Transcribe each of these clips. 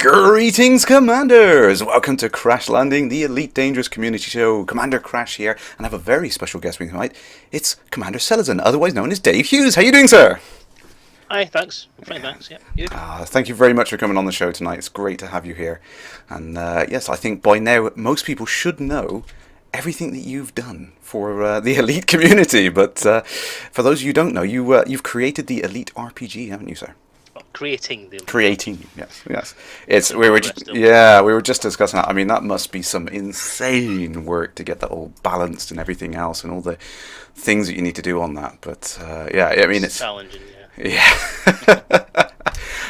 Greetings, Commanders! Welcome to Kerrash Landing, the Elite Dangerous Community Show. Commander Kerrash here, and I have a very special guest with me tonight. It's Commander Selezen, otherwise known as Dave Hughes. How are you doing, sir? Hi, thanks. I'm fine, thanks. Yeah, you? Thank you very much for coming on the show tonight. It's great to have you here. And yes, I think by now most people should know everything that you've done for the Elite community. But for those of you who don't know, you've created the Elite RPG, haven't you, sir? Creating, yes. We were just discussing that. I mean, that must be some insane work to get that all balanced and everything else, and all the things that you need to do on that. But yeah, I mean, it's challenging. Yeah.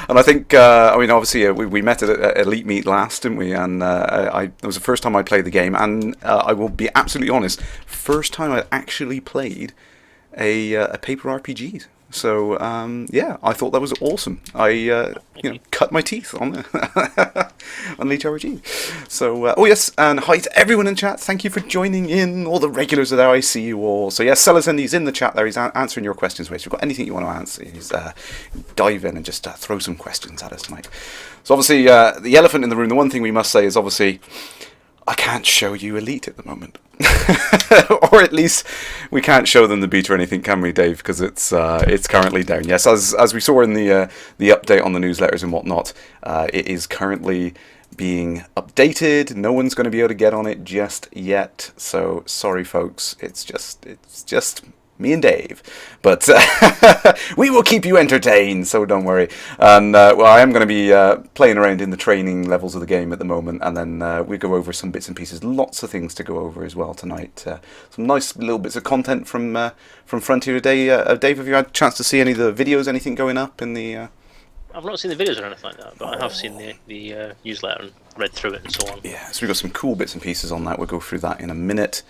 And I think, obviously, we met at Elite Meet last, didn't we? And it was the first time I played the game, and I will be absolutely honest, first time I actually played a paper RPG. So yeah, I thought that was awesome. I cut my teeth on on Elite RPG. So oh yes, and hi to everyone in chat. Thank you for joining in. All the regulars are there. I see you all. So yes, Selezen, he's in the chat there. He's answering your questions. So if you've got anything you want to answer, he's dive in and just throw some questions at us tonight. So obviously, the elephant in the room. The one thing we must say is obviously, I can't show you Elite at the moment. Or at least we can't show them the beta or anything, can we, Dave? Because it's currently down. Yes, as we saw in the update on the newsletters and whatnot, it is currently being updated. No one's going to be able to get on it just yet. So sorry, folks. It's just me and Dave, but we will keep you entertained, so don't worry. And well, I am going to be playing around in the training levels of the game at the moment, and then we go over some bits and pieces. Lots of things to go over as well tonight. Some nice little bits of content from Frontier today. Dave, have you had a chance to see any of the videos? Anything going up in the? I've not seen the videos or anything like that, but I have seen the newsletter and read through it and so on. Yeah, so we've got some cool bits and pieces on that. We'll go through that in a minute.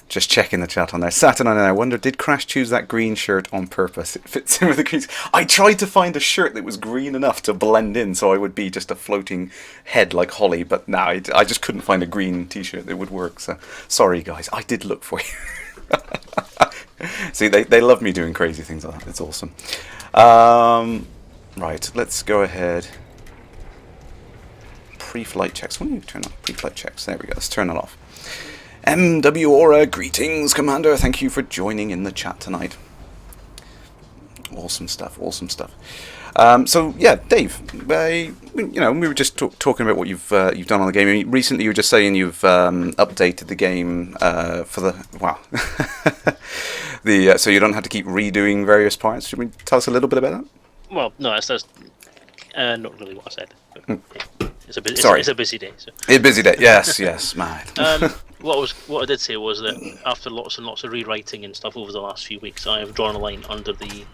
Just checking the chat on there. Saturn, and I wonder, did Kerrash choose that green shirt on purpose? It fits in with the green. I tried to find a shirt that was green enough to blend in, so I would be just a floating head like Holly. But no, I just couldn't find a green T-shirt that would work. So sorry, guys. I did look for you. See, they love me doing crazy things like that. It's awesome. Right, let's go ahead. Pre-flight checks. When do you turn off pre-flight checks? There we go. Let's turn it off. MW Aura, greetings, Commander. Thank you for joining in the chat tonight. Awesome stuff. So yeah, Dave, we were just talking about what you've done on the game. I mean, recently, you were just saying you've updated the game for the so you don't have to keep redoing various parts. Should we tell us a little bit about that? Well, no, that's not really what I said. But it's a busy day. So. It's a busy day. Yes, man. What I did say was that after lots and lots of rewriting and stuff over the last few weeks, I have drawn a line under the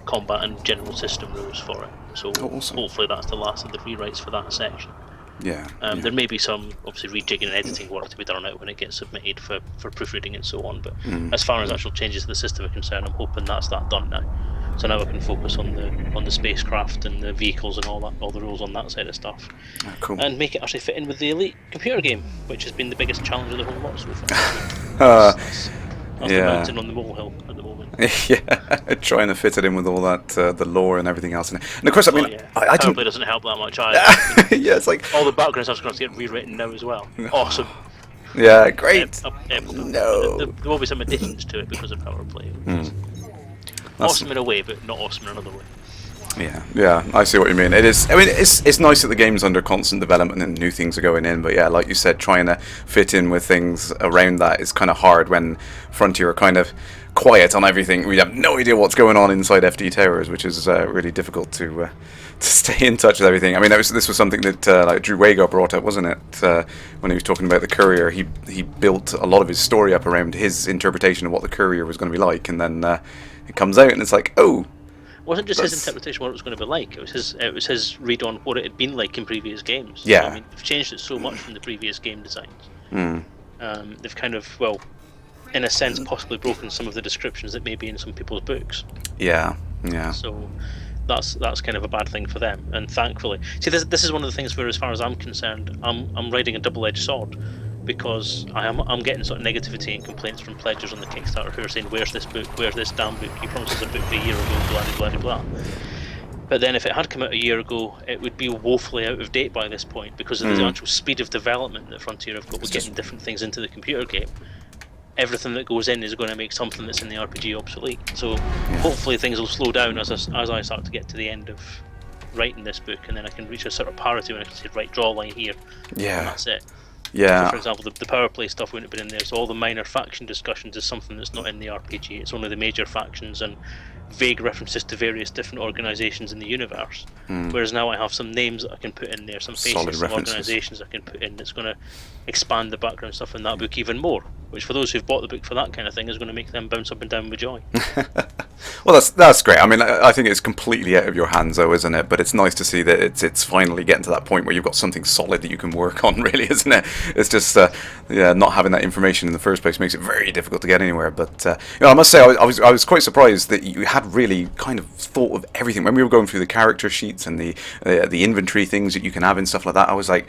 combat and general system rules for it. So awesome. Hopefully that's the last of the rewrites for that section. Yeah. There may be some obviously rejigging and editing work to be done on it when it gets submitted for proofreading and so on. But as far as actual changes to the system are concerned, I'm hoping that's that done now. So now I can focus on the spacecraft and the vehicles and all the rules on that side of stuff, cool. And make it actually fit in with the Elite computer game, which has been the biggest challenge of the whole lot so far. That's the mountain on the molehill at the moment. Yeah, trying to fit it in with all that the lore and everything else, and of course, I mean, I PowerPlay doesn't help that much either. Yeah, it's like all the background stuff's going to get rewritten now as well. Awesome. Yeah, great. No, there will be some additions to it because of PowerPlay. Awesome in a way, but not awesome in another way. Yeah, I see what you mean. It is. I mean, it's nice that the game's under constant development and new things are going in. But yeah, like you said, trying to fit in with things around that is kind of hard when Frontier are kind of quiet on everything. We have no idea what's going on inside FD Towers, which is really difficult to stay in touch with everything. I mean, this was something that like Drew Wago brought up, wasn't it? When he was talking about the Courier, he built a lot of his story up around his interpretation of what the Courier was going to be like, and then it comes out and it's like, oh. It wasn't just his interpretation of what it was going to be like. It was his read on what it had been like in previous games. Yeah. So, I mean, they've changed it so much from the previous game designs. They've kind of, well, in a sense, possibly broken some of the descriptions that may be in some people's books. Yeah. So that's kind of a bad thing for them. And thankfully, see, this is one of the things where, as far as I'm concerned, I'm riding a double-edged sword. Because I'm getting sort of negativity and complaints from pledgers on the Kickstarter who are saying, where's this book, where's this damn book, you promised us a book a year ago, blah blah blah blah. But then if it had come out a year ago, it would be woefully out of date by this point because of the actual speed of development that Frontier have got with getting different things into the computer game. Everything that goes in is going to make something that's in the RPG obsolete. So hopefully things will slow down as I start to get to the end of writing this book, and then I can reach a sort of parity when I can say, right, draw a line here, and that's it. Yeah. So for example, the PowerPlay stuff wouldn't have been in there, so all the minor faction discussions is something that's not in the RPG. It's only the major factions and vague references to various different organisations in the universe. Whereas now I have some names that I can put in there, some faces, some organisations I can put in that's going to expand the background stuff in that book even more, which for those who've bought the book for that kind of thing is going to make them bounce up and down with joy. Well, that's great. I mean, I think it's completely out of your hands, though, isn't it? But it's nice to see that it's finally getting to that point where you've got something solid that you can work on, really, isn't it? It's just, not having that information in the first place makes it very difficult to get anywhere. But I must say, I was quite surprised that you had really kind of thought of everything. When we were going through the character sheets and the inventory things that you can have and stuff like that, I was like,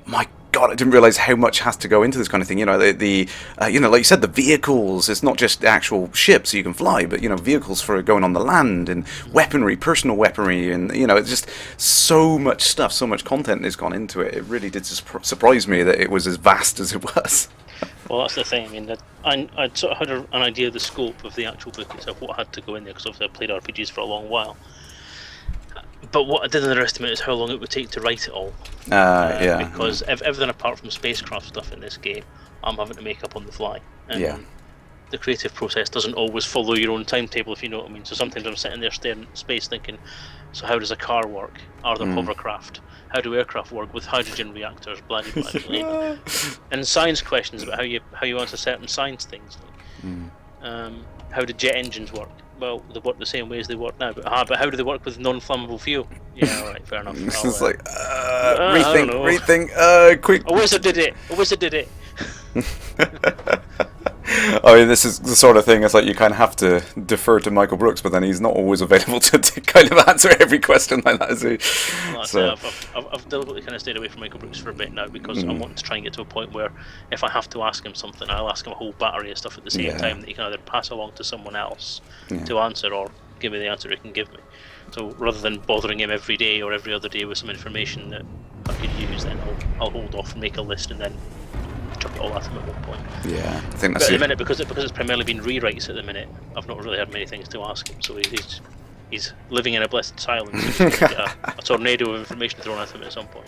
my God, I didn't realise how much has to go into this kind of thing. You know, like you said, the vehicles. It's not just the actual ships you can fly, but vehicles for going on the land, and weaponry, personal weaponry, and it's just so much stuff, so much content has gone into it. It really did surprise me that it was as vast as it was. Well, that's the thing. I mean, I sort of had an idea of the scope of the actual book itself, what had to go in there, because obviously I played RPGs for a long while. But what I didn't underestimate is how long it would take to write it all. Because everything apart from spacecraft stuff in this game, I'm having to make up on the fly. And the creative process doesn't always follow your own timetable, if you know what I mean. So sometimes I'm sitting there staring at space thinking, so how does a car work? Are there hovercraft? How do aircraft work with hydrogen reactors? Blah, blah, blah, blah. And science questions about how you answer certain science things. How do jet engines work? Well, they work the same way as they work now, but how do they work with non-flammable fuel? Yeah, alright, fair enough. It's like, rethink, quick. A wizard did it! I mean, this is the sort of thing, it's like you kind of have to defer to Michael Brooks, but then he's not always available to kind of answer every question like that, is he? Well, I've deliberately kind of stayed away from Michael Brooks for a bit now, because I want to try and get to a point where if I have to ask him something, I'll ask him a whole battery of stuff at the same time that he can either pass along to someone else to answer, or give me the answer he can give me. So rather than bothering him every day or every other day with some information that I could use, then I'll hold off and make a list and then chuck it all at him at one point. Yeah, I think that's but at the minute, because it's primarily been rewrites at the minute, I've not really had many things to ask him, so he's living in a blessed silence. He's going to get a tornado of information thrown at him at some point.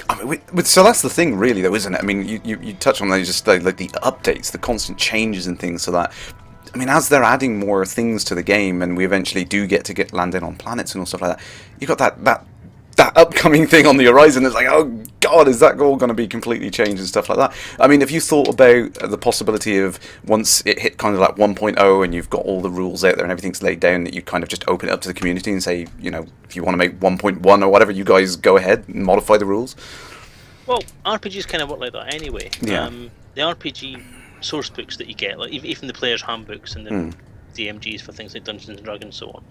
I mean, so that's the thing, really, though, isn't it? I mean, you touch on that, just like the updates, the constant changes and things, so that, I mean, as they're adding more things to the game, and we eventually do get landing on planets and all stuff like that, you got that upcoming thing on the horizon. It's like, oh God, is that all going to be completely changed and stuff like that? I mean, have you thought about the possibility of, once it hit kind of like 1.0 and you've got all the rules out there and everything's laid down, that you kind of just open it up to the community and say, if you want to make 1.1 or whatever, you guys go ahead and modify the rules? Well, RPGs kind of work like that anyway. Yeah. The RPG source books that you get, like even the players' handbooks and the DMGs for things like Dungeons and Dragons and so on,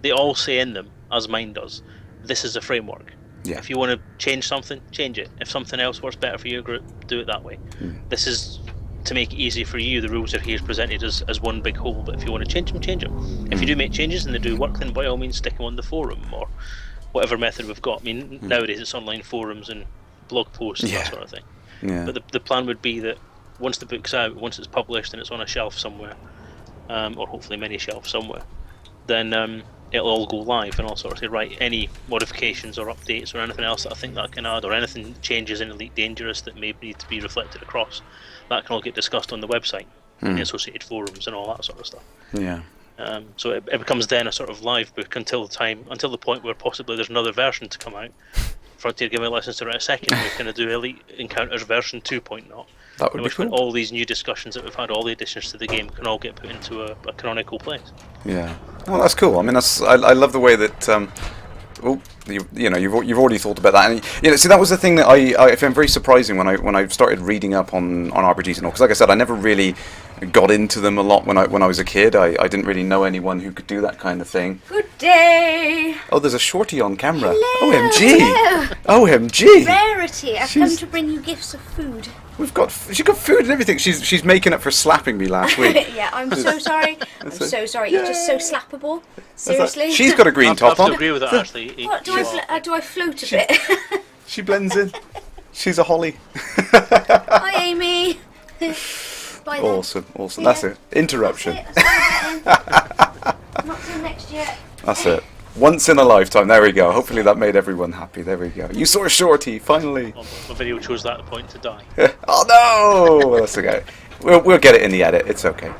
they all say in them, as mine does, this is a framework. Yeah. If you want to change something, change it. If something else works better for your group, do it that way. This is to make it easy for you. The rules are here presented as one big whole, but if you want to change them, change them. If you do make changes and they do work, then by all means stick them on the forum or whatever method we've got. I mean, nowadays it's online forums and blog posts and that sort of thing. Yeah. But the plan would be that once the book's out, once it's published and it's on a shelf somewhere, or hopefully many shelves somewhere, then it'll all go live, and I'll sort of say, right, any modifications or updates or anything else that I think that I can add, or anything changes in Elite Dangerous that may need to be reflected across, that can all get discussed on the website, in the associated forums and all that sort of stuff. Yeah. So it becomes then a sort of live book until the point where possibly there's another version to come out. Frontier give me a license to write a second book, and I do Elite Encounters version 2.0. That would be cool. All these new discussions that we've had, all the additions to the game, can all get put into a canonical place. Yeah. Well, that's cool. I mean, I love the way that. You've already thought about that, and see, that was the thing that I found very surprising when I started reading up on RPGs and all, because like I said, I never really got into them a lot when I was a kid. I didn't really know anyone who could do that kind of thing. Good day. Oh, there's a shorty on camera. Hello. OMG. Hello. OMG. Rarity. I've come to bring you gifts of food. She's got food and everything. She's making up for slapping me last week. Yeah, I'm so sorry. I'm so sorry. You're just so slappable. Seriously. She's got a green top I have on. to agree with that, actually. What, do I float a bit? She blends in. She's a holly. Hi, Amy. Bye then. Awesome. That's it. Interruption. Not till next year. That's it. Once in a lifetime. There we go. Hopefully that made everyone happy. There we go. You saw a shorty, finally. My video chose that point to die. Oh no! That's okay. We'll get it in the edit. It's okay.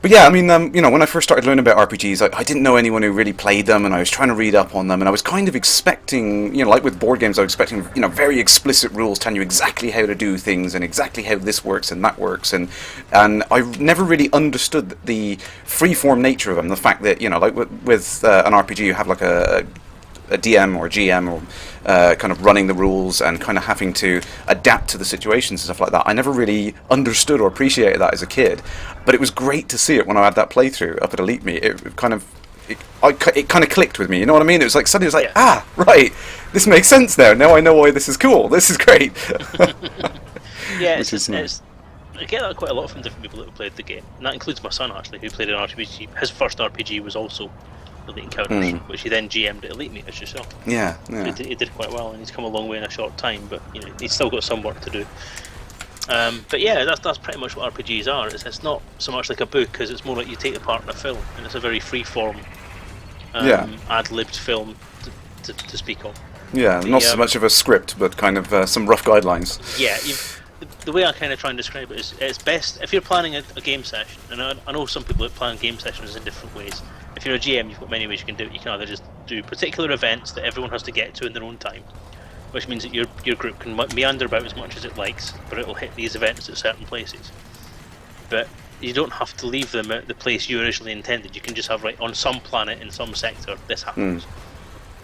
But yeah, I mean, when I first started learning about RPGs, I didn't know anyone who really played them, and I was trying to read up on them, and I was kind of expecting, like with board games, I was expecting, very explicit rules telling you exactly how to do things and exactly how this works and that works, and I never really understood the free-form nature of them. The fact that, like with an RPG, you have like a DM or GM or kind of running the rules and kind of having to adapt to the situations and stuff like that. I never really understood or appreciated that as a kid, but it was great to see it when I had that playthrough up at Elite Meet. It kind of clicked with me. You know what I mean? It was like suddenly it was like, right, this makes sense now. Now I know why this is cool. This is great. Yeah, it's I get that quite a lot from different people that have played the game, and that includes my son actually, who played an RPG. His first RPG was also Elite Encounters, which he then GM'd at Elite Meet, as you saw. Yeah. He did quite well, and he's come a long way in a short time, but he's still got some work to do. But yeah, that's pretty much what RPGs are. It's not so much like a book, because it's more like you take the part in a film, and it's a very free-form, ad-libbed film to speak of. Yeah, not so much of a script, but kind of some rough guidelines. Yeah, the way I kind of try and describe it is, it's best if you're planning a game session, and I know some people that plan game sessions in different ways. If you're a GM, you've got many ways you can do it. You can either just do particular events that everyone has to get to in their own time, which means that your group can meander about as much as it likes, but it'll hit these events at certain places. But you don't have to leave them at the place you originally intended. You can just have, on some planet in some sector, this happens.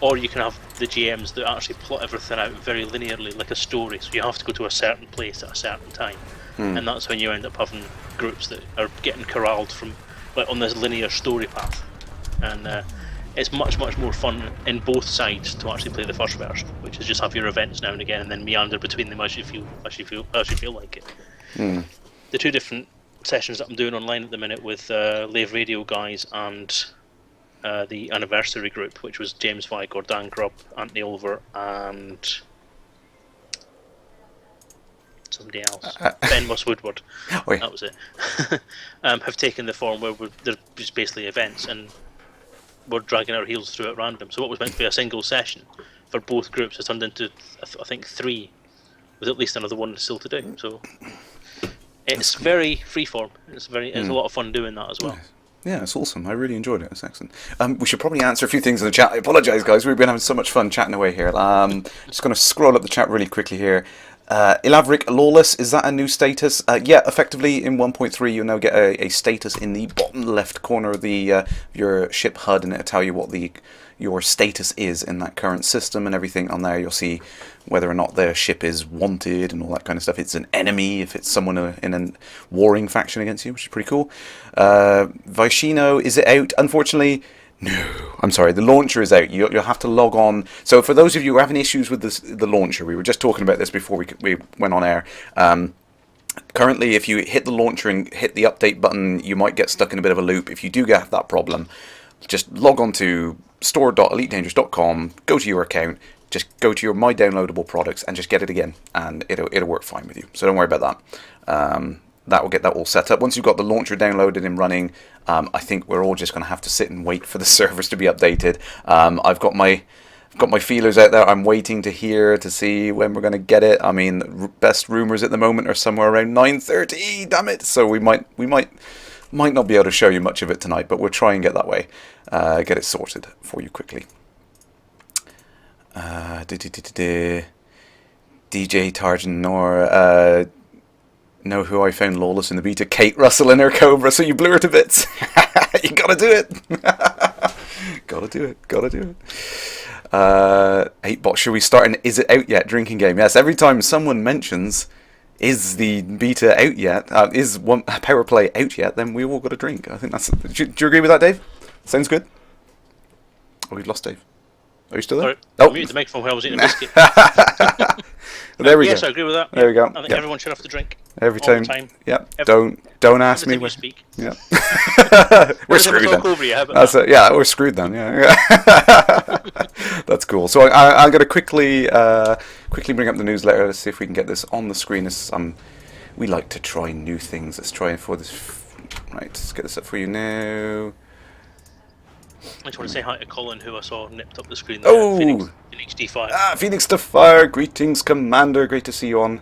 Or you can have the GMs that actually plot everything out very linearly, like a story, so you have to go to a certain place at a certain time. And that's when you end up having groups that are getting corralled from on this linear story path. And it's much more fun in both sides to actually play the first version, which is just have your events now and again and then meander between them as you feel like it. The two different sessions that I'm doing online at the minute with Lave Radio guys and the anniversary group, which was James Vigor, Dan Grubb, Anthony Oliver, and somebody else, Ben Moss Woodward. That was it. Have taken the form where they're just basically events, and we're dragging our heels through at random. So what was meant to be a single session for both groups has turned into, I think, 3, with at least another one still to do. So it's very freeform. It's a lot of fun doing that as well. Yeah, it's awesome. I really enjoyed it. It's excellent. We should probably answer a few things in the chat. I apologise, guys. We've been having so much fun chatting away here. Just going to scroll up the chat really quickly here. Ilavrik Lawless, is that a new status? Yeah, effectively in 1.3 you'll now get a status in the bottom left corner of the your ship HUD, and it'll tell you what your status is in that current system and everything. On there you'll see whether or not the ship is wanted and all that kind of stuff. It's an enemy, if it's someone in a warring faction against you, which is pretty cool. Vaishino, is it out? Unfortunately, no. I'm sorry, the launcher is out. You'll have to log on. So for those of you who are having issues with the launcher, we were just talking about this before we went on air. Currently, if you hit the launcher and hit the update button, you might get stuck in a bit of a loop. If you do have that problem, just log on to store.elitedangerous.com, go to your account, just go to your My Downloadable Products and just get it again, and it'll work fine with you. So don't worry about that. That will get that all set up. Once you've got the launcher downloaded and running, I think we're all just going to have to sit and wait for the servers to be updated. I've got my feelers out there. I'm waiting to hear to see when we're going to get it. I mean, best rumors at the moment are somewhere around 9:30. Damn it! So we might not be able to show you much of it tonight, but we'll try and get that way. Get it sorted for you quickly. DJ Tarjan Nor. Know who I found lawless in the beta? Kate Russell in her Cobra, so you blew her to bits. You gotta do it. Gotta do it. 8bot, should we start an is it out yet drinking game? Yes, every time someone mentions is the beta out yet? Is one PowerPlay out yet? Then we all got a drink. I think that's. Do you agree with that, Dave? Sounds good. Oh, we've lost Dave. Are you still there? Sorry, Oh, I muted the microphone while I was eating a biscuit. There we yes, go. I agree with that. There we go. I think Yep. everyone should have to drink. Every all the time. time. Yep. Every- Don't ask me. Every time you speak. Yep. We're Every time I screwed talk then. over you, how about That's that? it. Yeah, we're screwed then. Yeah. That's cool. So I'm going to quickly bring up the newsletter. Let's see if we can get this on the screen. We like to try new things. Let's try for this. Right, let's get this up for you now. I just want to say hi to Colin, who I saw nipped up the screen there. Oh! Phoenix D5. Phoenix to fire. Greetings, Commander. Great to see you on.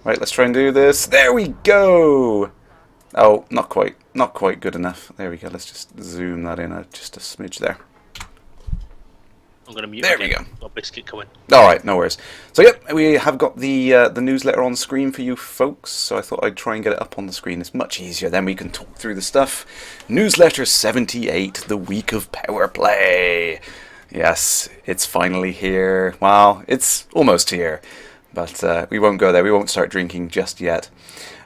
Right, let's try and do this. There we go. Oh, not quite. Not quite good enough. There we go. Let's just zoom that in just a smidge there. I'm going to mute There again. we go. Got a biscuit coming. All right, no worries. So yep, we have got the newsletter on screen for you folks. So I thought I'd try and get it up on the screen. It's much easier. Then we can talk through the stuff. Newsletter 78, the week of PowerPlay. Yes, it's finally here. Wow, it's almost here, but we won't go there. We won't start drinking just yet.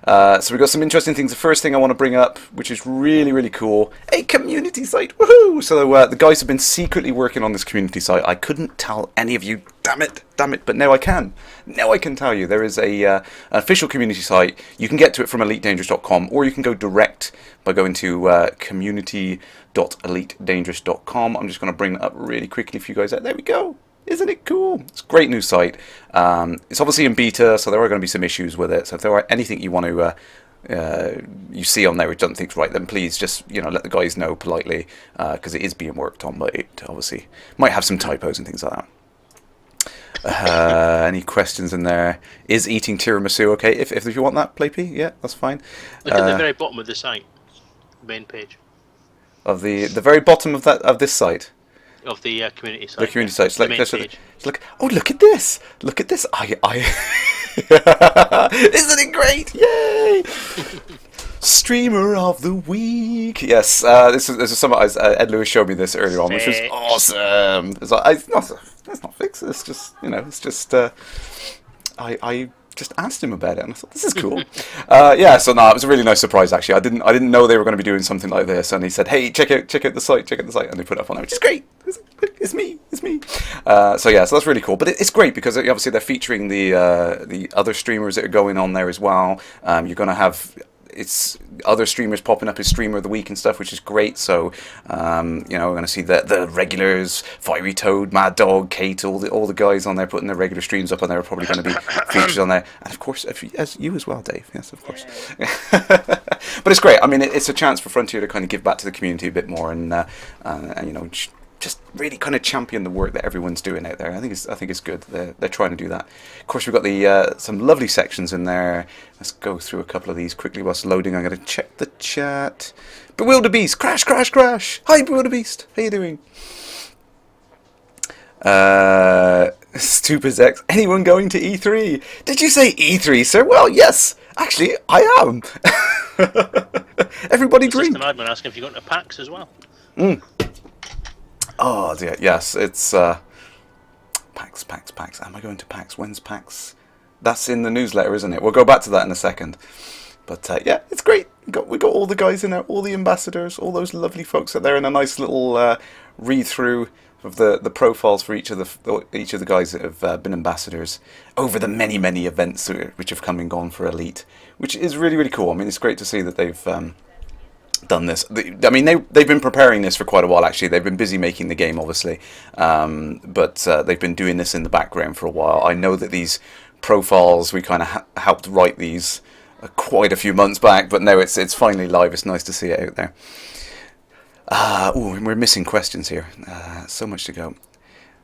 So we've got some interesting things. The first thing I want to bring up, which is really, really cool, a community site. Woohoo! So the guys have been secretly working on this community site. I couldn't tell any of you. Damn it, but now I can. Now I can tell you. There is an official community site. You can get to it from EliteDangerous.com, or you can go direct by going to community.elitedangerous.com. I'm just going to bring that up really quickly for you guys. There we go. Isn't it cool? It's a great new site. It's obviously in beta, so there are going to be some issues with it. So if there are anything you want to you see on there which doesn't think right, then please just let the guys know politely, because it is being worked on, but it obviously might have some typos and things like that. Any questions in there? Is eating tiramisu okay? If you want that, Play P, yeah, that's fine. Look at the very bottom of the site, main page Of the very bottom of this site. of the community site. The community site. The main page. It's like, oh, look at this! Look at this! I Isn't it great? Yay! Streamer of the week. This is something Ed Lewis showed me this earlier on, which was awesome. It's like, it's not fixed. It's just I just asked him about it, and I thought, this is cool. So no, it was a really nice surprise actually. I didn't know they were going to be doing something like this, and he said, hey, check out the site, and they put it up on there, which is great. It's me. So that's really cool. But it's great because obviously they're featuring the other streamers that are going on there as well. You're going to have other streamers popping up as streamer of the week and stuff, which is great. So we're going to see the regulars, Fiery Toad, Mad Dog, Kate, all the guys on there putting their regular streams up on there are probably going to be featured on there, and of course as you as well, Dave. Yes, of course. But it's great. I mean, it's a chance for Frontier to kind of give back to the community a bit more, and just really kind of champion the work that everyone's doing out there. I think it's good. They're trying to do that. Of course, we've got the some lovely sections in there. Let's go through a couple of these quickly whilst loading. I'm going to check the chat. Bewilderbeast, crash. Hi, Bewilderbeast. How you doing? Stupid X. Anyone going to E3? Did you say E3, sir? Well, yes. Actually, I am. Everybody drink. System admin asking if you're going to PAX as well. Oh dear, yes, it's PAX. Am I going to PAX? When's PAX? That's in the newsletter, isn't it? We'll go back to that in a second. But it's great. We got all the guys in there, all the ambassadors, all those lovely folks out there, in a nice little read through of the profiles for each of the guys that have been ambassadors over the many events which have come and gone for Elite, which is really, really cool. I mean, it's great to see that they've done this. They've been preparing this for quite a while actually. They've been busy making the game obviously, but they've been doing this in the background for a while. I know that these profiles, we kind of helped write these quite a few months back, but no, it's finally live. It's nice to see it out there. We're missing questions here. So much to go.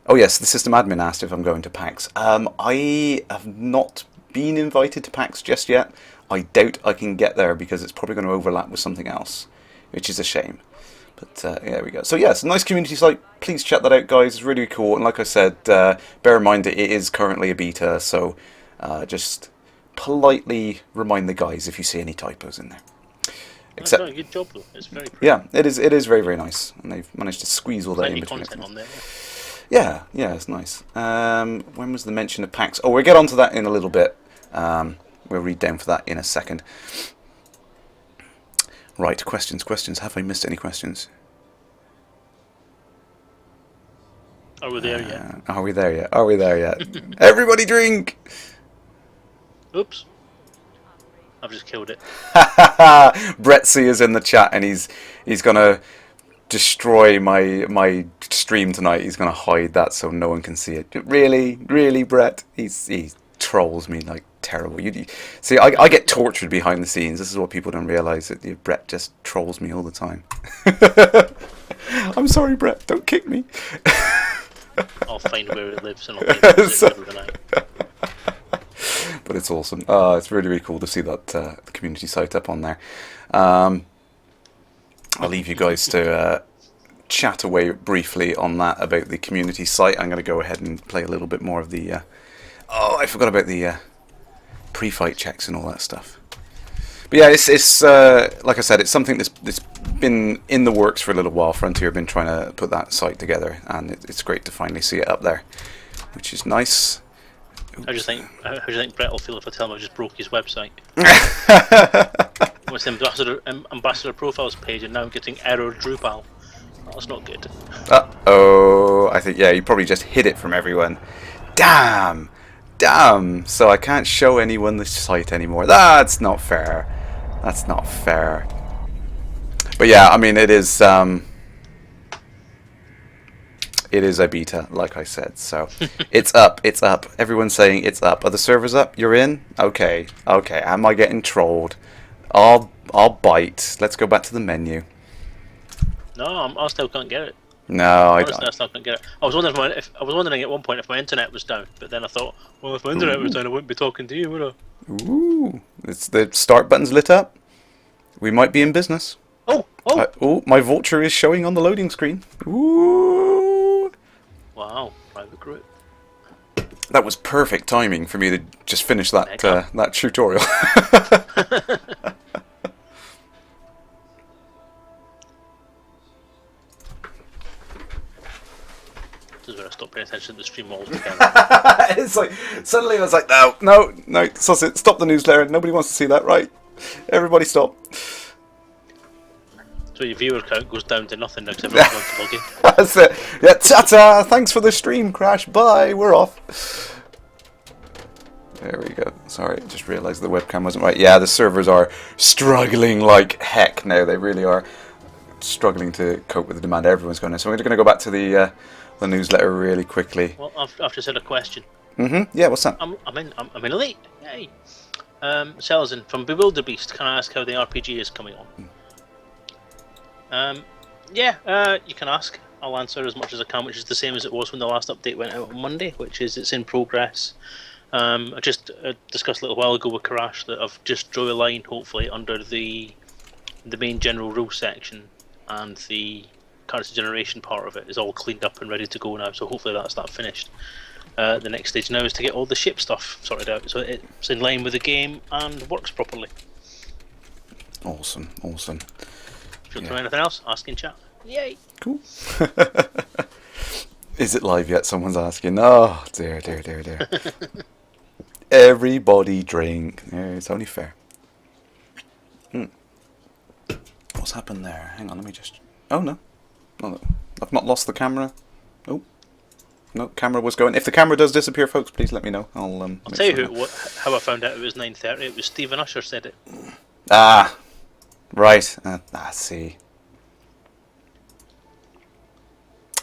Oh yes, the system admin asked if I'm going to PAX. I have not been invited to PAX just yet. I doubt I can get there because it's probably going to overlap with something else, which is a shame. But there we go. So yeah, it's a nice community site. Please check that out, guys. It's really cool. And like I said, bear in mind that it is currently a beta, so just politely remind the guys if you see any typos in there. Except, a good job though. It's very pretty. Yeah, it is very, very nice, and they've managed to squeeze all that in between. Content on there. Yeah, it's nice. When was the mention of PAX? Oh, we'll get onto that in a little bit. we'll read down for that in a second. Right, questions. Have I missed any questions? Are we there yet? Are we there yet? Everybody drink! Oops. I've just killed it. Brett C is in the chat, and he's gonna destroy my stream tonight. He's gonna hide that so no one can see it. Really, Brett? He trolls me like terrible. See, I get tortured behind the scenes. This is what people don't realise, that Brett just trolls me all the time. I'm sorry, Brett. Don't kick me. I'll find where it lives and I'll find it in the middle of the night. But it's awesome. It's really cool to see that the community site up on there. I'll leave you guys to chat away briefly on that about the community site. I'm going to go ahead and play a little bit more of the... I forgot about the pre-fight checks and all that stuff. But yeah, it's like I said, it's something that's been in the works for a little while. Frontier have been trying to put that site together, and it's great to finally see it up there, which is nice. How do you think Brett will feel if I tell him I just broke his website? What's the ambassador profiles page, and now I'm getting error Drupal. That's not good. Uh-oh. I think, yeah, you probably just hid it from everyone. Damn! So I can't show anyone the site anymore. That's not fair. But yeah, I mean, it is a beta, like I said. So it's up. Everyone's saying it's up. Are the servers up? You're in? Okay. Am I getting trolled? I'll bite. Let's go back to the menu. No, I still can't get it. No, Honestly, I still can't get it. I was wondering at one point if my internet was down, but then I thought, well, if my internet was down, I wouldn't be talking to you, would I? Ooh, it's the start button's lit up. We might be in business. Oh! My vulture is showing on the loading screen. Ooh! Wow, private group. That was perfect timing for me to just finish that that tutorial. This is where I stopped paying attention to the stream altogether. It's like, suddenly I was like, no, suss it, stop the newsletter, nobody wants to see that, right? Everybody stop. So your viewer count goes down to nothing now because everyone's going to log in. That's it. Yeah, ta-ta, thanks for the stream, Crash, bye, we're off. There we go. Sorry, just realised the webcam wasn't right. Yeah, the servers are struggling like heck now. They really are struggling to cope with the demand everyone's going to. So we're going to go back to the newsletter really quickly. Well, I've just had a question. Yeah, what's that? I'm in late. Yay. Selezen from Bewilderbeast. Can I ask how the RPG is coming on? Yeah, you can ask. I'll answer as much as I can, which is the same as it was when the last update went out on Monday, which is it's in progress. I just discussed a little while ago with Kerrash that I've just drew a line, hopefully, under the main general rules section, and the character generation part of it is all cleaned up and ready to go now, so hopefully that's that finished. The next stage now is to get all the ship stuff sorted out, so it's in line with the game and works properly. Awesome. If you want to know anything else, ask in chat. Yay! Cool. Is it live yet? Someone's asking. Oh, dear. Everybody drink. Yeah, it's only fair. What's happened there? Hang on, let me just... Oh, no. I've not lost the camera. Oh. No, camera was going... If the camera does disappear, folks, please let me know. I'll tell you how I found out it was 9:30. It was Stephen Usher said it. Ah. Right. See.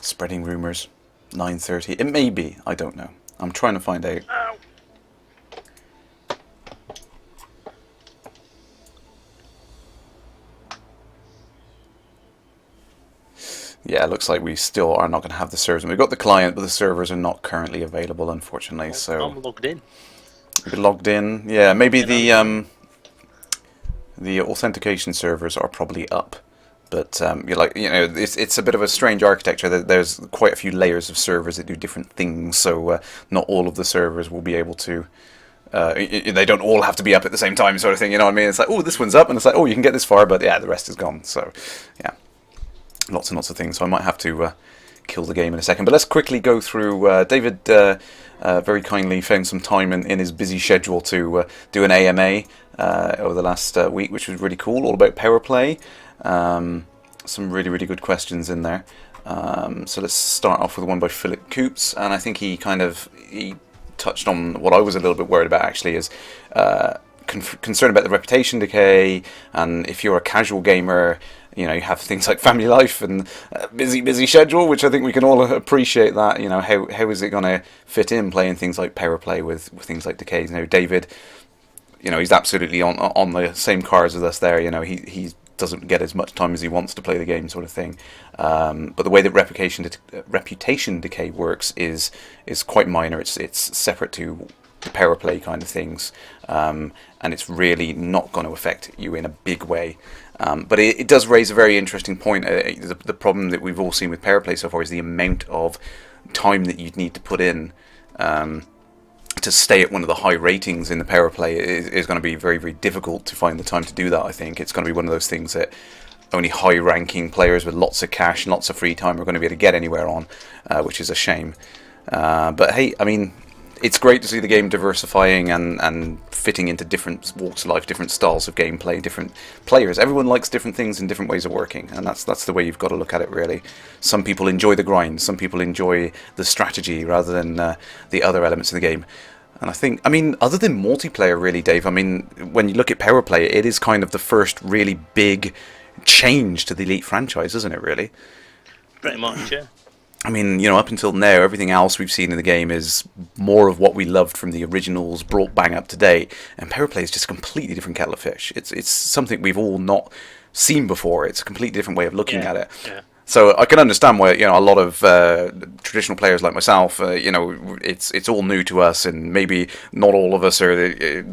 Spreading rumours. 9:30. It may be. I don't know. I'm trying to find out. Ow. Yeah, it looks like we still are not going to have the servers. We've got the client, but the servers are not currently available, unfortunately. So I'm logged in. You're logged in. Yeah, maybe the authentication servers are probably up, but it's a bit of a strange architecture. There's quite a few layers of servers that do different things, so not all of the servers will be able to. They don't all have to be up at the same time, sort of thing. You know what I mean? It's like, oh, this one's up, and it's like, oh, you can get this far, but yeah, the rest is gone. So yeah, lots and lots of things. So I might have to kill the game in a second. But let's quickly go through. David very kindly found some time in his busy schedule to do an AMA over the last week, which was really cool, all about PowerPlay. Some really, really good questions in there. So let's start off with one by Philip Coops, and I think he touched on what I was a little bit worried about, actually, is concerned about the reputation decay, and if you're a casual gamer, you have things like family life and busy schedule, which I think we can all appreciate that. How is it going to fit in playing things like PowerPlay with things like decays? David, he's absolutely on the same cars as us there. He doesn't get as much time as he wants to play the game, sort of thing. But the way that reputation decay works is quite minor. It's separate to the PowerPlay kind of things, and it's really not going to affect you in a big way. But it does raise a very interesting point. The problem that we've all seen with PowerPlay so far is the amount of time that you'd need to put in to stay at one of the high ratings in the PowerPlay is going to be very, very difficult to find the time to do that. I think it's going to be one of those things that only high-ranking players with lots of cash and lots of free time are going to be able to get anywhere on, which is a shame. But hey, I mean, it's great to see the game diversifying and fitting into different walks of life, different styles of gameplay, different players. Everyone likes different things and different ways of working, and that's the way you've got to look at it, really. Some people enjoy the grind, some people enjoy the strategy rather than the other elements of the game. And I think, other than multiplayer, really, Dave, when you look at PowerPlay, it is kind of the first really big change to the Elite franchise, isn't it, really? Pretty much, yeah. Up until now, everything else we've seen in the game is more of what we loved from the originals brought bang up to date. And PowerPlay is just a completely different kettle of fish. It's something we've all not seen before. It's a completely different way of looking at it. Yeah. So I can understand why a lot of traditional players like myself, it's all new to us, and maybe not all of us are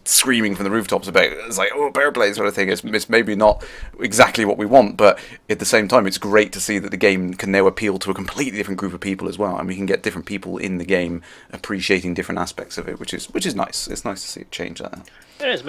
screaming from the rooftops about it. It's like, oh, PowerPlay sort of thing. It's maybe not exactly what we want, but at the same time, it's great to see that the game can now appeal to a completely different group of people as well, and we can get different people in the game appreciating different aspects of it, which is nice. It's nice to see it change that. It is.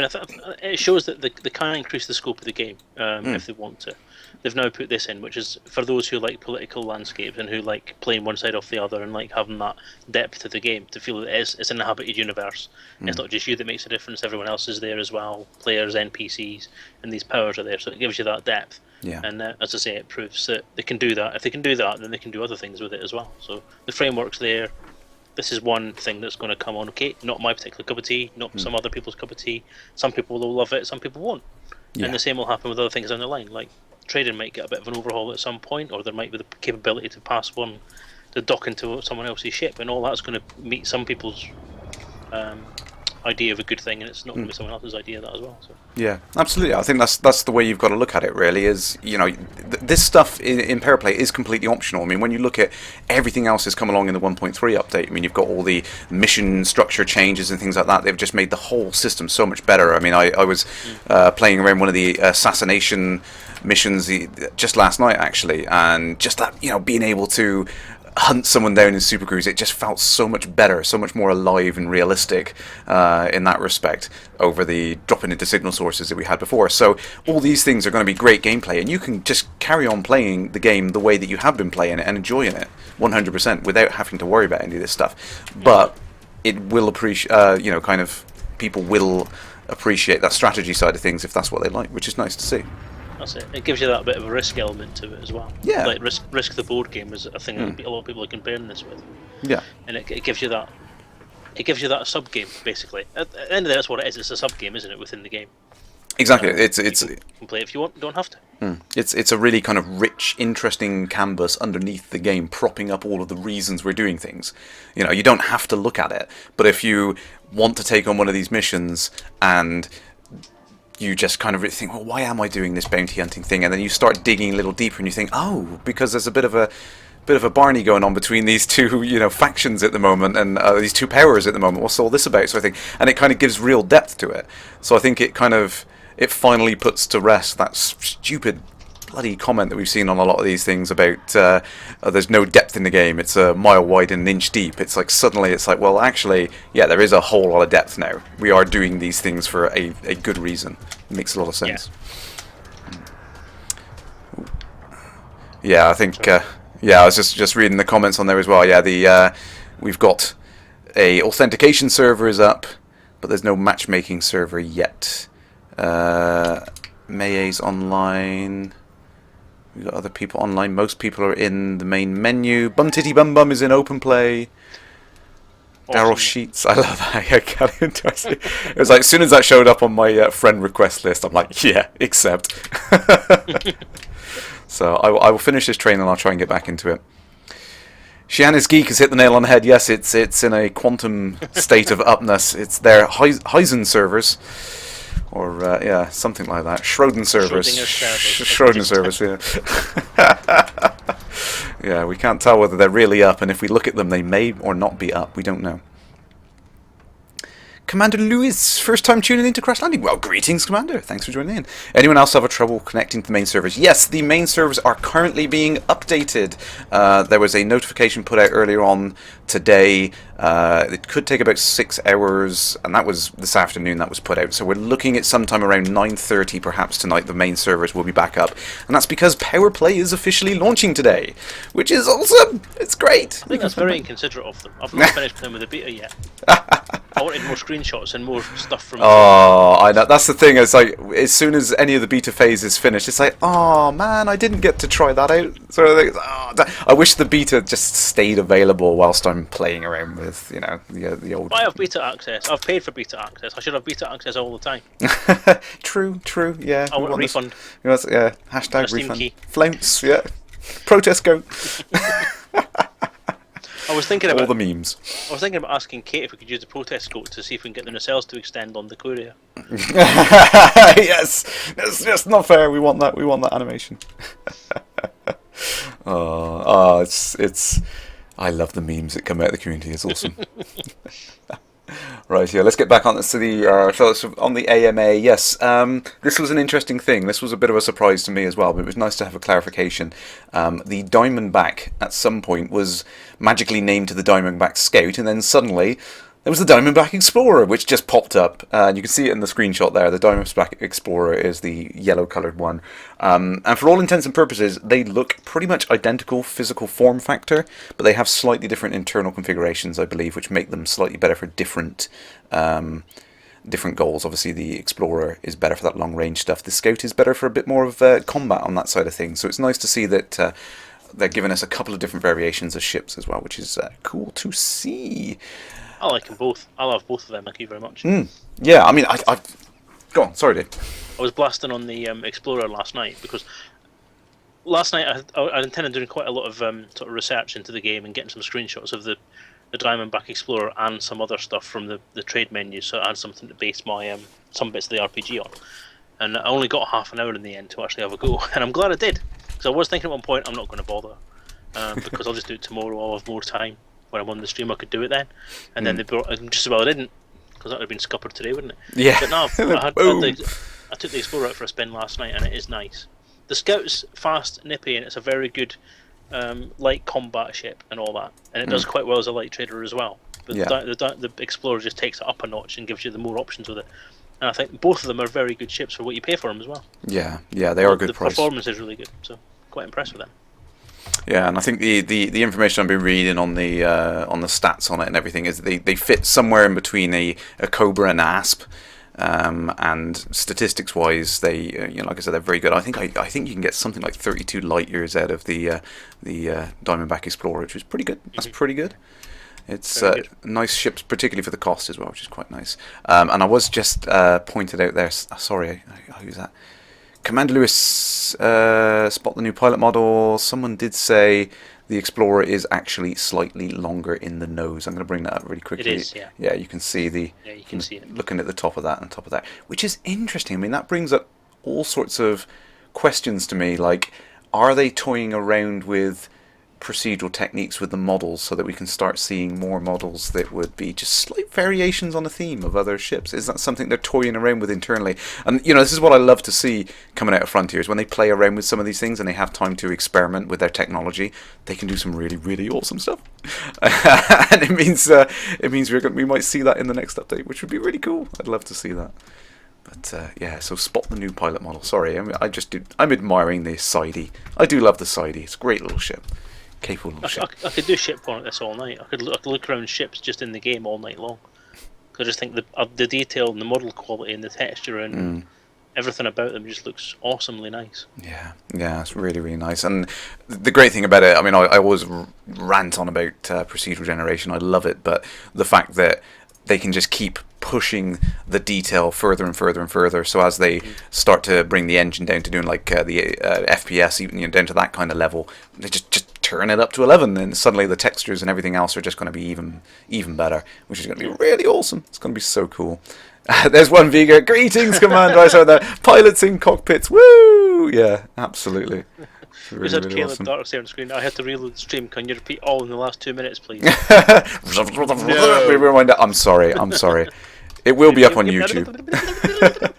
It shows that they can increase the scope of the game if they want to. They've now put this in, which is for those who like political landscapes and who like playing one side off the other and like having that depth to the game, to feel that it's an inhabited universe. It's not just you that makes a difference, everyone else is there as well, players, NPCs, and these powers are there, so it gives you that depth. Yeah. And as I say, it proves that they can do that. If they can do that, then they can do other things with it as well. So the framework's there. This is one thing that's going to come on, okay, not my particular cup of tea, not some other people's cup of tea. Some people will love it, some people won't. Yeah. And the same will happen with other things down the line, like trading might get a bit of an overhaul at some point, or there might be the capability to pass one, to dock into someone else's ship, and all that's going to meet some people's idea of a good thing, and it's not going to be someone else's idea of that as well. So. Yeah, absolutely. I think that's the way you've got to look at it, really, is, this stuff in PowerPlay is completely optional. When you look at everything else that's come along in the 1.3 update, you've got all the mission structure changes and things like that. They've just made the whole system so much better. I was playing around one of the assassination missions just last night, actually, and just that, being able to hunt someone down in Super Cruise, it just felt so much better, so much more alive and realistic in that respect over the dropping into signal sources that we had before. So all these things are going to be great gameplay, and you can just carry on playing the game the way that you have been playing it and enjoying it 100% without having to worry about any of this stuff. But it will appreciate, people will appreciate that strategy side of things if that's what they like, which is nice to see. That's it. It gives you that bit of a risk element to it as well. Yeah. Like risk the board game is a thing that a lot of people are comparing this with. Yeah. And it gives you that. It gives you that sub game basically. At the end of the day, that's what it is. It's a sub game, isn't it, within the game? Exactly. It's you can play it if you want. You don't have to. It's a really kind of rich, interesting canvas underneath the game, propping up all of the reasons we're doing things. You don't have to look at it, but if you want to take on one of these missions and you just kind of think, well, why am I doing this bounty hunting thing? And then you start digging a little deeper, and you think, oh, because there's a bit of a Barney going on between these two, factions at the moment, and these two powers at the moment. What's all this about? So I think, and it kind of gives real depth to it. So I think it finally puts to rest that stupid bloody comment that we've seen on a lot of these things about there's no depth in the game, it's a mile wide and an inch deep. It's like suddenly it's like, well, actually, yeah, there is a whole lot of depth now. We are doing these things for a good reason. It makes a lot of sense. Yeah, I think Yeah, I was just reading the comments on there as well. Yeah, we've got a authentication server is up, but there's no matchmaking server yet. Mayay's online. We've got other people online. Most people are in the main menu. Bum Titty Bum Bum is in open play. Daryl Sheets, I love that. Yeah, it was like as soon as that showed up on my friend request list, I'm like, yeah, accept. So I will finish this train and I'll try and get back into it. Shiana's Geek has hit the nail on the head. Yes, it's in a quantum state of upness. It's their Heisen servers, or yeah, something like that. Schroden servers. Schroden servers. Yeah. Yeah, we can't tell whether they're really up, and if we look at them, they may or not be up. We don't know. Commander Lewis, first time tuning in to Kerrash Landing. Well, greetings, Commander. Thanks for joining in. Anyone else have a trouble connecting to the main servers? Yes, the main servers are currently being updated. There was a notification put out earlier on today. It could take about 6 hours, and that was this afternoon that was put out. So we're looking at sometime around 9:30 perhaps tonight. The main servers will be back up. And that's because PowerPlay is officially launching today, which is awesome. It's great. I think that's very inconsiderate of them. I've not finished playing with the beta yet. I wanted more screenshots and more stuff from. Oh, I know. That's the thing. It's like as soon as any of the beta phase is finished, it's like, oh man, I didn't get to try that out. So I wish the beta just stayed available whilst I'm playing around with, you know, the old. I have beta access. I've paid for beta access. I should have beta access all the time. True. Yeah. I want a refund. Yeah. Hashtag refund. Key. Flounce. Yeah. Protest go. I was thinking about all the memes. I was thinking about asking Kate if we could use the protest code to see if we can get the nacelles to extend on the courier. Yes, that's just not fair. We want that. We want that animation. It's. I love the memes that come out of the community. It's awesome. Right, yeah, let's get back on this to the so on the AMA. Yes, this was an interesting thing. This was a bit of a surprise to me as well, but it was nice to have a clarification. The Diamondback at some point was magically named to the Diamondback Scout, and then suddenly there was the Diamondback Explorer, which just popped up. You can see it in the screenshot there. The Diamondback Explorer is the yellow-coloured one. And for all intents and purposes, they look pretty much identical physical form factor, but they have slightly different internal configurations, I believe, which make them slightly better for different goals. Obviously, the Explorer is better for that long-range stuff. The Scout is better for a bit more of combat on that side of things. So it's nice to see that they're giving us a couple of different variations of ships as well, which is cool to see. I like them both. I love both of them. Thank you very much. Yeah, I mean, I go on. Sorry, Dave. I was blasting on the Explorer last night because last night I intended doing quite a lot of sort of research into the game and getting some screenshots of the Diamondback Explorer and some other stuff from the trade menu, so I had something to base my some bits of the RPG on. And I only got half an hour in the end to actually have a go, and I'm glad I did. Because I was thinking at one point I'm not going to bother because I'll just do it tomorrow. I'll have more time. When I'm on the stream, I could do it then, and then they brought. Just as well I didn't, because that would have been scuppered today, wouldn't it? Yeah. But no, I took the Explorer out for a spin last night, and it is nice. The Scout's fast, nippy, and it's a very good light combat ship and all that, and it does quite well as a light trader as well. But the Explorer just takes it up a notch and gives you the more options with it. And I think both of them are very good ships for what you pay for them as well. Yeah, they are a good price. The performance is really good, so quite impressed with them. Yeah, and I think the information I've been reading on the stats on it and everything is they fit somewhere in between a Cobra and Asp, and statistics wise they like I said, they're very good. I think you can get something like 32 light years out of the Diamondback Explorer, which is pretty good. That's pretty good. It's nice ships, particularly for the cost as well, which is quite nice. And I was just pointed out there. Sorry, who's that? Commander Lewis, spot the new pilot model. Someone did say the Explorer is actually slightly longer in the nose. I'm going to bring that up really quickly. It is, yeah. Yeah, you can see you can see it. Looking at the top of that and top of that, which is interesting. I mean, that brings up all sorts of questions to me. Like, are they toying around with procedural techniques with the models so that we can start seeing more models that would be just slight variations on the theme of other ships? Is that something they're toying around with internally? And this is what I love to see coming out of Frontiers, when they play around with some of these things and they have time to experiment with their technology. They can do some really, really awesome stuff. And it means we might see that in the next update, which would be really cool. I'd love to see that. But yeah, so spot the new pilot model. Sorry, I'm admiring the Sidey. I do love the Sidey. It's a great little ship. Capable little ship. I could do ship porn at this all night. I could look around ships just in the game all night long. I just think the detail and the model quality and the texture and everything about them just looks awesomely nice. Yeah, it's really, really nice. And the great thing about it, I mean, I always rant on about procedural generation. I love it, but the fact that they can just keep pushing the detail further and further and further. So as they start to bring the engine down to doing like the FPS, even down to that kind of level, they just turn it up to 11, and suddenly the textures and everything else are just going to be even better, which is going to be really awesome. It's going to be so cool. There's one Vega. Greetings, Commander. I saw that. Pilots in cockpits. Woo! Yeah, absolutely. Really, we had Caleb awesome. Dark there on the screen. I had to reload the stream. Can you repeat all in the last 2 minutes, please? No. I'm sorry. It will be up on YouTube.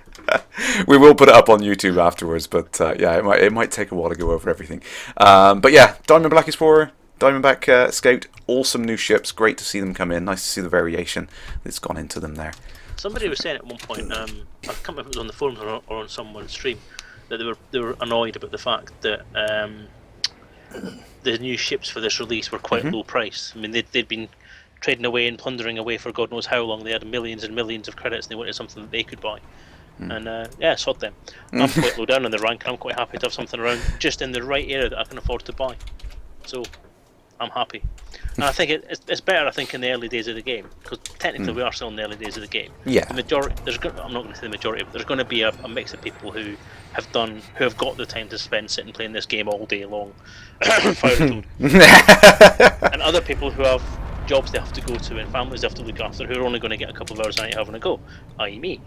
We will put it up on YouTube afterwards, but yeah, it might take a while to go over everything. But yeah, Diamondback Explorer, Diamondback Scout, awesome new ships. Great to see them come in. Nice to see the variation that's gone into them there. Somebody was saying at one point, I can't remember if it was on the forums or on someone's stream, that they were annoyed about the fact that the new ships for this release were quite low price. I mean, they'd been trading away and plundering away for God knows how long. They had millions and millions of credits, and they wanted something that they could buy. And yeah, sod them. I'm quite low down in the rank, and I'm quite happy to have something around just in the right area that I can afford to buy. So I'm happy. And I think it's better, I think, in the early days of the game, because technically we are still in the early days of the game. Yeah. The majority, I'm not going to say the majority, but there's going to be a mix of people who have got the time to spend sitting playing this game all day long, and other people who have jobs they have to go to and families they have to look after, who are only going to get a couple of hours a night having a go, i.e. me.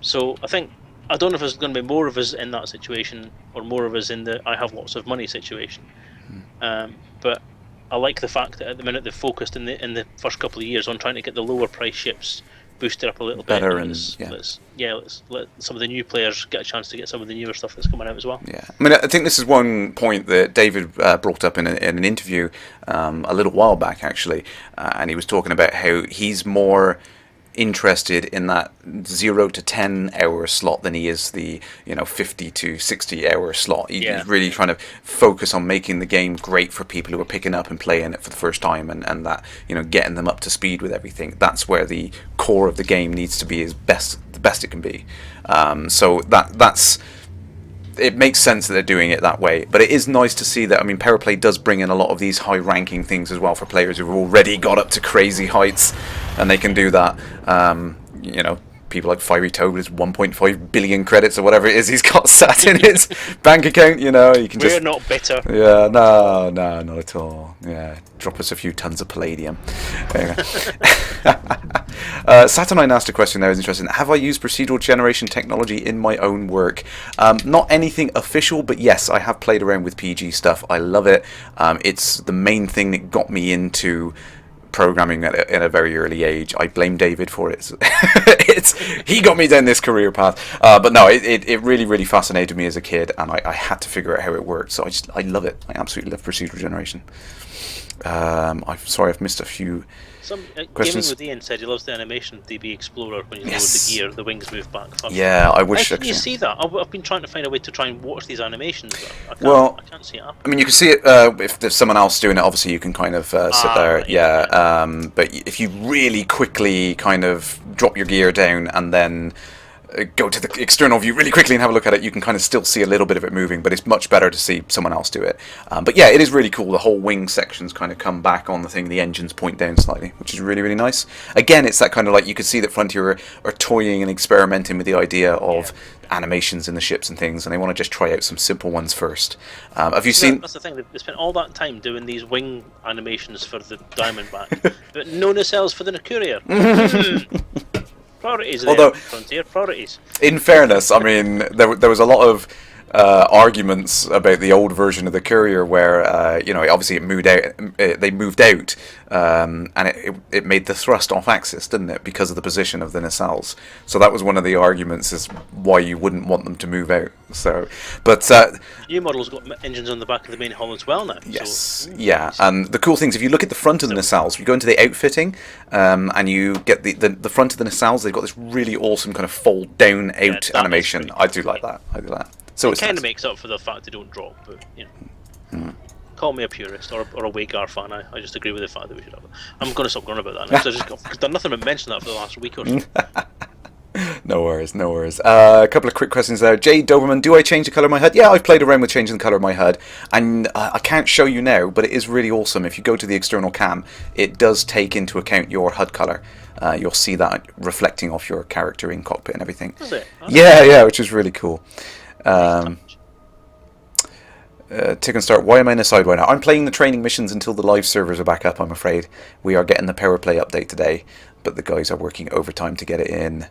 So I don't know if there's going to be more of us in that situation or more of us in the I have lots of money situation. But I like the fact that at the minute they've focused in the first couple of years on trying to get the lower price ships boosted up a little bit. Let's let some of the new players get a chance to get some of the newer stuff that's coming out as well. Yeah, I mean, I think this is one point that David brought up in an interview a little while back, actually, and he was talking about how he's more interested in that 0 to 10 hour slot than he is the 50 to 60 hour slot. He's really trying to focus on making the game great for people who are picking up and playing it for the first time, and that getting them up to speed with everything. That's where the core of the game needs to be the best it can be. So that's it makes sense that they're doing it that way, but it is nice to see that. I mean, PowerPlay does bring in a lot of these high-ranking things as well for players who've already got up to crazy heights, and they can do that. People like Fiery Toad with 1.5 billion credits or whatever it is he's got sat in his bank account. You can We're not bitter. Yeah, no, not at all. Yeah, drop us a few tons of palladium. Saturnine asked a question there, is interesting. Have I used procedural generation technology in my own work? Not anything official, but yes, I have played around with PG stuff. I love it. It's the main thing that got me into programming at a very early age. I blame David for it. He got me down this career path. But no, it really, really fascinated me as a kid, and I had to figure out how it worked. So I love it. I absolutely love procedural generation. I'm sorry, I've missed a few questions. Gaming with Ian said he loves the animation of DB Explorer when you load the gear, the wings move back faster. Yeah, I wish. How can you see that? I've been trying to find a way to try and watch these animations, but I can't see it happen. I mean, you can see it if there's someone else doing it. Obviously, you can kind of sit there. Right, but if you really quickly kind of drop your gear down and then go to the external view really quickly and have a look at it, you can kind of still see a little bit of it moving, but it's much better to see someone else do it. But yeah, it is really cool. The whole wing sections kind of come back on the thing, the engines point down slightly, which is really, really nice. Again, it's that kind of like, you can see that Frontier are toying and experimenting with the idea of animations in the ships and things, and they want to just try out some simple ones first. Have you seen... That's the thing, they spent all that time doing these wing animations for the Diamondback, but no nacelles for the Courier. Priorities there, Frontier, priorities. In fairness, I mean, there was a lot of arguments about the old version of the Courier where, obviously it moved out. They moved out, and it made the thrust off axis, didn't it, because of the position of the nacelles. So that was one of the arguments as why you wouldn't want them to move out. So, but new models got engines on the back of the main hull as well now. Yes, so, yeah, and the cool thing is if you look at the front of the nacelles, you go into the outfitting, and you get the front of the nacelles. They've got this really awesome kind of fold down out animation. I do like that. So it kind of makes up for the fact they don't drop, but Call me a purist or a Wagar fan. I just agree with the fact that we should have it. I'm going to stop going about that now because I've done nothing but mention that for the last week or so. No worries, no worries. A couple of quick questions there. Jay Doberman, do I change the colour of my HUD? Yeah, I've played around with changing the colour of my HUD, and I can't show you now, but it is really awesome. If you go to the external cam, it does take into account your HUD colour. You'll see that reflecting off your character in cockpit and everything. Is it? Yeah, which is really cool. Tick and start. Why am I in a side now? I'm playing the training missions until the live servers are back up, I'm afraid. We are getting the PowerPlay update today, but the guys are working overtime to get it in.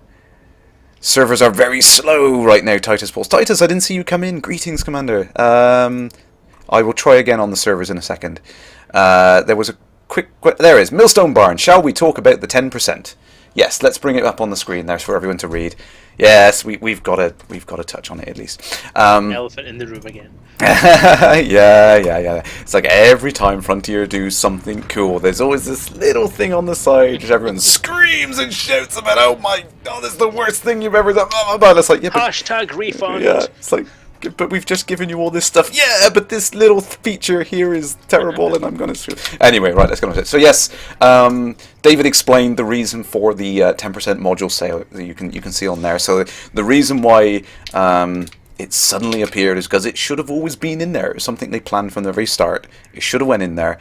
Servers are very slow right now, Titus Pauls. Titus, I didn't see you come in. Greetings, Commander. I will try again on the servers in a second. There was a quick... There it is. Millstone Barn. Shall we talk about the 10%? Yes, let's bring it up on the screen there for everyone to read. Yes, we've got to touch on it at least. Elephant in the room again. Yeah. It's like every time Frontier do something cool, there's always this little thing on the side which everyone screams and shouts about. Oh my god, this is the worst thing you've ever done. It's like, yeah, but, hashtag refund. Yeah, it's like, but we've just given you all this stuff. Yeah, but this little feature here is terrible, and I'm going to... Anyway, right, let's go on to it. So yes, David explained the reason for the 10% module sale that you can see on there. So the reason why it suddenly appeared is because it should have always been in there. It was something they planned from the very start. It should have went in there.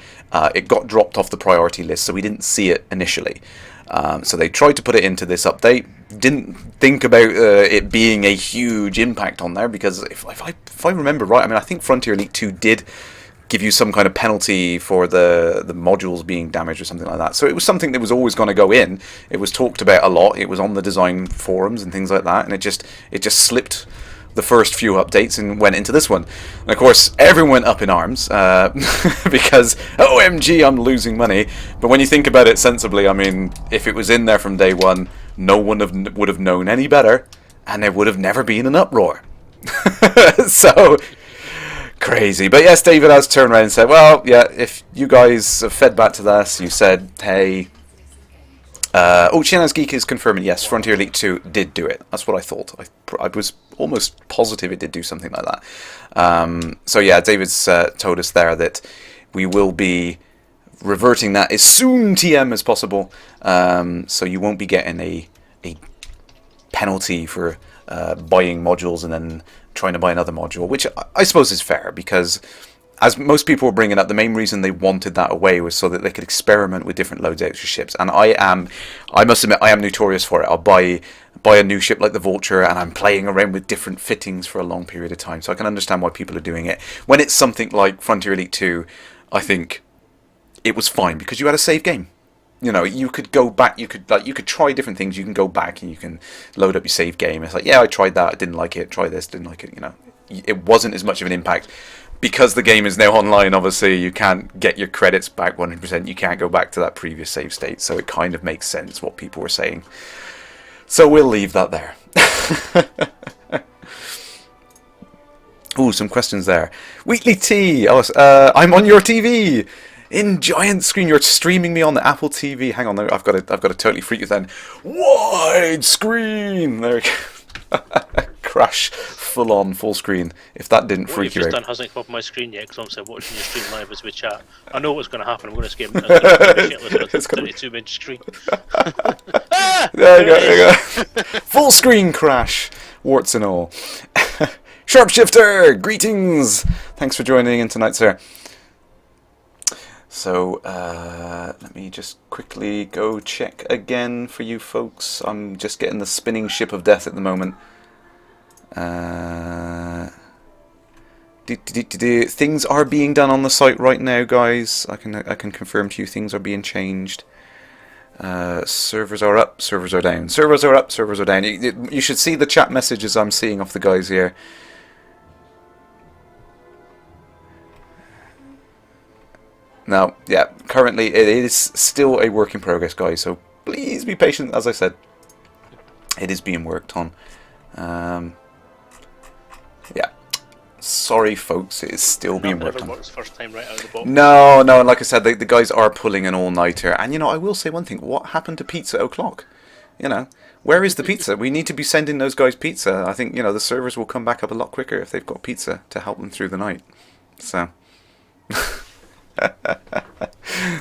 It got dropped off the priority list, so we didn't see it initially. So they tried to put it into this update. Didn't think about it being a huge impact on there, because if I remember right, I mean, I think Frontier Elite 2 did give you some kind of penalty for the modules being damaged or something like that. So it was something that was always going to go in. It was talked about a lot. It was on the design forums and things like that, and it just slipped the first few updates and went into this one. And of course, everyone went up in arms because, OMG, I'm losing money. But when you think about it sensibly, I mean, if it was in there from day one, no one would have known any better, and there would have never been an uproar. So, crazy. But yes, David has turned around and said, well, yeah, if you guys have fed back to this, you said, hey... Chiana's Geek is confirming, yes, Frontier Elite 2 did do it. That's what I thought. I was almost positive it did do something like that. So yeah, David's told us there that we will be reverting that as soon TM as possible. So you won't be getting a penalty for buying modules and then trying to buy another module, which I suppose is fair, because... as most people were bringing up, the main reason they wanted that away was so that they could experiment with different loadouts for ships. And I must admit, I am notorious for it. I'll buy a new ship like the Vulture, and I'm playing around with different fittings for a long period of time. So I can understand why people are doing it. When it's something like Frontier Elite 2, I think it was fine, because you had a save game. You know, you could go back, you could try different things, you can go back and you can load up your save game. It's like, yeah, I tried that, I didn't like it, try this, didn't like it, you know. It wasn't as much of an impact. Because the game is now online, obviously, you can't get your credits back 100%. You can't go back to that previous save state. So it kind of makes sense what people were saying. So we'll leave that there. Ooh, some questions there. Weekly Tea. Oh, I'm on your TV. In giant screen. You're streaming me on the Apple TV. Hang on, I've got to totally freak you then. Wide screen. There we go. Crash, full on, full screen. If that didn't freak you out. What you've just done hasn't come up on my screen yet, because I'm watching your stream live as we chat. I know what's going to happen. I'm going to skip it. It's going to be a 32-inch screen. There you go. Full screen crash, warts and all. Sharpshifter, greetings. Thanks for joining in tonight, sir. So, let me just quickly go check again for you folks. I'm just getting the spinning ship of death at the moment. Things are being done on the site right now, guys. I can confirm to you things are being changed. Servers are up, servers are down. Servers are up, servers are down. You should see the chat messages I'm seeing off the guys here. Now, yeah, currently it is still a work in progress, guys, so please be patient. As I said, it is being worked on. Yeah. Sorry, folks, it is still being worked on. First time right out of the box. No, and like I said, the guys are pulling an all-nighter. And, you know, I will say one thing. What happened to pizza o'clock? You know, where is the pizza? We need to be sending those guys pizza. I think, you know, the servers will come back up a lot quicker if they've got pizza to help them through the night. So...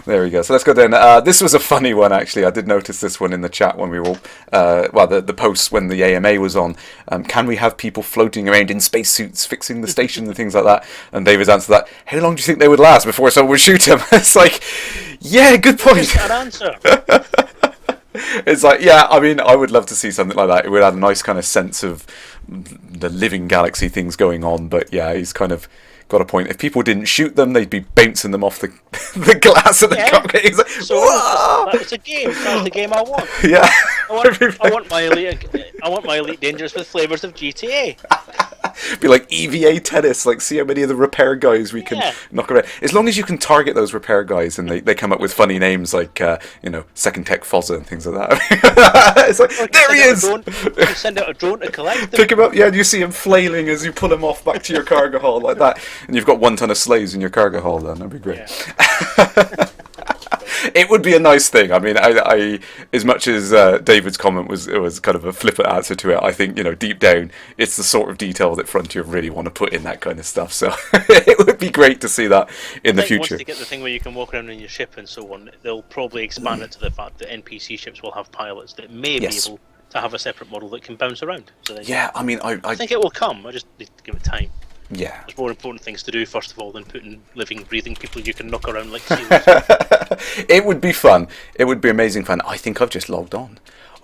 There we go. So let's go then. This was a funny one, actually. I did notice this one in the chat when we were all, the posts when the AMA was on. Can we have people floating around in spacesuits fixing the station and things like that? And David's answer to that, how long do you think they would last before someone would shoot them? It's like, yeah, good point. That answer. It's like, yeah, I mean, I would love to see something like that. It would have a nice kind of sense of the living galaxy things going on. But yeah, he's kind of got a point. If people didn't shoot them, they'd be bouncing them off the glass of the cockpit. He's like, so it's a game. That's the game I want. Yeah. I want my Elite Dangerous with flavors of GTA. Be like EVA tennis, like see how many of the repair guys we can knock around. As long as you can target those repair guys and they come up with funny names like Second Tech Fozza and things like that. It's like, there he is! Send out a drone to collect them. Pick him up, yeah, and you see him flailing as you pull him off back to your cargo hold like that. And you've got 1 ton of slaves in your cargo hold then, that'd be great. Yeah. It would be a nice thing. I mean, I as much as David's comment was kind of a flippant answer to it, I think, deep down, it's the sort of detail that Frontier really want to put in that kind of stuff. So it would be great to see that in the future. Once they get the thing where you can walk around in your ship and so on, they'll probably expand it to the fact that NPC ships will have pilots that may be able to have a separate model that can bounce around. So I mean, I think it will come. I just need to give it time. Yeah. There's more important things to do, first of all, than putting living, breathing people you can knock around like seals. It would be fun. It would be amazing fun. I think I've just logged on.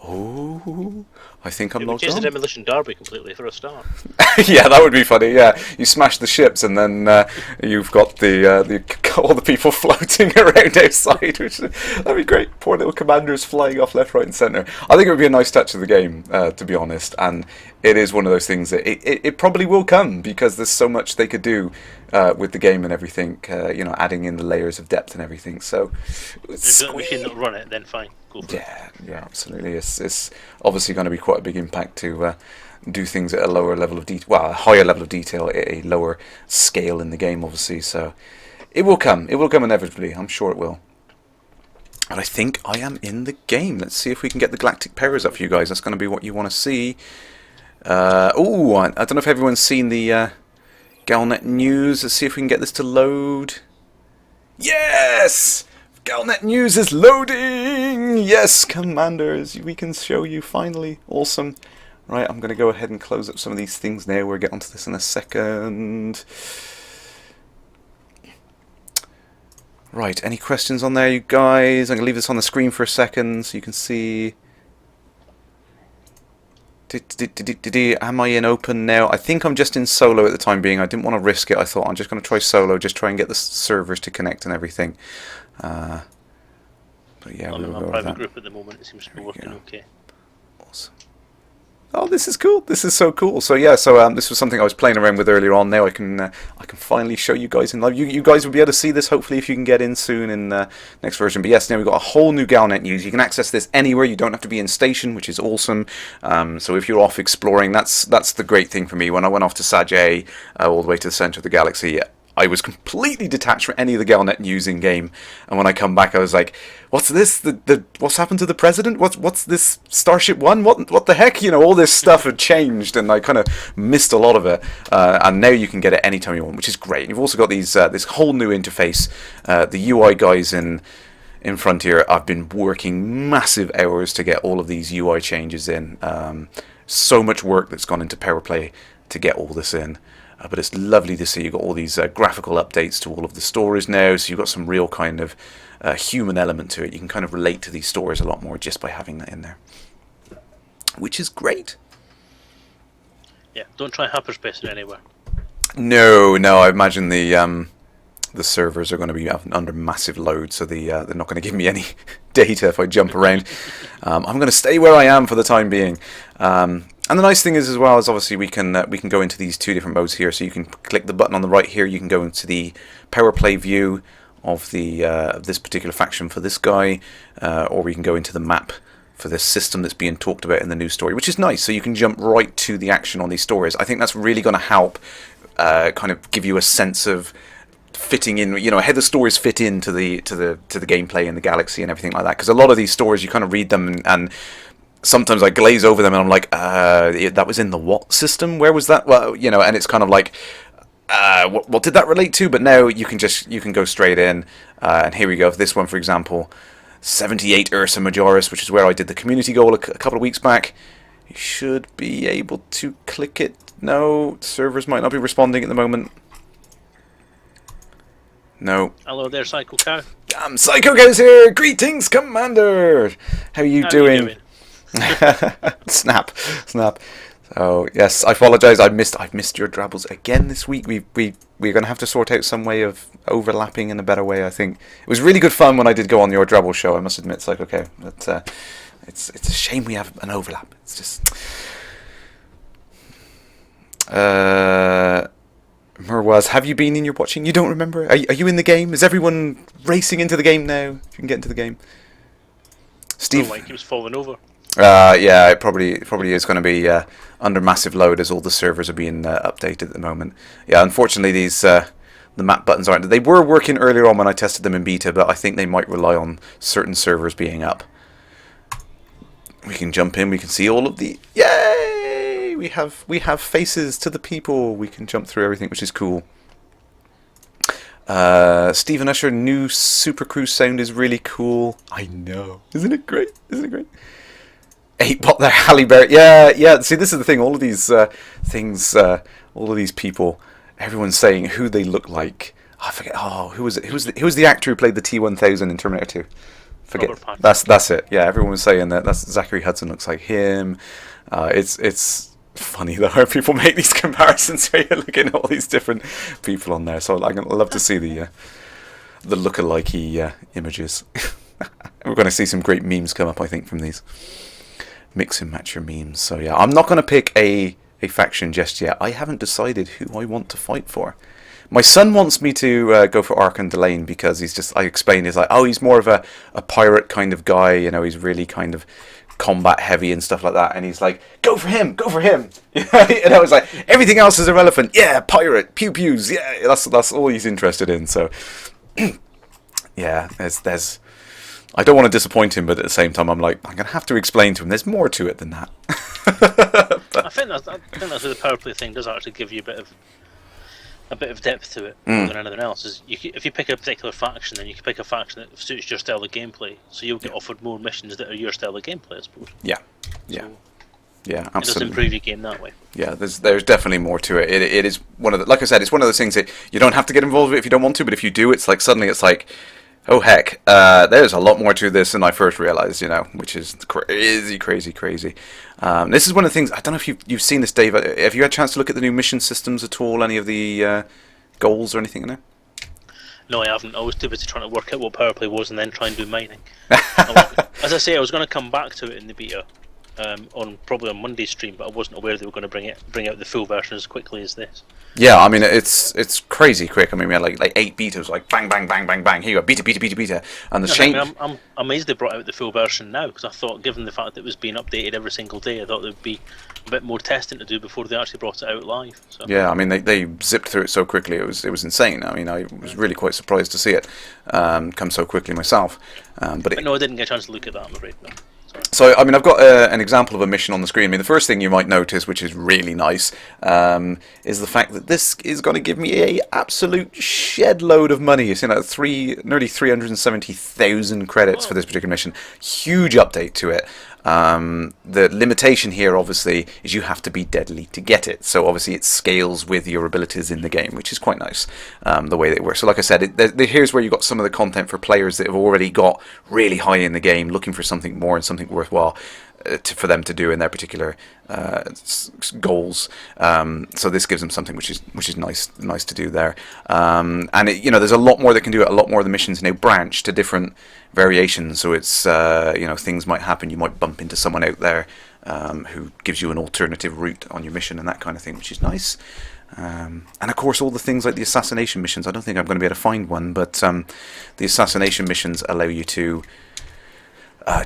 Oh, I think I'm logged on. Change the demolition derby completely for a start. Yeah, that would be funny. Yeah, you smash the ships and then you've got all the people floating around outside. That'd be great. Poor little commanders flying off left, right, and centre. I think it would be a nice touch of the game, to be honest. And it is one of those things that it probably will come because there's so much they could do with the game and everything. Adding in the layers of depth and everything. So, if the machine that'll run it, then fine. Go for it. Yeah, absolutely. It's obviously going to be quite a big impact to do things at a lower level of detail. Well, a higher level of detail at a lower scale in the game, obviously. So it will come. It will come inevitably. I'm sure it will. And I think I am in the game. Let's see if we can get the galactic powers up for you guys. That's going to be what you want to see. I don't know if everyone's seen the GalNet news. Let's see if we can get this to load. Yes! GalNet news is loading! Yes, commanders, we can show you finally. Awesome. Right, I'm going to go ahead and close up some of these things now. We'll get onto this in a second. Right, any questions on there, you guys? I'm going to leave this on the screen for a second so you can see. Am I in open now? I think I'm just in solo at the time being. I didn't want to risk it. I thought I'm just going to try solo, just try and get the servers to connect and everything. But yeah, I'm in my private group at the moment. It seems to be working okay. Awesome. Oh, this is cool. This is so cool. So yeah, this was something I was playing around with earlier on. Now I can finally show you guys in live. You guys will be able to see this hopefully if you can get in soon in next version. But yes, now we've got a whole new GalNet news. You can access this anywhere. You don't have to be in station, which is awesome. So if you're off exploring, that's the great thing for me. When I went off to Sajay, all the way to the center of the galaxy, I was completely detached from any of the GalNet news in game, and when I come back, I was like, "What's this? What's happened to the president? What's this Starship One? What the heck? All this stuff had changed, and I kind of missed a lot of it. And now you can get it anytime you want, which is great. You've also got these this whole new interface. The UI guys in Frontier, I've been working massive hours to get all of these UI changes in. So much work that's gone into PowerPlay to get all this in. But it's lovely to see you've got all these graphical updates to all of the stories now, so you've got some real kind of human element to it. You can kind of relate to these stories a lot more just by having that in there, which is great. Yeah, don't try hyperspace it anywhere. No, I imagine the servers are going to be under massive load, so they're not going to give me any data if I jump around. I'm going to stay where I am for the time being. And the nice thing is, as well, is obviously we can go into these two different modes here. So you can click the button on the right here. You can go into the PowerPlay view of this particular faction for this guy, or we can go into the map for this system that's being talked about in the news story, which is nice. So you can jump right to the action on these stories. I think that's really going to help, kind of give you a sense of fitting in, how the stories fit into the gameplay in the galaxy and everything like that. Because a lot of these stories, you kind of read them and sometimes I glaze over them and I'm like, that was in the what system? Where was that? Well, and it's kind of like, what did that relate to? But now you can go straight in, and here we go. This one, for example, 78 Ursa Majoris, which is where I did the community goal a couple of weeks back. You should be able to click it. No, servers might not be responding at the moment. No. Hello there, Psycho Cow. Psycho Cow's here. Greetings, Commander. How are you doing? Snap. So yes, I apologise. I've missed your drabbles again this week. We're going to have to sort out some way of overlapping in a better way. I think it was really good fun when I did go on your drabble show. I must admit, Psycho Cow. But it's a shame we have an overlap. It's just. Merwaz, have you been in your watching? You don't remember? Are you in the game? Is everyone racing into the game now? If you can get into the game. Steve, like he was falling over. Yeah, it probably is going to be under massive load as all the servers are being updated at the moment. Yeah, unfortunately these the map buttons aren't. They were working earlier on when I tested them in beta, but I think they might rely on certain servers being up. We can jump in. We can see all of the. Yay! We have faces to the people. We can jump through everything, which is cool. Stephen Usher, new Super Cruise sound is really cool. I know. Isn't it great? 8-bot there, Halle Berry. Yeah. See, this is the thing. All of these things, all of these people, everyone's saying who they look like. Oh, I forget. Oh, who was it? Who was the actor who played the T-1000 in Terminator 2? Forget. That's it. Yeah, everyone was saying that. That's Zachary Hudson looks like him. It's funny though how people make these comparisons where you're looking at all these different people on there. So I'd love to see the lookalike images. We're going to see some great memes come up, I think, from these mix and match your memes. So yeah, I'm not going to pick a faction just yet. I haven't decided who I want to fight for. My son wants me to go for Archon Delane because I explained, he's like, oh, he's more of a pirate kind of guy, you know, he's really kind of combat heavy and stuff like that, and he's like, go for him. And I was like, everything else is irrelevant. Yeah, pirate, pew pews, yeah, that's all he's interested in. So yeah, there's I don't want to disappoint him, but at the same time I'm like, I'm gonna have to explain to him there's more to it than that. I think that's where the PowerPlay thing does actually give you a bit of depth to it more than anything else. Is if you pick a particular faction, then you can pick a faction that suits your style of gameplay. So you'll get offered more missions that are your style of gameplay, I suppose. Yeah, absolutely. It does improve your game that way. Yeah, there's definitely more to it. It is one of the, like I said, it's one of those things that you don't have to get involved with if you don't want to, but if you do, it's like suddenly it's like, oh heck, there's a lot more to this than I first realized, you know, which is crazy. This is one of the things, I don't know if you've seen this, Dave. Have you had a chance to look at the new mission systems at all? Any of the goals or anything in there? No, I haven't. I was too busy trying to work out what PowerPlay was and then try and do mining. As I say, I was going to come back to it in the beta probably on Monday's stream, but I wasn't aware they were going to bring out the full version as quickly as this. Yeah, I mean it's crazy quick. I mean we had like 8 betas, like bang, here you go, beta, and the change. I'm amazed they brought out the full version now, because I thought, given the fact that it was being updated every single day, I thought there'd be a bit more testing to do before they actually brought it out live. So. Yeah, I mean they zipped through it so quickly. It was insane. I mean I was really quite surprised to see it come so quickly myself. But no, I didn't get a chance to look at that, I'm afraid. No. So, I mean, I've got an example of a mission on the screen. I mean, the first thing you might notice, which is really nice, is the fact that this is going to give me a absolute shed load of money. You see, like nearly 370,000 credits for this particular mission. Huge update to it. The limitation here, obviously, is you have to be deadly to get it. So, obviously, it scales with your abilities in the game, which is quite nice, the way that it works. So, like I said, here's where you got some of the content for players that have already got really high in the game, looking for something more and something worthwhile for them to do in their particular goals. So this gives them something which is nice to do there. And there's a lot more that can do it. A lot more of the missions now branch to different variations. So it's things might happen. You might bump into someone out there who gives you an alternative route on your mission and that kind of thing, which is nice. And of course all the things like the assassination missions. I don't think I'm going to be able to find one, but the assassination missions allow you to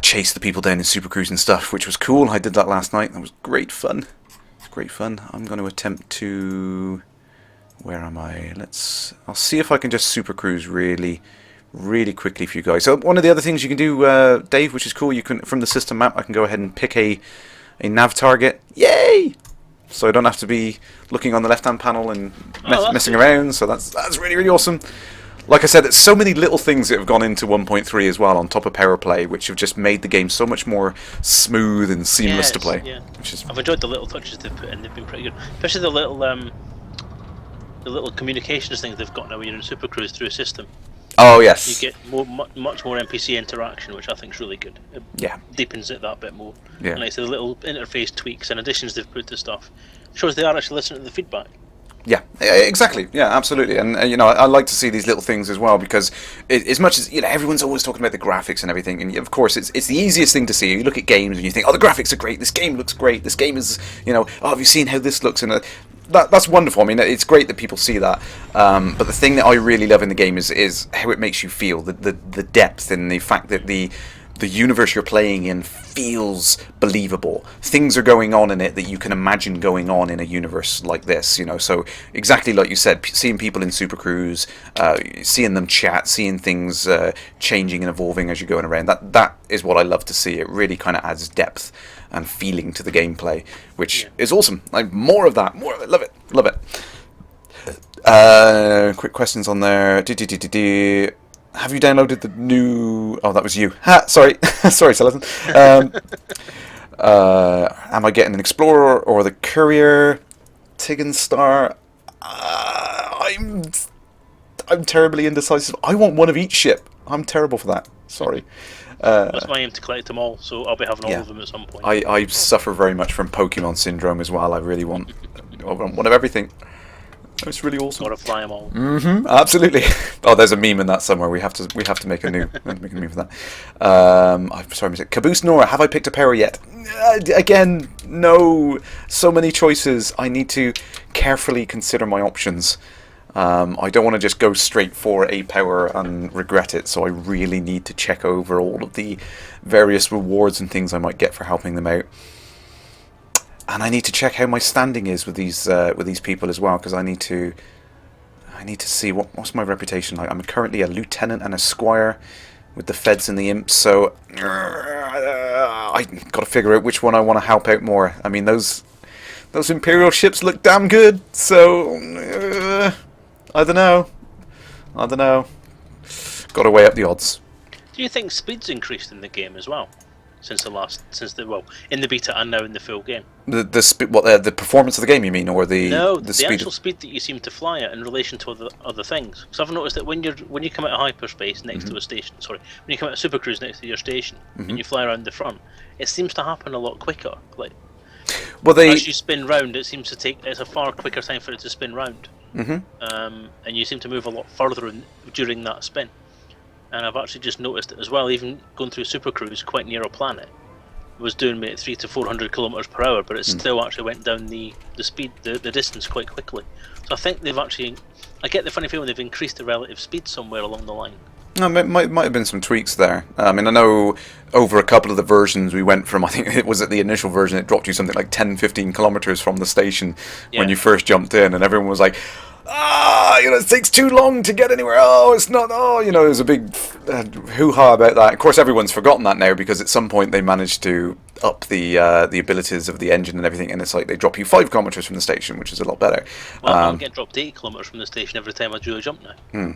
chase the people down in Super Cruise and stuff, which was cool. I did that last night. That was great fun. I'm going to attempt to... Where am I? I'll see if I can just Super Cruise really quickly for you guys. So one of the other things you can do, Dave, which is cool, you can, from the system map, I can go ahead and pick a nav target. Yay! so I don't have to be looking on the left-hand panel and messing good. around. So that's really, really awesome. Like I said, there's so many little things that have gone into 1.3 as well on top of PowerPlay, which have just made the game so much more smooth and seamless to play. Yeah. Which is... I've enjoyed the little touches they've put in. They've been pretty good, especially the little communications things they've got now when you're in Super Cruise through a system. Oh yes. You get much more NPC interaction, which I think is really good. It deepens it that bit more. Yeah. And like the little interface tweaks and additions they've put to stuff shows they are actually listening to the feedback. Yeah, exactly. Yeah, absolutely. And I like to see these little things as well, because as much as everyone's always talking about the graphics and everything, and of course it's the easiest thing to see. You look at games and you think, oh, the graphics are great. This game looks great. This game is, oh, have you seen how this looks? And that's wonderful. I mean, it's great that people see that. But the thing that I really love in the game is how it makes you feel, the depth, and the fact that the universe you're playing in feels believable. Things are going on in it that you can imagine going on in a universe like this, So exactly like you said, seeing people in Super Cruise, seeing them chat, seeing things changing and evolving as you're going around, that is what I love to see. It really kind of adds depth and feeling to the gameplay, which is awesome. Like more of that, more of it. Love it. Quick questions on there. Have you downloaded the new... Oh, that was you. Sorry. Sorry, Selezen. Am I getting an Explorer or the Courier? Tig and Star? I'm terribly indecisive. I want one of each ship. I'm terrible for that. Sorry. That's my aim, to collect them all, so I'll be having all of them at some point. I suffer very much from Pokemon syndrome as well. I really want one of everything. It's really awesome. Gotta fly them all. Absolutely. Oh, there's a meme in that somewhere. We have to make a meme for that. I'm sorry, Caboose Nora. Have I picked a power yet? Again, no. So many choices. I need to carefully consider my options. I don't want to just go straight for a power and regret it. So I really need to check over all of the various rewards and things I might get for helping them out. And I need to check how my standing is with these people as well, because I need to see what's my reputation like. I'm currently a lieutenant and a squire with the feds and the imps, so I got to figure out which one I want to help out more. I mean, those Imperial ships look damn good, so I don't know. Got to weigh up the odds. Do you think speed's increased in the game as well? In the beta and now in the full game. The performance of the game, you mean, or the speed? Actual speed that you seem to fly at in relation to other things. Because I've noticed that when you come out of hyperspace next to a station, when you come out of Super Cruise next to your station and you fly around the front, it seems to happen a lot quicker. As you spin round, it seems to it's a far quicker time for it to spin round. And you seem to move a lot further during that spin. And I've actually just noticed it as well, even going through Super Cruise quite near a planet, was doing maybe 300 to 400 kilometers per hour, but it still actually went down the speed, the distance quite quickly. So I think they've actually, I get the funny feeling they've increased the relative speed somewhere along the line. No, might have been some tweaks there. I mean, I know over a couple of the versions we went from, I think it was at the initial version, it dropped you something like 10-15 kilometers from the station when you first jumped in, and everyone was like, it takes too long to get anywhere. It's not. There's a big hoo-ha about that. Of course, everyone's forgotten that now, because at some point they managed to up the abilities of the engine and everything, and it's like they drop you 5 kilometers from the station, which is a lot better. Well, I'm getting dropped 8 kilometers from the station every time I do a jump now.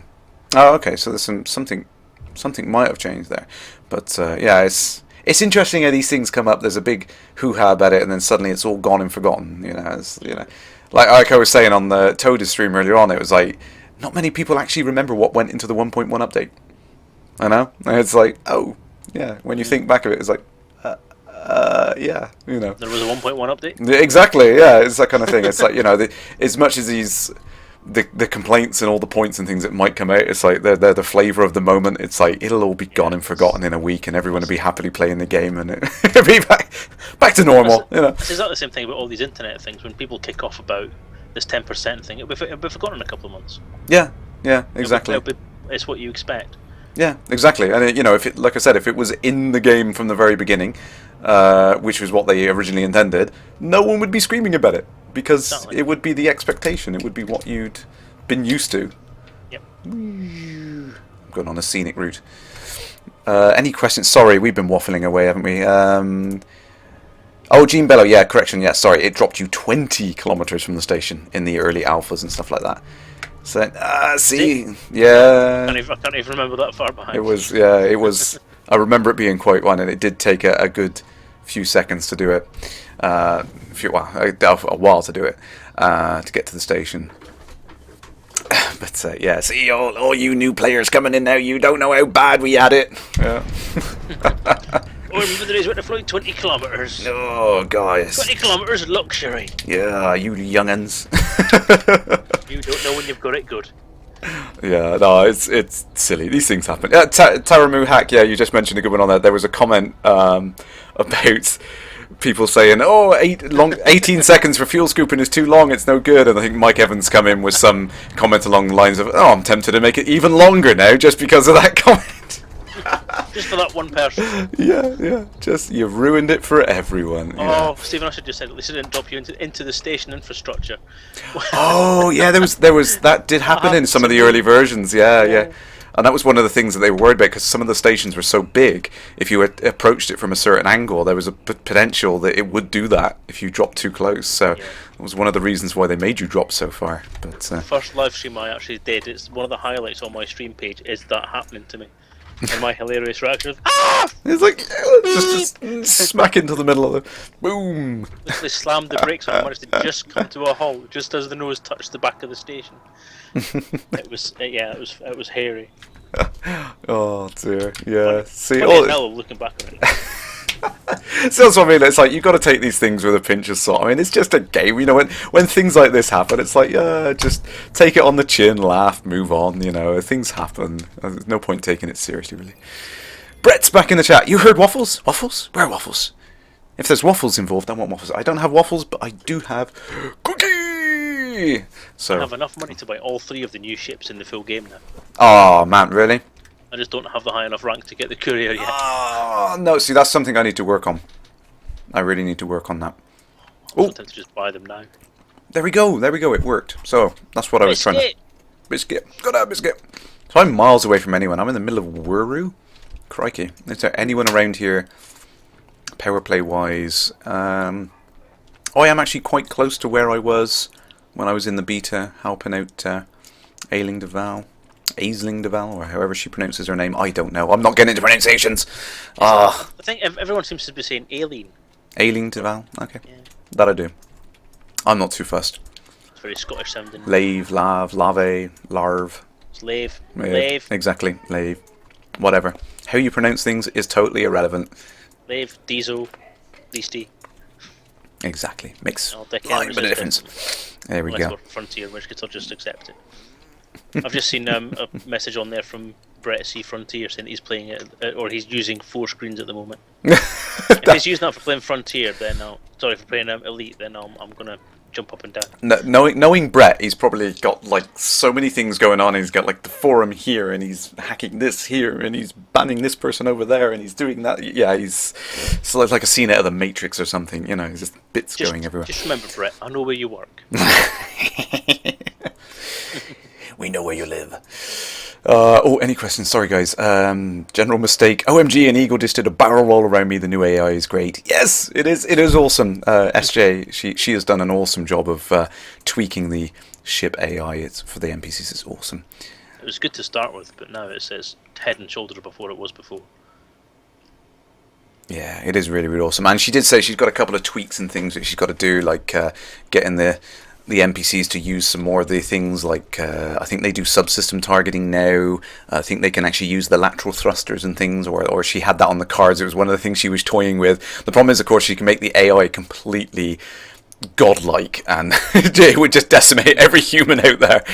Oh, okay. So there's something might have changed there, but it's interesting how these things come up. There's a big hoo-ha about it, and then suddenly it's all gone and forgotten. Like I was saying on the Toad's stream earlier on, it was like, not many people actually remember what went into the 1.1 update. I know. And it's like, oh, yeah. When you think back of it, it's like, yeah, There was a 1.1 update? Exactly, yeah. It's that kind of thing. It's like, as much as the complaints and all the points and things that might come out, it's like they're the flavour of the moment. It's like it'll all be gone and forgotten in a week, and everyone will be happily playing the game, and it'll be back to normal. It's exactly the same thing about all these internet things. When people kick off about this 10% thing, it'll be forgotten in a couple of months. Yeah, exactly. It's what you expect. Yeah, exactly. And if it, like I said, if it was in the game from the very beginning, which was what they originally intended, no one would be screaming about it, because it would be the expectation. It would be what you'd been used to. Yep. Going on a scenic route. Any questions? Sorry, we've been waffling away, haven't we? Oh, Gene Bello, yeah, correction, yeah, sorry, it dropped you 20 kilometers from the station in the early alphas and stuff like that. So, see, yeah. I can't even remember that far behind. It was, I remember it being quite one, and it did take a good few seconds to do it. A while to do it, to get to the station. But yeah, see, all you new players coming in now, you don't know how bad we had it. Yeah. Oh, remember the days when they flew 20 kilometres? Oh, guys. 20 kilometres luxury. Yeah, you young'uns. You don't know when you've got it good. Yeah, no, it's silly. These things happen. Taramu Hack, yeah, you just mentioned a good one on that. There was a comment about people saying, 18 seconds for fuel scooping is too long, it's no good. And I think Mike Evans come in with some comment along the lines of, I'm tempted to make it even longer now just because of that comment. Just for that one person. Yeah. Just, you've ruined it for everyone. Oh, Stephen, I should just say, at least it didn't drop you into the station infrastructure. Oh, yeah, there was that did happen in some of the early versions. Yeah. And that was one of the things that they were worried about, because some of the stations were so big, if you had approached it from a certain angle, there was a potential that it would do that if you dropped too close. So it was one of the reasons why they made you drop so far. But the first live stream I actually did, it's one of the highlights on my stream page, is that happening to me. And my hilarious reaction of, it's like, just smack into the middle of the... Boom! Literally slammed the brakes on and managed to just come to a halt, just as the nose touched the back of the station. It was hairy. Oh dear, yeah. See, hell looking back on it. So that's what I mean. It's like, you've got to take these things with a pinch of salt. I mean, it's just a game. You know, when things like this happen, it's like, just take it on the chin, laugh, move on. You know, things happen. There's no point taking it seriously, really. Brett's back in the chat. You heard waffles? Waffles? Where are waffles? If there's waffles involved, I want waffles. I don't have waffles, but I do have cookie. So I have enough money to buy all 3 of the new ships in the full game now. Oh man, really? I just don't have the high enough rank to get the courier yet. Oh no, see, that's something I need to work on. I really need to work on that. I'm tempted to just buy them now. There we go, it worked. So that's what I was trying to... Biscuit, got a biscuit. So I'm miles away from anyone. I'm in the middle of Wuru. Crikey. Is there anyone around here, PowerPlay wise? I am actually quite close to where I was when I was in the beta, helping out Aisling Deval, or however she pronounces her name. I don't know. I'm not getting into pronunciations. I think everyone seems to be saying Aileen. Ailing Deval? Okay. Yeah. That I do. I'm not too fussed. It's very Scottish sounding. Lave, lave, lave, larve. It's lave. Yeah, Lave. exactly. Lave. Whatever. How you pronounce things is totally irrelevant. Lave, diesel, leasty. Exactly. Makes a bit of difference. There we go. Frontier, in which case I'll just accept it. I've just seen a message on there from Brett C. Frontier saying he's playing it, or he's using 4 screens at the moment. If he's using that for playing Frontier, then for playing Elite, then I'm gonna jump up and down. Knowing Brett, he's probably got like so many things going on. He's got like the forum here, and he's hacking this here, and he's banning this person over there, and he's doing that. Yeah, he's like a scene out of the Matrix or something. You know, he's just bits going everywhere. Just remember, Brett, I know where you work. We know where you live. Any questions? Sorry, guys. General mistake. OMG, an eagle just did a barrel roll around me. The new AI is great. Yes, it is. It is awesome. SJ, she has done an awesome job of tweaking the ship AI. It's for the NPCs. It's awesome. It was good to start with, but now it says head and shoulders before it was before. Yeah, it is really, really awesome. And she did say she's got a couple of tweaks and things that she's got to do, like getting the NPCs to use some more of the things, like I think they do subsystem targeting now. I think they can actually use the lateral thrusters and things, or she had that on the cards. It was one of the things she was toying with. The problem is, of course, she can make the AI completely godlike, and it would just decimate every human out there.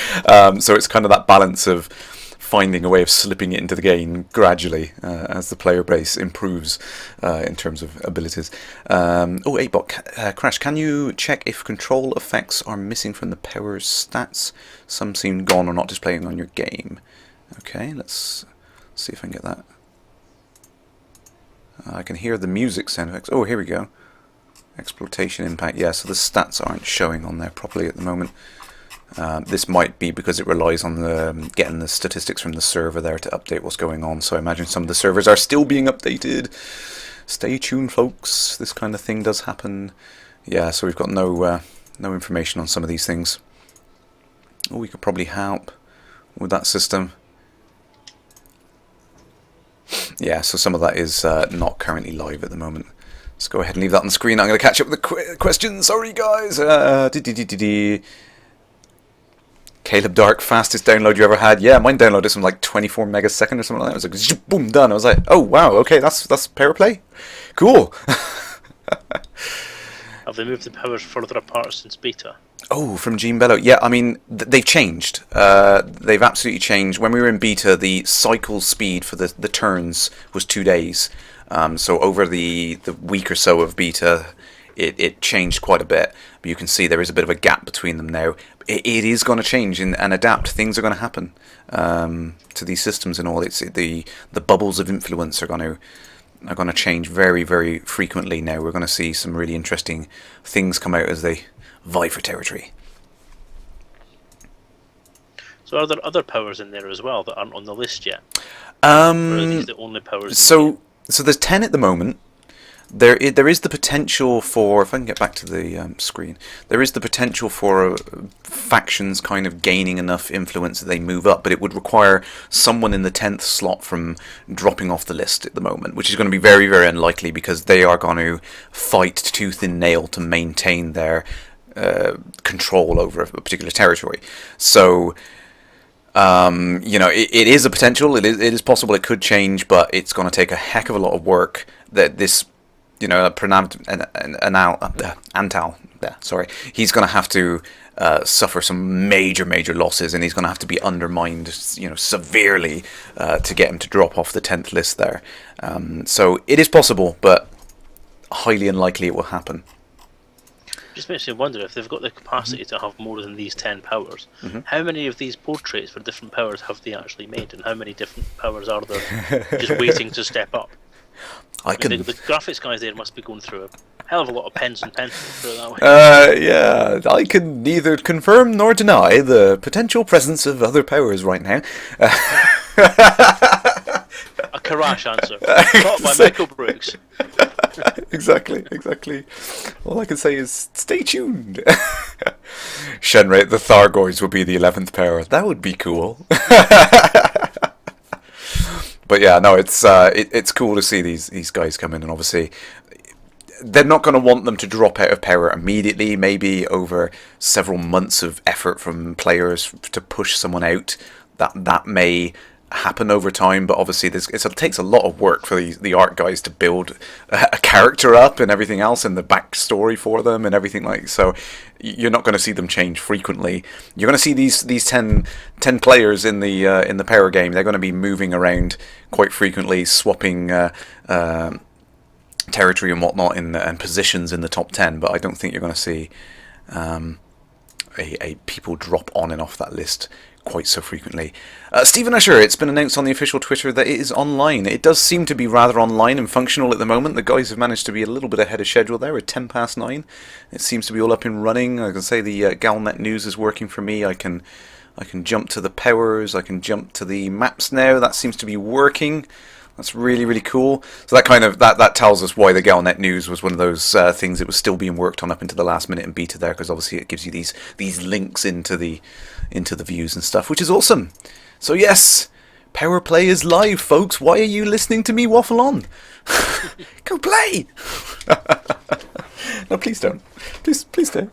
So it's kind of that balance of finding a way of slipping it into the game gradually as the player base improves in terms of abilities. 8bot, Crash, can you check if control effects are missing from the power stats? Some seem gone or not displaying on your game. Okay, let's see if I can get that. I can hear the music sound effects. Oh, here we go. Exploitation impact. Yeah, so the stats aren't showing on there properly at the moment. This might be because it relies on getting the statistics from the server there to update what's going on. So I imagine some of the servers are still being updated. Stay tuned, folks. This kind of thing does happen. Yeah, so we've got no information on some of these things. Oh, we could probably help with that system. Yeah, so some of that is not currently live at the moment. Let's go ahead and leave that on the screen. I'm going to catch up with the questions. Sorry, guys. Caleb Dark, fastest download you ever had? Yeah, mine downloaded some like 24 megasecond or something like that. It was like, boom, done. I was like, oh, wow, okay, that's PowerPlay? Cool. Have they moved the powers further apart since beta? Oh, from Gene Bello. Yeah, I mean, they've changed. They've absolutely changed. When we were in beta, the cycle speed for the turns was 2 days. So over the week or so of beta, it changed quite a bit. But you can see there is a bit of a gap between them now. It is going to change and adapt. Things are going to happen to these systems and all. It's the bubbles of influence are going to change very, very frequently now. We're going to see some really interesting things come out as they vie for territory. So are there other powers in there as well that aren't on the list yet? Or are these the only powers? So there's 10 at the moment. There is the potential for, if I can get back to the screen, there is the potential for factions kind of gaining enough influence that they move up, but it would require someone in the 10th slot from dropping off the list at the moment, which is going to be very, very unlikely because they are going to fight tooth and nail to maintain their control over a particular territory. So, it is a potential, it is possible it could change, but it's going to take a heck of a lot of work that this... Antal, he's going to have to suffer some major losses, and he's going to have to be undermined, severely to get him to drop off the 10th list there. So it is possible, but highly unlikely it will happen. Just makes me wonder if they've got the capacity to have more than these 10 powers. How many of these portraits for different powers have they actually made, and how many different powers are there just waiting to step up? The graphics guys there must be going through a hell of a lot of pens and pencils. Put it that way. Yeah, I can neither confirm nor deny the potential presence of other powers right now. A Kerrash answer, taught by Michael Brooks. Exactly. All I can say is stay tuned. Shenrate, the Thargoids will be the 11th power. That would be cool. But yeah, no, it's cool to see these guys come in, and obviously they're not going to want them to drop out of power immediately. Maybe over several months of effort from players to push someone out, that may happen over time. But obviously it takes a lot of work for the art guys to build a character up and everything else, and the backstory for them and everything like. So you're not going to see them change frequently. You're going to see these 10 players in the power game. They're going to be moving around quite frequently, swapping territory and whatnot and positions in the top 10. But I don't think you're going to see a people drop on and off that list quite so frequently. Stephen Usher, it's been announced on the official Twitter that it is online. It does seem to be rather online and functional at the moment. The guys have managed to be a little bit ahead of schedule there at 9:10. It seems to be all up and running. I can say the GalNet news is working for me. I can jump to the powers. I can jump to the maps now. That seems to be working. That's really, really cool. So that tells us why the GalNet news was one of those things that was still being worked on up into the last minute in beta there, because obviously it gives you these links into the views and stuff, which is awesome. So yes, PowerPlay is live, folks. Why are you listening to me waffle on? Go play! No, please don't. Please don't.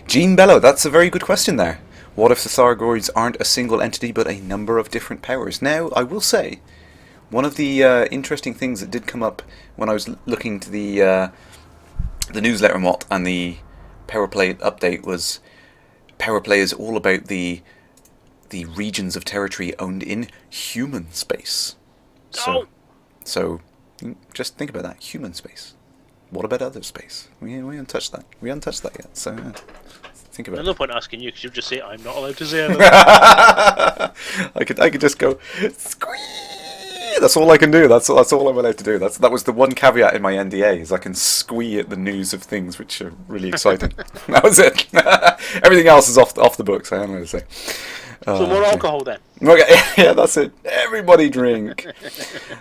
Gene Bello, that's a very good question there. What if the Thargoids aren't a single entity but a number of different powers? Now, I will say, one of the interesting things that did come up when I was looking to the newsletter and the PowerPlay update was PowerPlay is all about the regions of territory owned in human space. So just think about that, human space. What about other space? We haven't touched that. We haven't touched that yet. So think about it. There's no point asking you because you'll just say I'm not allowed to say anything. I could just go squee. That's all I can do. That's all I'm allowed to do. That was the one caveat in my NDA is I can squee at the news of things which are really exciting. That was it. Everything else is off the books. I don't know what to say. So more alcohol then. Okay, yeah, that's it. Everybody drink.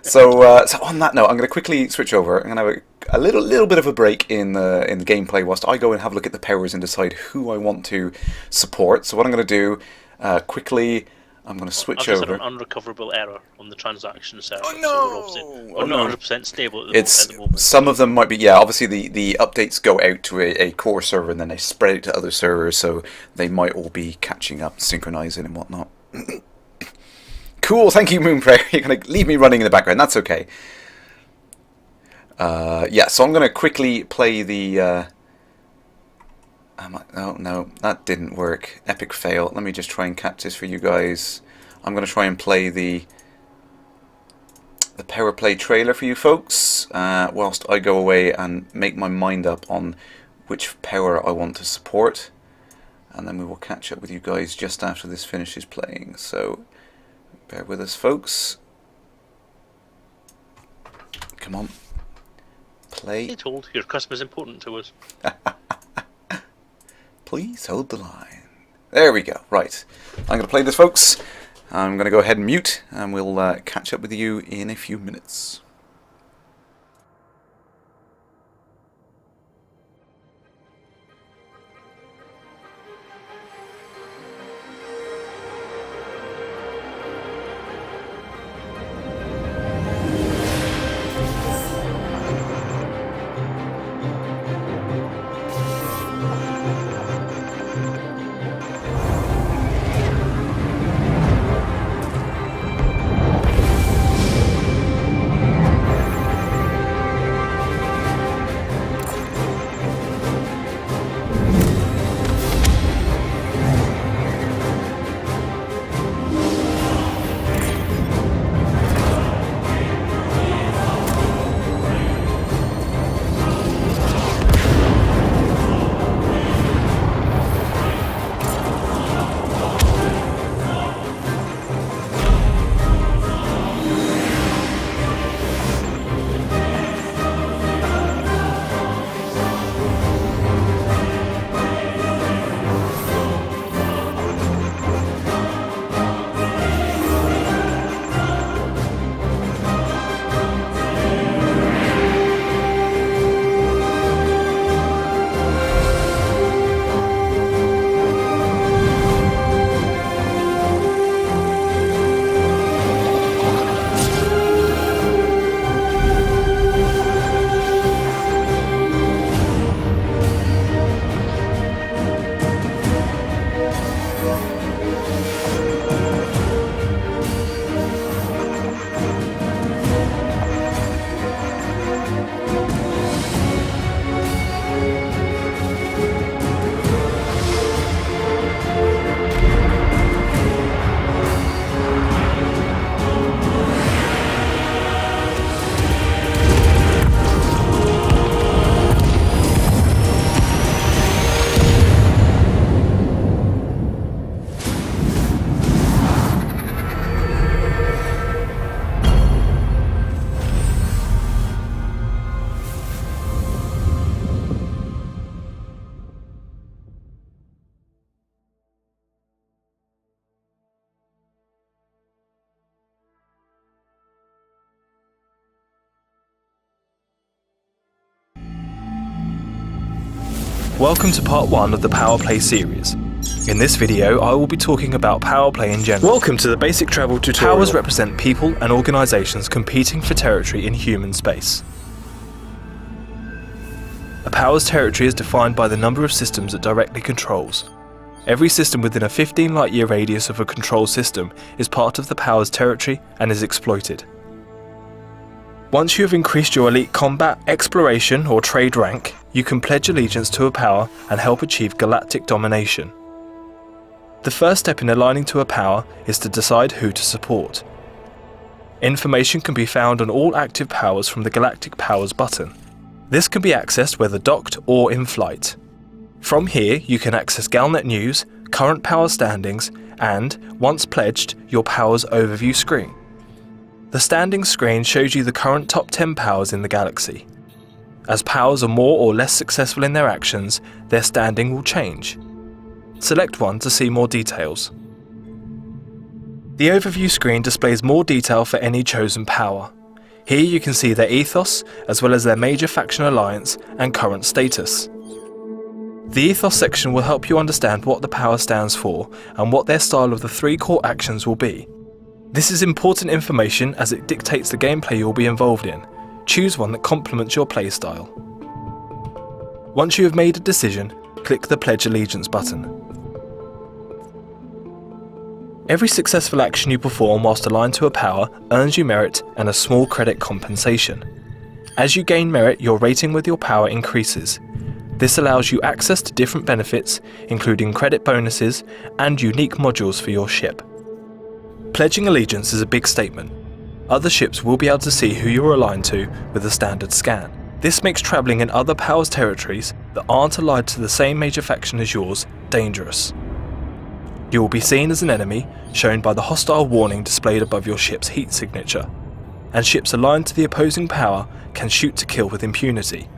So on that note, I'm going to quickly switch over. I'm going to have a little bit of a break in the gameplay whilst I go and have a look at the powers and decide who I want to support. So what I'm going to do quickly, I'm going to switch over. I've just had an unrecoverable error on the transaction server. Oh no! So we're not 100% stable at the moment. Some of them might be, yeah, obviously the updates go out to a core server and then they spread it to other servers, so they might all be catching up, synchronizing and whatnot. Cool, thank you, Moonprayer. You're going to leave me running in the background, that's okay. Yeah, so I'm going to quickly play the... oh, no, that didn't work. Epic fail. Let me just try and catch this for you guys. I'm going to try and play the PowerPlay trailer for you folks, whilst I go away and make my mind up on which power I want to support. And then we will catch up with you guys just after this finishes playing. So, bear with us, folks. Come on. Play. Stay told, your customer's important to us. Please hold the line. There we go. Right. I'm going to play this, folks. I'm going to go ahead and mute, and we'll catch up with you in a few minutes. Welcome to part 1 of the PowerPlay series. In this video, I will be talking about PowerPlay in general. Welcome to the basic travel tutorial. Powers represent people and organisations competing for territory in human space. A power's territory is defined by the number of systems it directly controls. Every system within a 15 light-year radius of a control system is part of the power's territory and is exploited. Once you have increased your elite combat, exploration or trade rank, you can pledge allegiance to a power and help achieve galactic domination. The first step in aligning to a power is to decide who to support. Information can be found on all active powers from the Galactic Powers button. This can be accessed whether docked or in flight. From here you can access GalNet news, current power standings and, once pledged, your powers overview screen. The standings screen shows you the current top 10 powers in the galaxy. As powers are more or less successful in their actions, their standing will change. Select one to see more details. The overview screen displays more detail for any chosen power. Here you can see their ethos, as well as their major faction alliance and current status. The ethos section will help you understand what the power stands for and what their style of the 3 core actions will be. This is important information as it dictates the gameplay you'll be involved in. Choose one that complements your playstyle. Once you have made a decision, click the Pledge Allegiance button. Every successful action you perform whilst aligned to a power earns you merit and a small credit compensation. As you gain merit, your rating with your power increases. This allows you access to different benefits, including credit bonuses and unique modules for your ship. Pledging allegiance is a big statement. Other ships will be able to see who you're aligned to with a standard scan. This makes travelling in other powers' territories that aren't allied to the same major faction as yours dangerous. You will be seen as an enemy, shown by the hostile warning displayed above your ship's heat signature, and ships aligned to the opposing power can shoot to kill with impunity.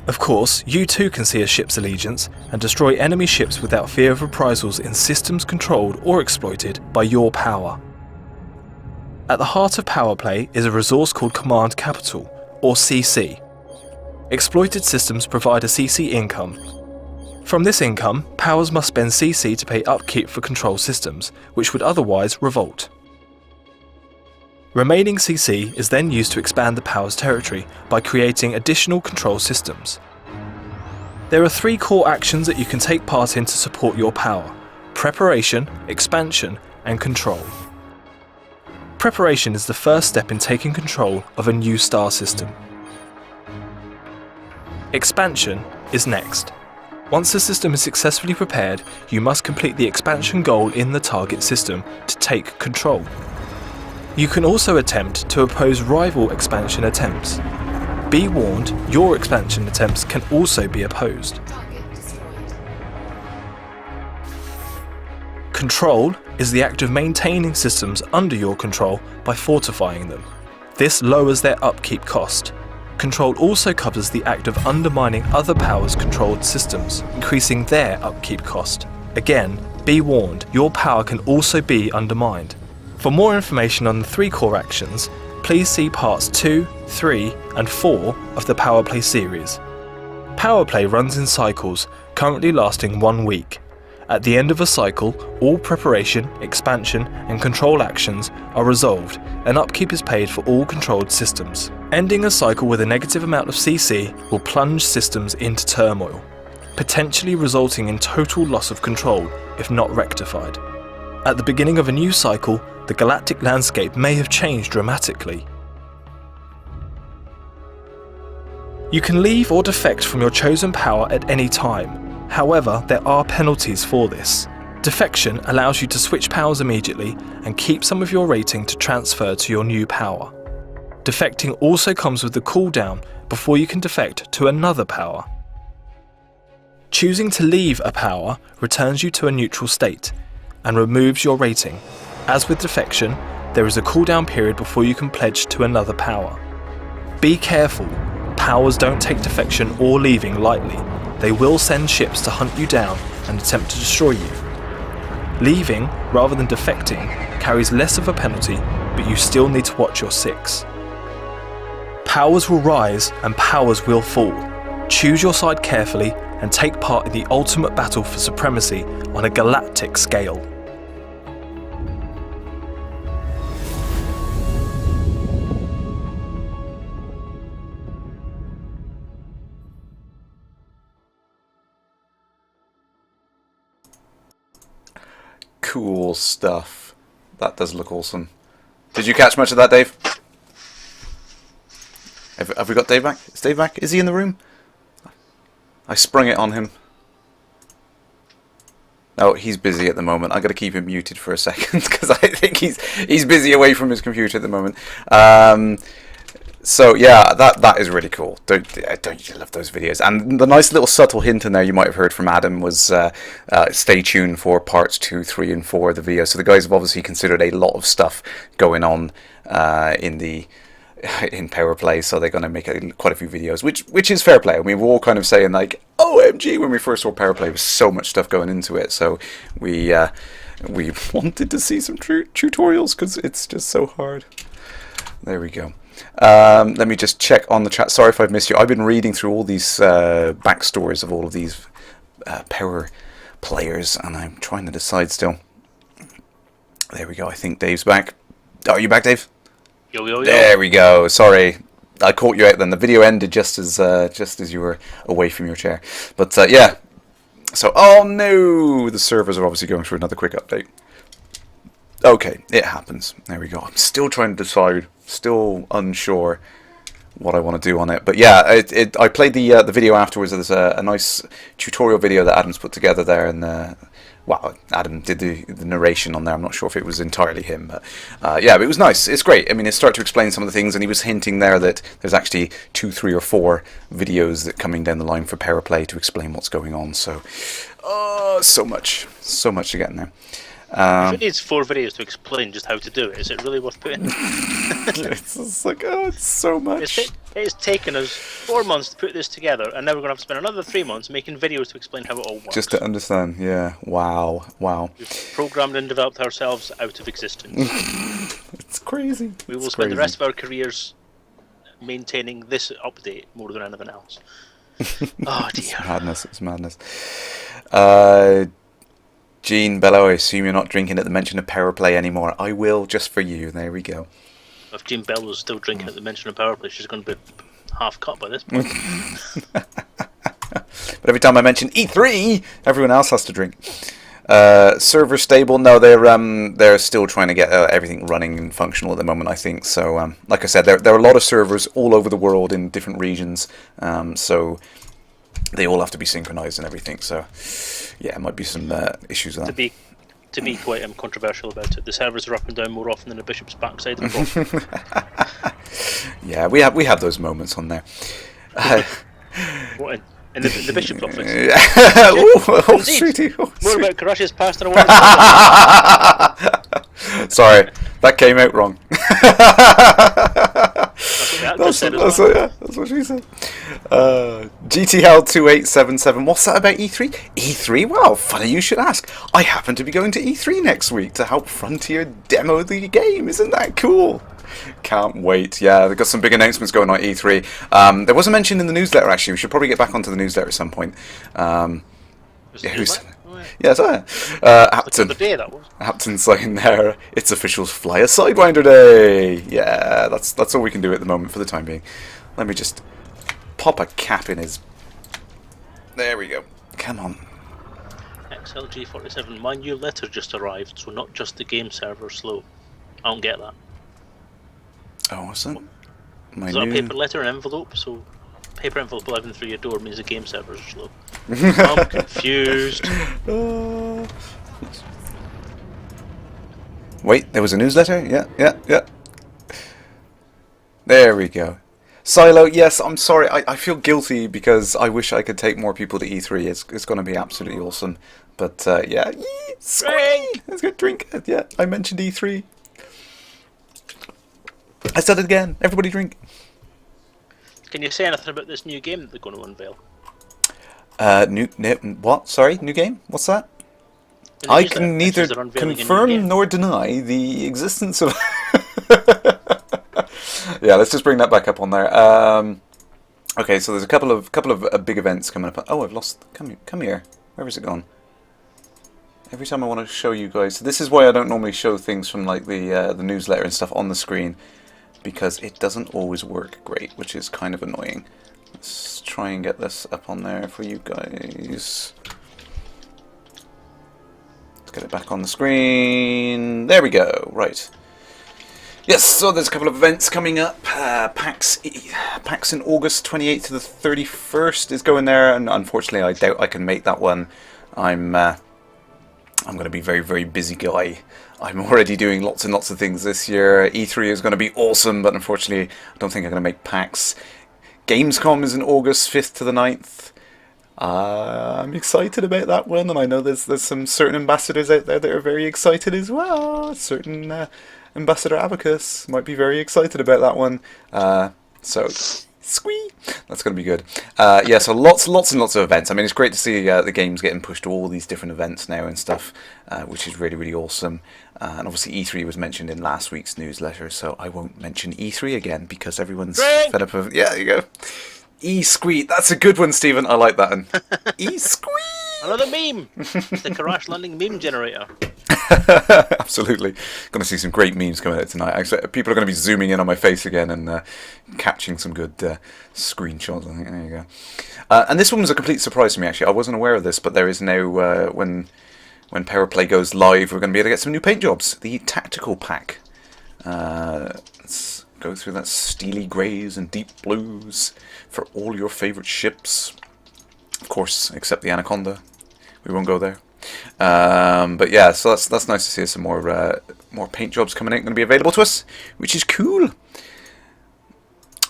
Of course, you too can see a ship's allegiance and destroy enemy ships without fear of reprisals in systems controlled or exploited by your power. At the heart of PowerPlay is a resource called Command Capital, or CC. Exploited systems provide a CC income. From this income, powers must spend CC to pay upkeep for control systems, which would otherwise revolt. Remaining CC is then used to expand the power's territory by creating additional control systems. There are 3 core actions that you can take part in to support your power: preparation, expansion, and control. Preparation is the first step in taking control of a new star system. Expansion is next. Once the system is successfully prepared, you must complete the expansion goal in the target system to take control. You can also attempt to oppose rival expansion attempts. Be warned, your expansion attempts can also be opposed. Control is the act of maintaining systems under your control by fortifying them. This lowers their upkeep cost. Control also covers the act of undermining other powers' controlled systems, increasing their upkeep cost. Again, be warned, your power can also be undermined. For more information on the 3 core actions, please see parts 2, 3 and 4 of the PowerPlay series. PowerPlay runs in cycles, currently lasting 1 week. At the end of a cycle, all preparation, expansion and control actions are resolved and upkeep is paid for all controlled systems. Ending a cycle with a negative amount of CC will plunge systems into turmoil, potentially resulting in total loss of control if not rectified. At the beginning of a new cycle, the galactic landscape may have changed dramatically. You can leave or defect from your chosen power at any time. However, there are penalties for this. Defection allows you to switch powers immediately and keep some of your rating to transfer to your new power. Defecting also comes with the cooldown before you can defect to another power. Choosing to leave a power returns you to a neutral state and removes your rating. As with defection, there is a cooldown period before you can pledge to another power. Be careful, powers don't take defection or leaving lightly. They will send ships to hunt you down and attempt to destroy you. Leaving, rather than defecting, carries less of a penalty, but you still need to watch your 6. Powers will rise and powers will fall. Choose your side carefully and take part in the ultimate battle for supremacy on a galactic scale. Cool stuff. That does look awesome. Did you catch much of that, Dave? Have we got Dave back? Is Dave back? Is he in the room? I sprung it on him. Oh, he's busy at the moment. I've got to keep him muted for a second because I think he's busy away from his computer at the moment. So yeah, that is really cool. Don't you love those videos? And the nice little subtle hint in there you might have heard from Adam was stay tuned for parts 2, 3 and 4 of the video. So the guys have obviously considered a lot of stuff going on in PowerPlay, so they're going to make quite a few videos, which is fair play. I mean, we're all kind of saying like, OMG, when we first saw PowerPlay, there was so much stuff going into it. So we we wanted to see some tutorials because it's just so hard. There we go. Let me just check on the chat. Sorry if I've missed you. I've been reading through all these backstories of all of these power players, and I'm trying to decide still. There we go. I think Dave's back. Oh, are you back, Dave? Yo, yo, yo. There we go. Sorry, I caught you out then. The video ended just as you were away from your chair. But yeah. So, oh no, the servers are obviously going through another quick update. Okay, it happens. There we go. I'm still trying to decide. Still unsure what I want to do on it. But yeah, I played the video afterwards. There's a nice tutorial video that Adam's put together there, and well, Adam did the narration on there. I'm not sure if it was entirely him, but yeah, but it was nice. It's great. I mean, it started to explain some of the things, and he was hinting there that there's actually 2, 3, or 4 videos that coming down the line for PowerPlay to explain what's going on. So, so much to get in there. If it needs 4 videos to explain just how to do it, is it really worth putting? It's just like, oh, it's so much. It's taken us 4 months to put this together, and now we're going to have to spend another 3 months making videos to explain how it all works. Just to understand, yeah. Wow. We've programmed and developed ourselves out of existence. It's crazy. We will spend the rest of our careers maintaining this update more than anything else. Oh dear. It's madness. Gene Bello, I assume you're not drinking at the mention of PowerPlay anymore. I will, just for you. There we go. If Jean Bell was still drinking at the mention of PowerPlay, she's going to be half cut by this point. But every time I mention E3, everyone else has to drink. Server stable? No, they're still trying to get everything running and functional at the moment, I think. So, like I said, there are a lot of servers all over the world in different regions. So they all have to be synchronized and everything. So yeah, it might be some issues with that. To be quite controversial about it, the servers are up and down more often than a bishop's backside. Yeah, we have those moments on there. What in the bishop's office? More about Kerrash's past than I want. Sorry, that came out wrong. That's what she said. GTL 2877. What's that about E3? E3? Well, funny you should ask. I happen to be going to E3 next week to help Frontier demo the game. Isn't that cool? Can't wait. Yeah, they've got some big announcements going on at E3. There was a mention in the newsletter, actually. We should probably get back onto the newsletter at some point. Yes, Apton's saying there, it's official Fly a Sidewinder Day. Yeah, that's all we can do at the moment for the time being. Let me just pop a cap in his... There we go. Come on. XLG47, my new letter just arrived, so not just the game server slow. I don't get that. Oh, what's that? Is that a paper letter and envelope? So paper envelope arriving through your door means the game servers are slow. I'm confused. Wait, there was a newsletter? Yeah. There we go. Silo, yes, I'm sorry. I feel guilty because I wish I could take more people to E3. It's going to be absolutely awesome. But yeah, let's get drink. Yeah, I mentioned E3. I said it again. Everybody drink. Can you say anything about this new game that they're going to unveil? What? Sorry, new game? What's that? I can neither confirm nor deny the existence of... Yeah, let's just bring that back up on there. Okay, so there's a couple of big events coming up. Oh, I've lost... Come here. Where has it gone? Every time I want to show you guys... So this is why I don't normally show things from like the newsletter and stuff on the screen, because it doesn't always work great, which is kind of annoying. Let's try and get this up on there for you guys. Let's get it back on the screen. There we go. Right. Yes, so there's a couple of events coming up. PAX in August 28th to the 31st is going there, and unfortunately I doubt I can make that one. I'm going to be a very, very busy guy. I'm already doing lots and lots of things this year. E3 is going to be awesome, but unfortunately I don't think I'm going to make PAX. Gamescom is in August 5th to the 9th. I'm excited about that one, and I know there's some certain ambassadors out there that are very excited as well. Certain Ambassador Abacus might be very excited about that one. So Squee. That's going to be good. Yeah, so lots and lots of events. I mean, it's great to see the games getting pushed to all these different events now and stuff, which is really, really awesome. And obviously E3 was mentioned in last week's newsletter, so I won't mention E3 again because everyone's fed up of... Yeah, there you go. E-Squeet. That's a good one, Stephen. I like that one. E-Squeet. Another meme. It's the Kerrash Landing meme generator. Absolutely. Going to see some great memes coming out tonight. Actually, people are going to be zooming in on my face again and catching some good screenshots. I think. There you go. And this one was a complete surprise to me, actually. I wasn't aware of this, but there is now, when PowerPlay goes live, we're going to be able to get some new paint jobs. The Tactical Pack. Let's go through that steely greys and deep blues for all your favourite ships. Of course, except the Anaconda. We won't go there. But yeah, so that's nice to see some more paint jobs coming in, going to be available to us, which is cool.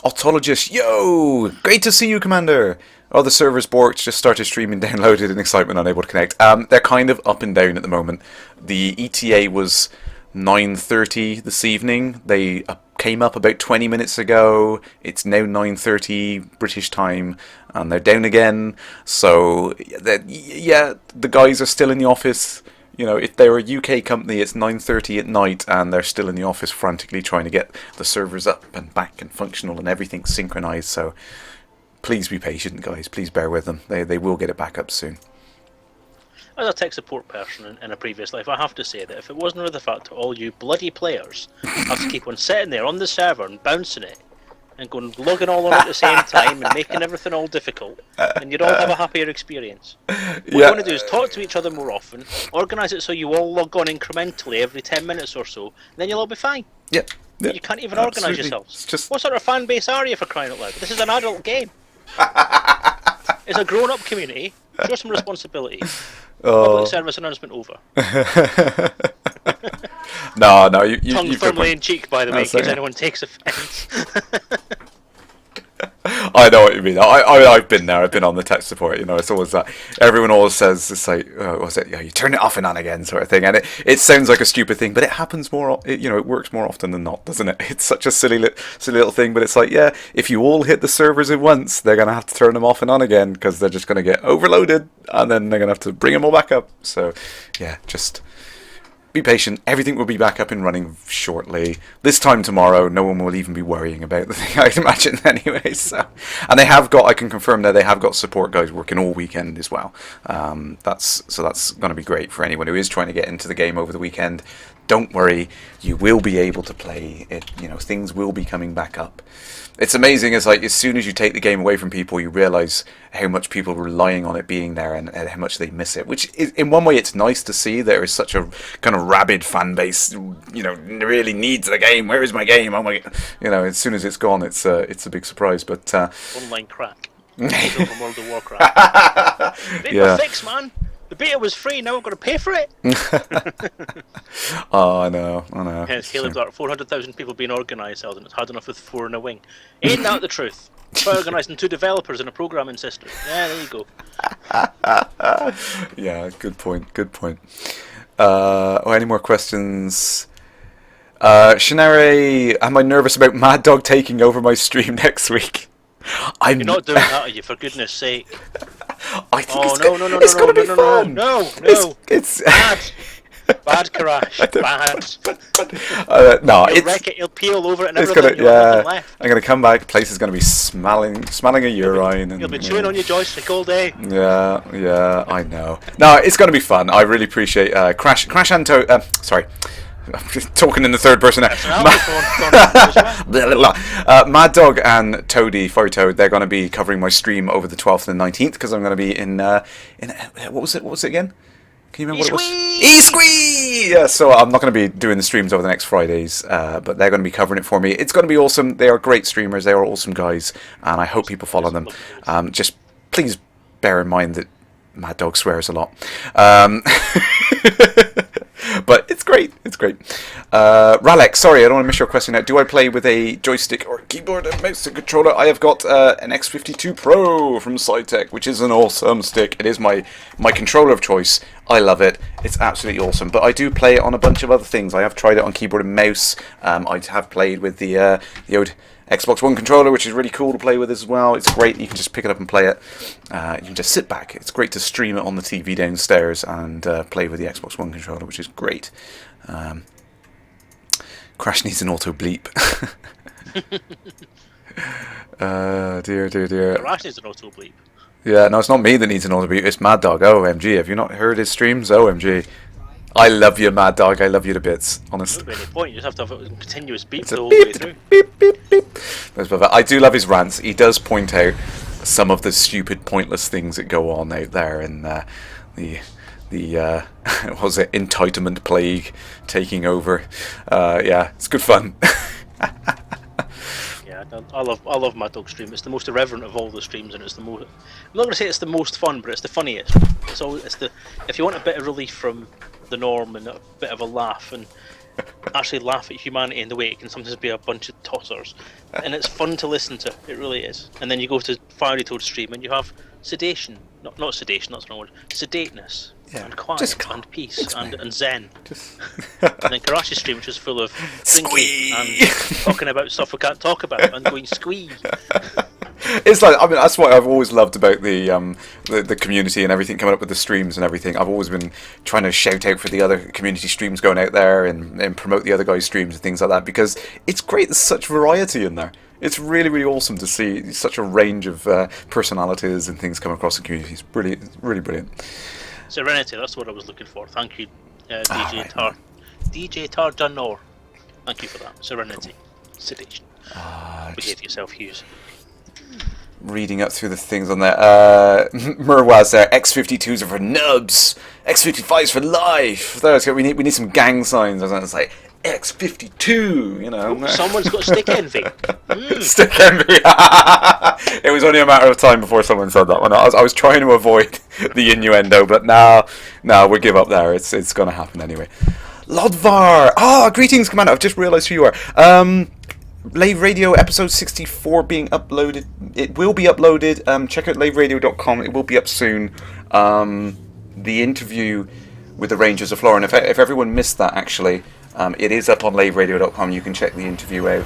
Autologist, yo! Great to see you, Commander! Oh, the server's borked, just started streaming, downloaded in excitement, unable to connect. They're kind of up and down at the moment. The ETA was 9:30 this evening. They came up about 20 minutes ago. It's now 9:30 British time, and they're down again. So, yeah, the guys are still in the office. You know, if they're a UK company, it's 9:30 at night, and they're still in the office frantically trying to get the servers up and back and functional and everything synchronized. So, please be patient, guys. Please bear with them. They will get it back up soon. As a tech support person in a previous life, I have to say that if it wasn't for the fact that all you bloody players have to keep on sitting there on the server and bouncing it, and going logging all on at the same time and making everything all difficult, and you'd all have a happier experience. What you want to do is talk to each other more often, organise it so you all log on incrementally every 10 minutes or so, and then you'll all be fine. Yep. But you can't even organise yourselves. What sort of fan base are you, for crying out loud? This is an adult game. It's a grown-up community. Show some responsibility. Public service announcement over. No, Tongue you've firmly in cheek, by the way, in case anyone takes offence. I know what you mean. I've been there. I've been on the tech support. You know, it's always that. Everyone always says it's like, what's it? Yeah, you turn it off and on again, sort of thing. And it sounds like a stupid thing, but it happens more. It works more often than not, doesn't it? It's such a silly little thing, but it's like, yeah, if you all hit the servers at once, they're gonna have to turn them off and on again because they're just gonna get overloaded, and then they're gonna have to bring them all back up. So, yeah, just be patient. Everything will be back up and running shortly. This time tomorrow, no one will even be worrying about the thing, I'd imagine, anyway. So, and I can confirm that they have got support guys working all weekend as well. That's going to be great for anyone who is trying to get into the game over the weekend. Don't worry, you will be able to play it. You know, things will be coming back up. It's amazing. It's like as soon as you take the game away from people, you realise how much people are relying on it being there and how much they miss it. Which is, in one way, it's nice to see there is such a kind of rabid fan base. You know, really needs the game. Where is my game? Oh my! You know, as soon as it's gone, it's a big surprise. But online crack. From World of Warcraft. Beta fix, man. The beta was free, now I've got to pay for it. Oh, I know. Hence, Halo Dark, 400,000 people being organised, and it's hard enough with 4 in a wing. Ain't that the truth? Try organising 2 developers and a programming system. Yeah, there you go. Yeah, good point. Any more questions? Shinare, am I nervous about Mad Dog taking over my stream next week? You're not doing that, are you? For goodness sake! I think it's going to be fun. No, it's bad, Kerrash, bad. No, He'll wreck it. He'll peel over it and everything. Left. I'm going to come back. Place is going to be smelling a urine. You'll be chewing on your joystick all day. Yeah, I know. No, it's going to be fun. I really appreciate Crash and sorry. I'm just talking in the third person now. Mad Dog and Toady, Fire Toad, they're going to be covering my stream over the 12th and 19th because I'm going to be in what was it again? Can you remember what it was? E-Squee! Yeah, so I'm not going to be doing the streams over the next Fridays, but they're going to be covering it for me. It's going to be awesome. They are great streamers. They are awesome guys, and I hope people follow them. Just please bear in mind that Mad Dog swears a lot. But it's great. Ralex, sorry, I don't want to miss your question now. Do I play with a joystick or keyboard and mouse and controller? I have got an X52 Pro from SciTech, which is an awesome stick. It is my controller of choice. I love it. It's absolutely awesome. But I do play it on a bunch of other things. I have tried it on keyboard and mouse. I have played with the old Xbox One controller, which is really cool to play with as well. It's great. You can just pick it up and play it. You can just sit back. It's great to stream it on the TV downstairs and play with the Xbox One controller, which is great. Crash needs an auto bleep. Dear. Kerrash needs an auto bleep. Yeah, no, it's not me that needs an auto bleep. It's Mad Dog. OMG. Have you not heard his streams? OMG. I love you, Mad Dog. I love you to bits. Honest. There's no really point. You just have to have a continuous beep It's the a whole beep, way through. beep, beep, beep. I do love his rants. He does point out some of the stupid, pointless things that go on out there in the what was it, entitlement plague taking over. Yeah, it's good fun. Yeah, I love Mad Dog stream. It's the most irreverent of all the streams, and it's the most. I'm not going to say it's the most fun, but it's the funniest. It's the if you want a bit of relief from the norm and a bit of a laugh and actually laugh at humanity in the way it can sometimes be a bunch of tossers, and it's fun to listen to. It really is. And then you go to Fiery Toad stream and you have sedation, not sedation, that's the wrong word. Sedateness. Yeah, and quiet just calm. and peace It's and zen. Just And then Kerrash's stream, which is full of drinking and talking about stuff we can't talk about and going squee. It's like, I mean, that's what I've always loved about the community and everything coming up with the streams and everything. I've always been trying to shout out for the other community streams going out there and promote the other guys' streams and things like that, because it's great. There's such variety in there. It's really, really awesome to see such a range of personalities and things come across the community. It's brilliant. It's really brilliant. Serenity, that's what I was looking for. Thank you, DJ Tarjanor. Thank you for that. Serenity. Sedation. Behave yourself, Hughes. Reading up through the things on there. Murwaz there. X52s are for nubs. X55s for life. There's we need some gang signs. It's like X52. You know. Someone's got stick envy. Stick envy. It was only a matter of time before someone said that one. I was trying to avoid the innuendo, but now we'll give up there. It's going to happen anyway. Lodvar. Greetings, Commander. I've just realised who you are. Lave Radio episode 64 being uploaded. It will be uploaded. Check out laveradio.com. It will be up soon. The interview with the Rangers of Flora. And if everyone missed that, actually, it is up on laveradio.com. You can check the interview out.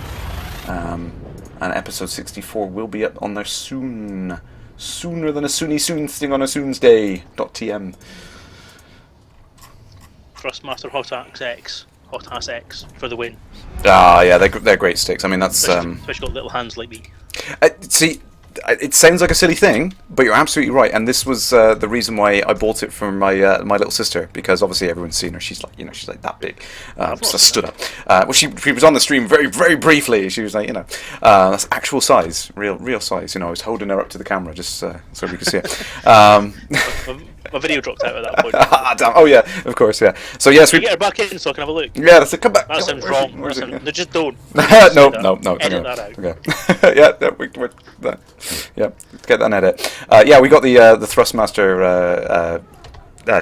And episode 64 will be up on there soon. Sooner than a soon thing on a soon's day. .tm. Thrustmaster Hot Ass X for the win. Yeah, they're great sticks. I mean, that's especially got little hands like me. See, it sounds like a silly thing, but you're absolutely right. And this was the reason why I bought it for my little sister, because obviously everyone's seen her. She's like that big. So I stood up. Well, she was on the stream very, very briefly. She was like, that's actual size, real size. I was holding her up to the camera just so we could see it. My video dropped out at that point. Damn. Oh yeah, of course, yeah. So yes, we get her back in so I can have a look. Yeah, that's it. Come back. That sounds wrong. No, just don't. No. Edit that out. Okay. Yeah, get that in edit. We got the Thrustmaster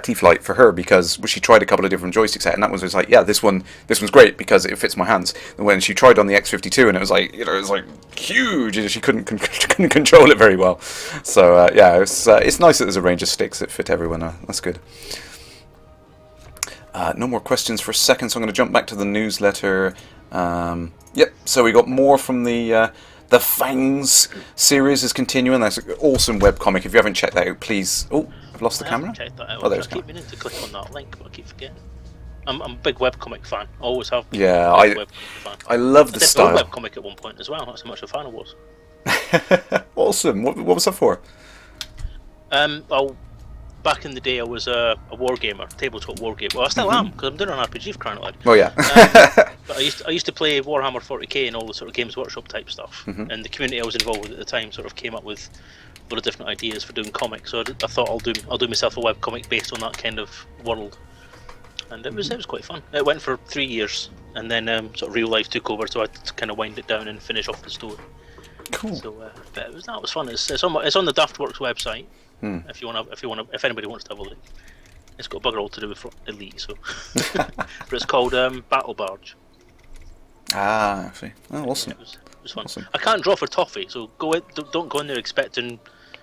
T-Flight for her because she tried a couple of different joysticks out, and that was like, this one's great because it fits my hands. And when she tried on the X52, and it was like, it was like huge, and she couldn't control it very well. So it's nice that there's a range of sticks that fit everyone. That's good. No more questions for a second, so I'm going to jump back to the newsletter. So we got more from the Fangs series is continuing. That's an awesome webcomic. If you haven't checked that out, please. Oh, I've lost the camera. Checked that out. Oh, there's I keep meaning to click on that link, but I keep forgetting. I'm a big webcomic fan. Always have been. Yeah, I love the style. I did a webcomic at one point as well. That's how much a fan I was. Awesome. What was that for? Back in the day, I was a war gamer, tabletop war gamer. Well, I still am, because I'm doing an RPG for crying out loud. Oh yeah. But I used to play Warhammer 40k and all the sort of Games Workshop type stuff. And the community I was involved with at the time sort of came up with a lot of different ideas for doing comics. So I thought I'll do myself a webcomic based on that kind of world. And it was quite fun. It went for 3 years, and then sort of real life took over, so I had to kind of wind it down and finish off the story. Cool. So but that was fun. It's on the Daftworks website. If anybody wants to have a look, it's got bugger all to do with Elite, so but it's called Battle Barge. I see. Oh, awesome. It was fun. Awesome. I can't draw for toffee, so don't go in there expecting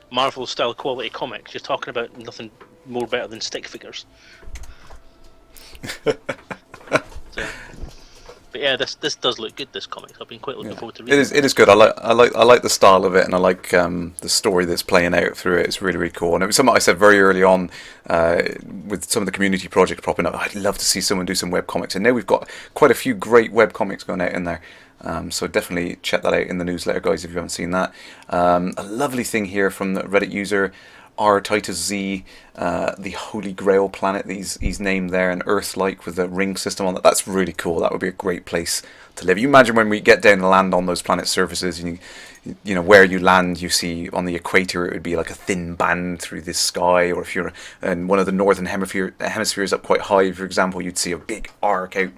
Marvel style quality comics. You're talking about nothing more better than stick figures. But yeah, this does look good. This comic, I've been quite looking forward to reading. It is good. I like the style of it, and I like the story that's playing out through it. It's really, really cool. And it was something I said very early on with some of the community projects propping up. I'd love to see someone do some web comics, and now we've got quite a few great web comics going out in there. So definitely check that out in the newsletter, guys, if you haven't seen that. A lovely thing here from the Reddit user R Titus Z, the Holy Grail planet he's named there, and Earth-like with a ring system on it. That's really cool. That would be a great place to live. You imagine when we get down and land on those planet surfaces, and you know where you land, you see on the equator it would be like a thin band through this sky, or if you're in one of the northern hemispheres up quite high, for example, you'd see a big arc out.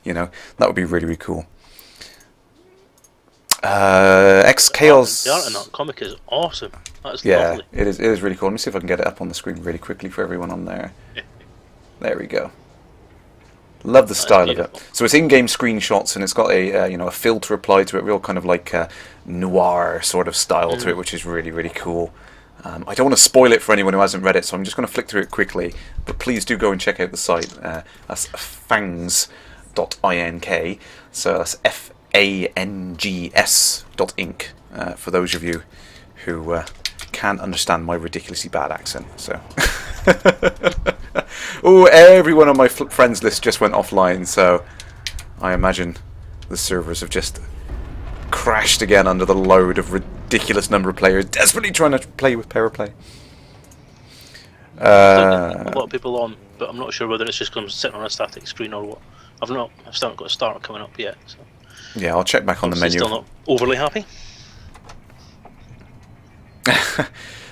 You know, that would be really, really cool. X-Chaos. The art in that comic is awesome. That's yeah, lovely. it is really cool. Let me see if I can get it up on the screen really quickly for everyone on there. There we go. Love the style of it. So it's in-game screenshots, and it's got a filter applied to it, real kind of like noir sort of style to it, which is really, really cool. I don't want to spoil it for anyone who hasn't read it, so I'm just going to flick through it quickly. But please do go and check out the site. That's fangs.ink. So that's fangs.inc for those of you who can't understand my ridiculously bad accent. So, oh, everyone on my friends list just went offline. So, I imagine the servers have just crashed again under the load of ridiculous number of players desperately trying to play with PowerPlay. A lot of people on, but I'm not sure whether it's just because I'm sitting on a static screen or what. I've still not got a start coming up yet. So. Yeah, I'll check back on the menu. Still not overly happy.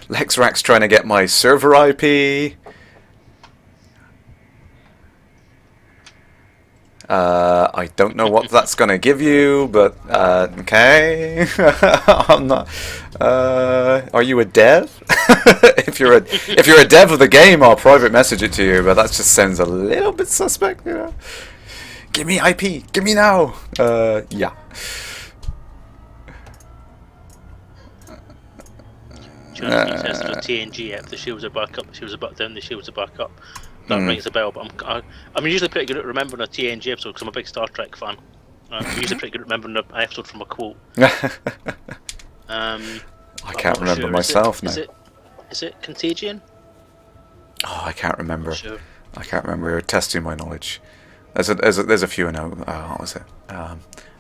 Lexrax trying to get my server IP. I don't know what that's going to give you, but okay. I'm not. Are you a dev? If you're a dev of the game, I'll private message it to you. But that just sounds a little bit suspect, you know. Give me IP. Give me now. Yeah. Do you know what it says to the TNG app? The shields are back up, the shields are back down, the shields are back up. That rings a bell, but I'm usually pretty good at remembering a TNG episode because I'm a big Star Trek fan. I'm usually pretty good at remembering an episode from a quote. I can't remember myself now. Is it Contagion? Oh, I can't remember. Sure. I can't remember. You're testing my knowledge. There's a few I know. What was it?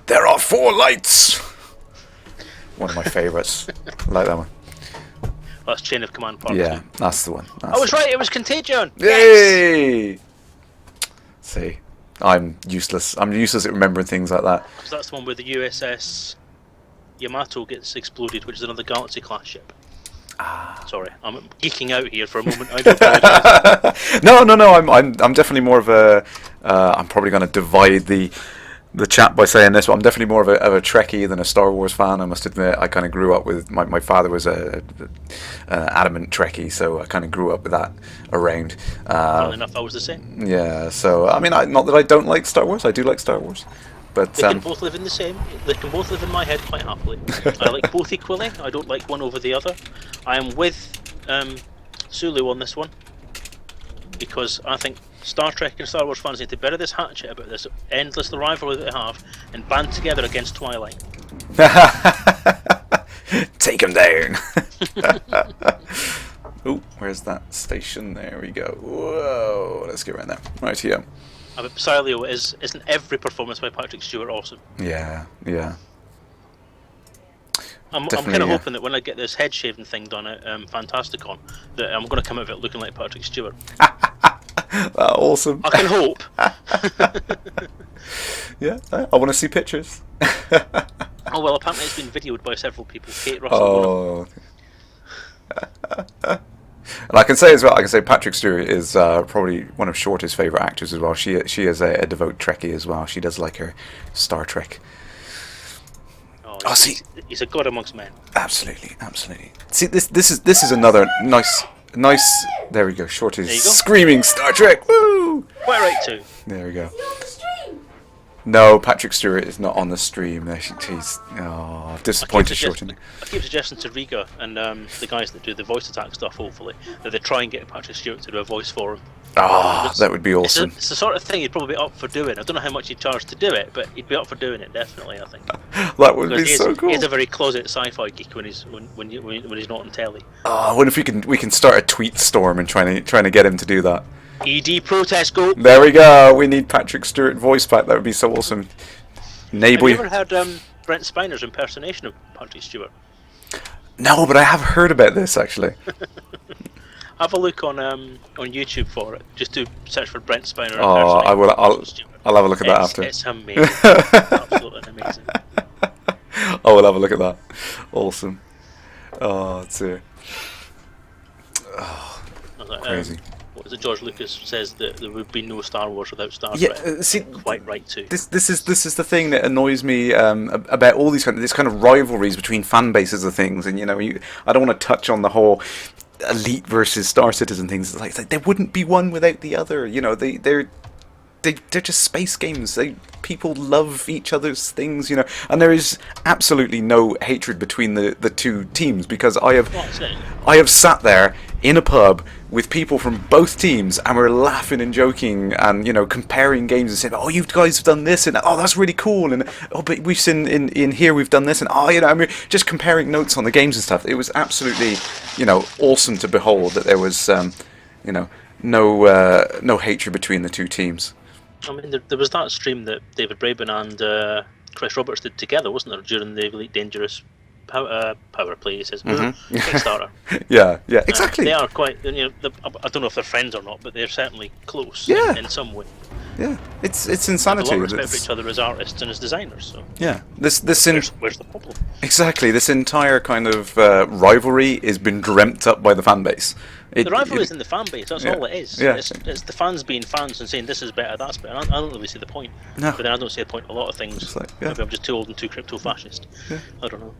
There are 4 lights. One of my favourites. I like that one. That's Chain of Command Part 2. two. That's the one. I was right. It was Contagion. Yay! Yes! See, I'm useless. I'm useless at remembering things like that. Because that's the one where the USS Yamato gets exploded, which is another Galaxy class ship. Sorry, I'm geeking out here for a moment. I do apologise. No. I'm definitely more of a. I'm probably going to divide the chat by saying this, but I'm definitely more of a Trekkie than a Star Wars fan. I must admit, I kind of grew up with my father was an adamant Trekkie, so I kind of grew up with that around. Funnily enough, I was the same. Yeah, so I mean, not that I don't like Star Wars. I do like Star Wars. But, they can both live in the same. They can both live in my head quite happily. I like both equally. I don't like one over the other. I am with Sulu on this one because I think Star Trek and Star Wars fans need to bury this hatchet about this endless rivalry that they have and band together against Twilight. Take him down. Oh, where's that station? There we go. Whoa, let's get right there. Right here. But Silio isn't every performance by Patrick Stewart awesome? Yeah. I'm kind of hoping that when I get this head shaving thing done at Fantasticon, that I'm going to come out of it looking like Patrick Stewart. Awesome. I can hope. Yeah, I want to see pictures. Oh well, apparently it's been videoed by several people. Kate Russell. And I can say as well, Patrick Stewart is probably one of Shorty's favourite actors as well. She is a devout Trekkie as well. She does like her Star Trek. He's a god amongst men. Absolutely. See, this is another nice. There we go. Shorty's screaming Star Trek. Woo! Quite right too. There we go. No, Patrick Stewart is not on the stream. He's disappointed shorting. I keep suggesting to Riga and the guys that do the voice attack stuff, hopefully, that they try and get Patrick Stewart to do a voice for him. That would be awesome. It's the sort of thing he'd probably be up for doing. I don't know how much he'd charge to do it, but he'd be up for doing it, definitely, I think. That would be so cool. He's a very closet sci-fi geek when he's not on telly. I wonder if we can start a tweet storm and trying to get him to do that. ED protest go. There we go. We need Patrick Stewart voice back. That would be so awesome. Have you ever heard Brent Spiner's impersonation of Patrick Stewart? No, but I have heard about this actually. Have a look on YouTube for it. Just do search for Brent Spiner. Oh, I will. I'll have a look at that after. It's amazing. Absolutely amazing. I will have a look at that. Awesome. Oh, dear. Oh, crazy. What was it? George Lucas says that there would be no Star Wars without Star Yeah, Trek. see, quite right too. This is the thing that annoys me about all these kind of rivalries between fan bases of things, and I don't want to touch on the whole Elite versus Star Citizen things. It's like there wouldn't be one without the other. They're just space games. People love each other's things, and there is absolutely no hatred between the two teams, because I have sat there in a pub with people from both teams, and we're laughing and joking and comparing games and saying, oh, you guys have done this, and oh, that's really cool, and oh, but we've seen in here we've done this, and oh, and we're just comparing notes on the games and stuff. It was absolutely awesome to behold that there was no hatred between the two teams. I mean, there was that stream that David Braben and Chris Roberts did together, wasn't there, during the Elite Dangerous PowerPlay? He says, Kickstarter. Yeah, exactly. They are quite. I don't know if they're friends or not, but they're certainly close. Yeah. In some way. Yeah, it's insanity. They have a lot of respect for each other as artists and as designers. So. Yeah, where's the problem? Exactly. This entire kind of rivalry has been dreamt up by the fan base. The rivalry is in the fan base. That's all it is. Yeah. It's the fans being fans and saying this is better, that's better. I don't really see the point. No. But then I don't see the point in a lot of things. Maybe I'm just too old and too crypto-fascist. Yeah. I don't know.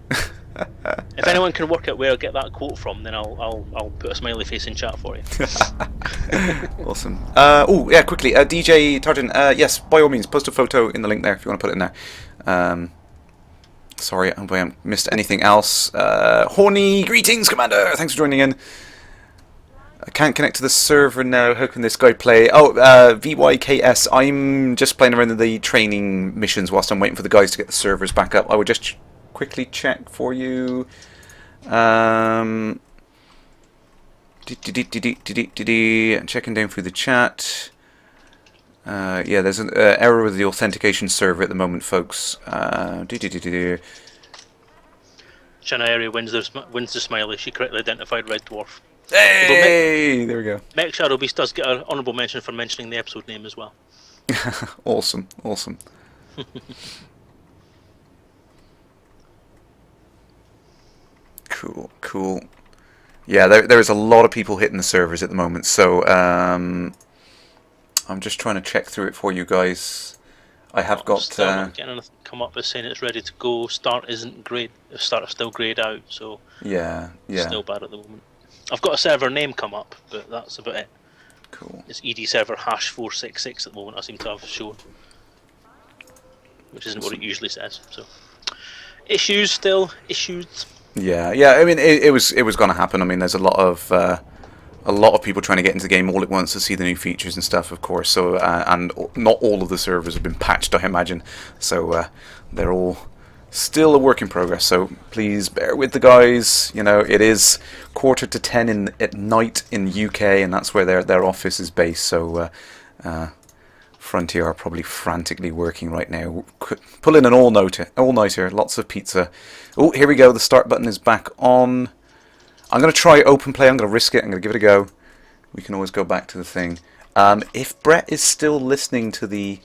If anyone can work out where I get that quote from, then I'll put a smiley face in chat for you. Awesome. Quickly, DJ Tarjan. Yes, by all means, post a photo in the link there if you want to put it in there. Sorry, I hope I haven't missed anything else. Horny greetings, Commander. Thanks for joining in. I can't connect to the server now. How can this guy play? VYKS. I'm just playing around in the training missions whilst I'm waiting for the guys to get the servers back up. I will just quickly check for you. Checking down through the chat. There's an error with the authentication server at the moment, folks. China area wins the smiley. She correctly identified Red Dwarf. Hey, there we go. Mech Shadow Beast does get an honourable mention for mentioning the episode name as well. Awesome. Cool. Yeah, there is a lot of people hitting the servers at the moment, so I'm just trying to check through it for you guys. I have got. Getting anything come up as saying it's ready to go. Start isn't great. Start is still greyed out, so yeah, still bad at the moment. I've got a server name come up, but that's about it. Cool. It's ED server #466 at the moment. I seem to have shown, which isn't what it usually says. So issues. Yeah. I mean, it was going to happen. I mean, there's a lot of people trying to get into the game all at once to see the new features and stuff, of course. So and not all of the servers have been patched, I imagine. So they're all still a work in progress. So please bear with the guys. It is 10:15 at night in UK, and that's where their office is based. So Frontier are probably frantically working right now, pulling an all-nighter, lots of pizza. Oh, here we go. The start button is back on. I'm going to try open play. I'm going to risk it. I'm going to give it a go. We can always go back to the thing. If Brett is still listening to the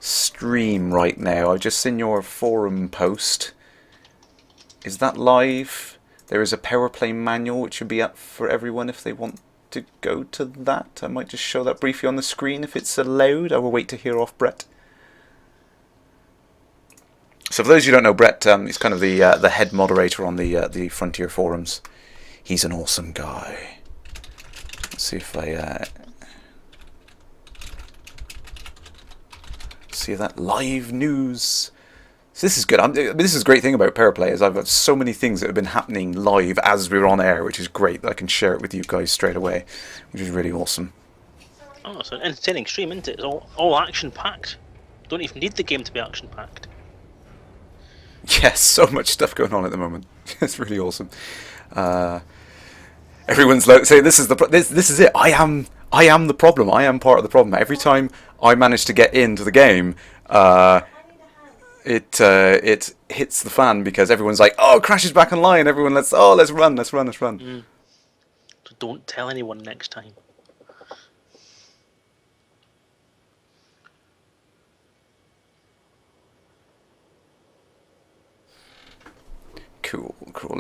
stream right now, I've just seen your forum post. Is that live? There is a PowerPlay manual which should be up for everyone if they want to go to that. I might just show that briefly on the screen if it's allowed. I will wait to hear off Brett. So for those who don't know, Brett is kind of the head moderator on the Frontier forums. He's an awesome guy. Let's see if see that live news. So this is good. This is a great thing about PowerPlay is I've got so many things that have been happening live as we're on air, which is great. That I can share it with you guys straight away, which is really awesome. Oh, it's an entertaining stream, isn't it? It's all action-packed. Don't even need the game to be action-packed. Yes, so much stuff going on at the moment. It's really awesome. Everyone's saying this is this is it. I am the problem. I am part of the problem. Every time I manage to get into the game, it hits the fan because everyone's like, "Oh, Crash is back online." Everyone, let's run. So don't tell anyone next time. Cool.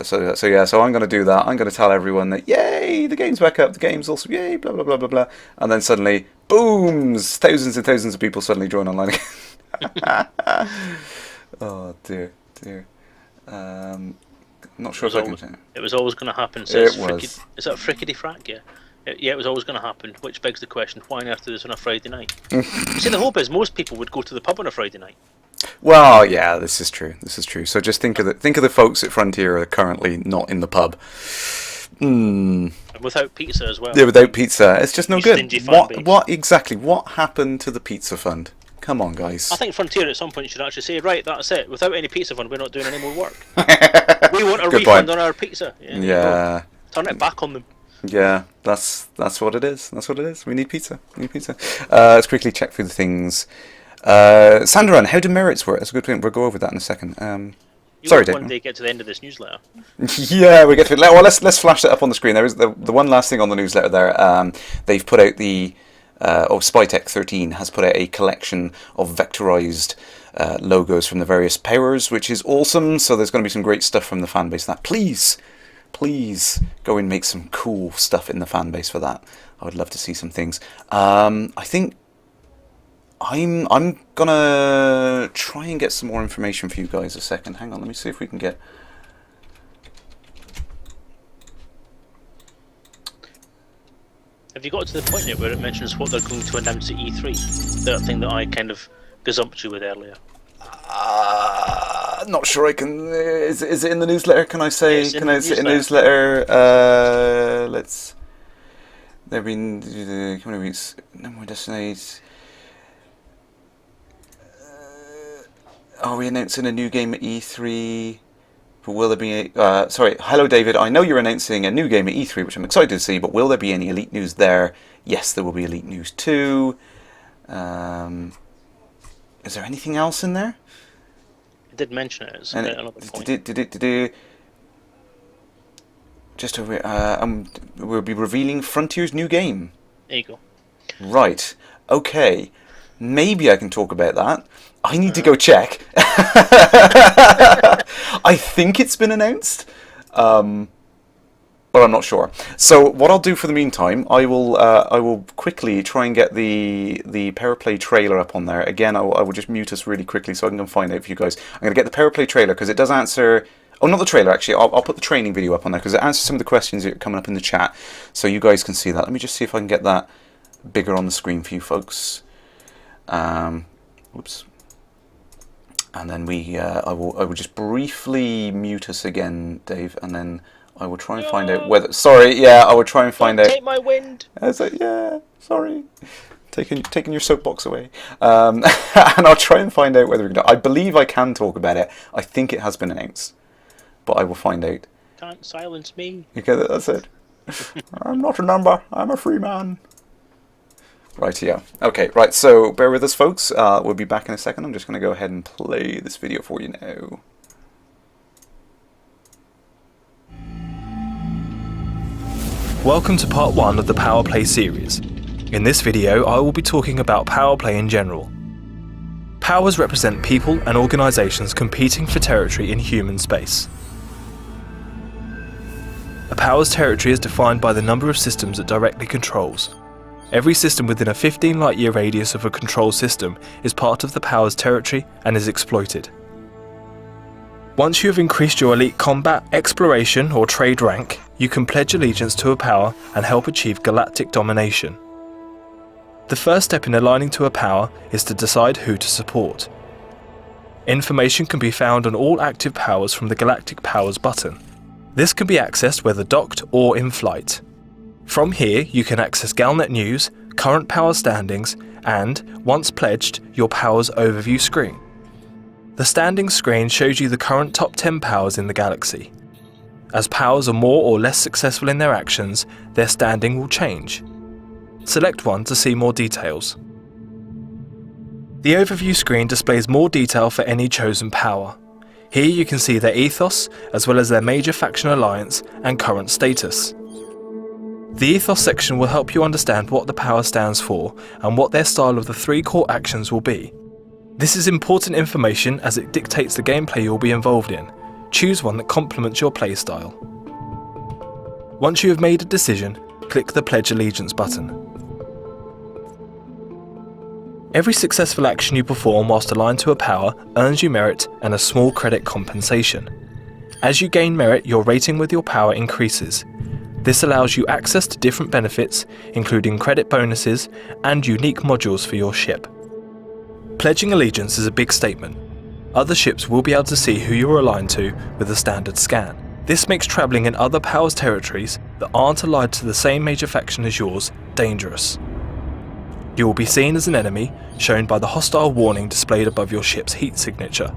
So I'm going to do that. I'm going to tell everyone that, yay, the game's back up. The game's awesome. Yay, blah blah blah blah blah. And then suddenly, booms! Thousands and thousands of people suddenly join online again. Oh dear. I'm not sure if I can. It was always going to happen. It was. Is that frickety frack? Yeah. Yeah, it was always going to happen. Which begs the question: why on earth do this on a Friday night? See, the hope is most people would go to the pub on a Friday night. Well, yeah, this is true. So just think of the folks at Frontier who are currently not in the pub. And without pizza as well. Yeah, without pizza, it's just no good. What happened to the pizza fund? Come on, guys. I think Frontier at some point should actually say, right, that's it. Without any pizza fund, we're not doing any more work. We want a refund on our pizza. Yeah. Turn it back on them. Yeah, that's what it is. We need pizza. Let's quickly check through the things. Sandaran, how do merits work? That's a good point. We'll go over that in a second. Sorry, Dave. One day get to the end of this newsletter. Yeah, we get to it. Well, let's flash that up on the screen. There is the one last thing on the newsletter there. They've put out Spytech 13 has put out a collection of vectorized logos from the various powers, which is awesome. So there's going to be some great stuff from the fan base. That please go and make some cool stuff in the fan base for that. I would love to see some things. I think I'm gonna try and get some more information for you guys a second. Hang on, let me see if we can get. Have you got to the point yet where it mentions what they're going to announce at E3? That thing that I kind of gazumped you with earlier. Not sure I can. Is it in the newsletter? Can I say? Yes, Can I say in the newsletter? Let's. There've been how many weeks? No more destinations. Are we announcing a new game at E3? But will there be sorry, hello David, I know you're announcing a new game at E3, which I'm excited to see, but will there be any Elite news there? Yes, there will be Elite news too. Is there anything else in there? I did mention it as another point. We'll be revealing Frontier's new game. There you go. Right, okay. Maybe I can talk about that. I need to go check. I think it's been announced, but I'm not sure. So what I'll do for the meantime, I will quickly try and get the PowerPlay trailer up on there. Again, I will just mute us really quickly so I can find out for you guys. I'm going to get the PowerPlay trailer because it does answer. Oh, not the trailer actually. I'll put the training video up on there because it answers some of the questions that are coming up in the chat, so you guys can see that. Let me just see if I can get that bigger on the screen for you folks. Whoops. And then I will just briefly mute us again, Dave, and then I will try and find out whether. Sorry, yeah, I will try and find out. Take my wind. I was like, yeah, sorry, taking your soapbox away. And I'll try and find out whether we can. I believe I can talk about it. I think it has been announced, but I will find out. Can't silence me. Okay, that's it. I'm not a number. I'm a free man. Right, yeah. Okay, right, so bear with us, folks. We'll be back in a second. I'm just going to go ahead and play this video for you now. Welcome to part 1 of the PowerPlay series. In this video, I will be talking about PowerPlay in general. Powers represent people and organisations competing for territory in human space. A power's territory is defined by the number of systems it directly controls. Every system within a 15 light-year radius of a control system is part of the power's territory and is exploited. Once you have increased your elite combat, exploration or trade rank, you can pledge allegiance to a power and help achieve galactic domination. The first step in aligning to a power is to decide who to support. Information can be found on all active powers from the Galactic Powers button. This can be accessed whether docked or in flight. From here you can access GalNet news, current power standings, and, once pledged, your powers overview screen. The standings screen shows you the current top 10 powers in the galaxy. As powers are more or less successful in their actions, their standing will change. Select one to see more details. The overview screen displays more detail for any chosen power. Here you can see their ethos, as well as their major faction alliance and current status. The ethos section will help you understand what the power stands for and what their style of the 3 core actions will be. This is important information as it dictates the gameplay you'll be involved in. Choose one that complements your playstyle. Once you have made a decision, click the Pledge Allegiance button. Every successful action you perform whilst aligned to a power earns you merit and a small credit compensation. As you gain merit, your rating with your power increases. This allows you access to different benefits, including credit bonuses and unique modules for your ship. Pledging allegiance is a big statement. Other ships will be able to see who you are aligned to with a standard scan. This makes travelling in other powers' territories that aren't allied to the same major faction as yours dangerous. You will be seen as an enemy, shown by the hostile warning displayed above your ship's heat signature,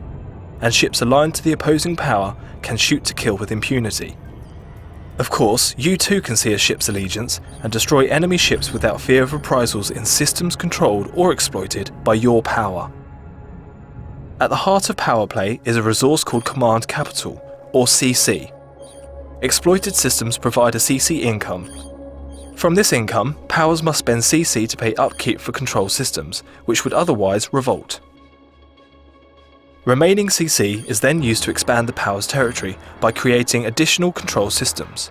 and ships aligned to the opposing power can shoot to kill with impunity. Of course, you too can see a ship's allegiance and destroy enemy ships without fear of reprisals in systems controlled or exploited by your power. At the heart of PowerPlay is a resource called Command Capital, or CC. Exploited systems provide a CC income. From this income, powers must spend CC to pay upkeep for control systems, which would otherwise revolt. Remaining CC is then used to expand the power's territory by creating additional control systems.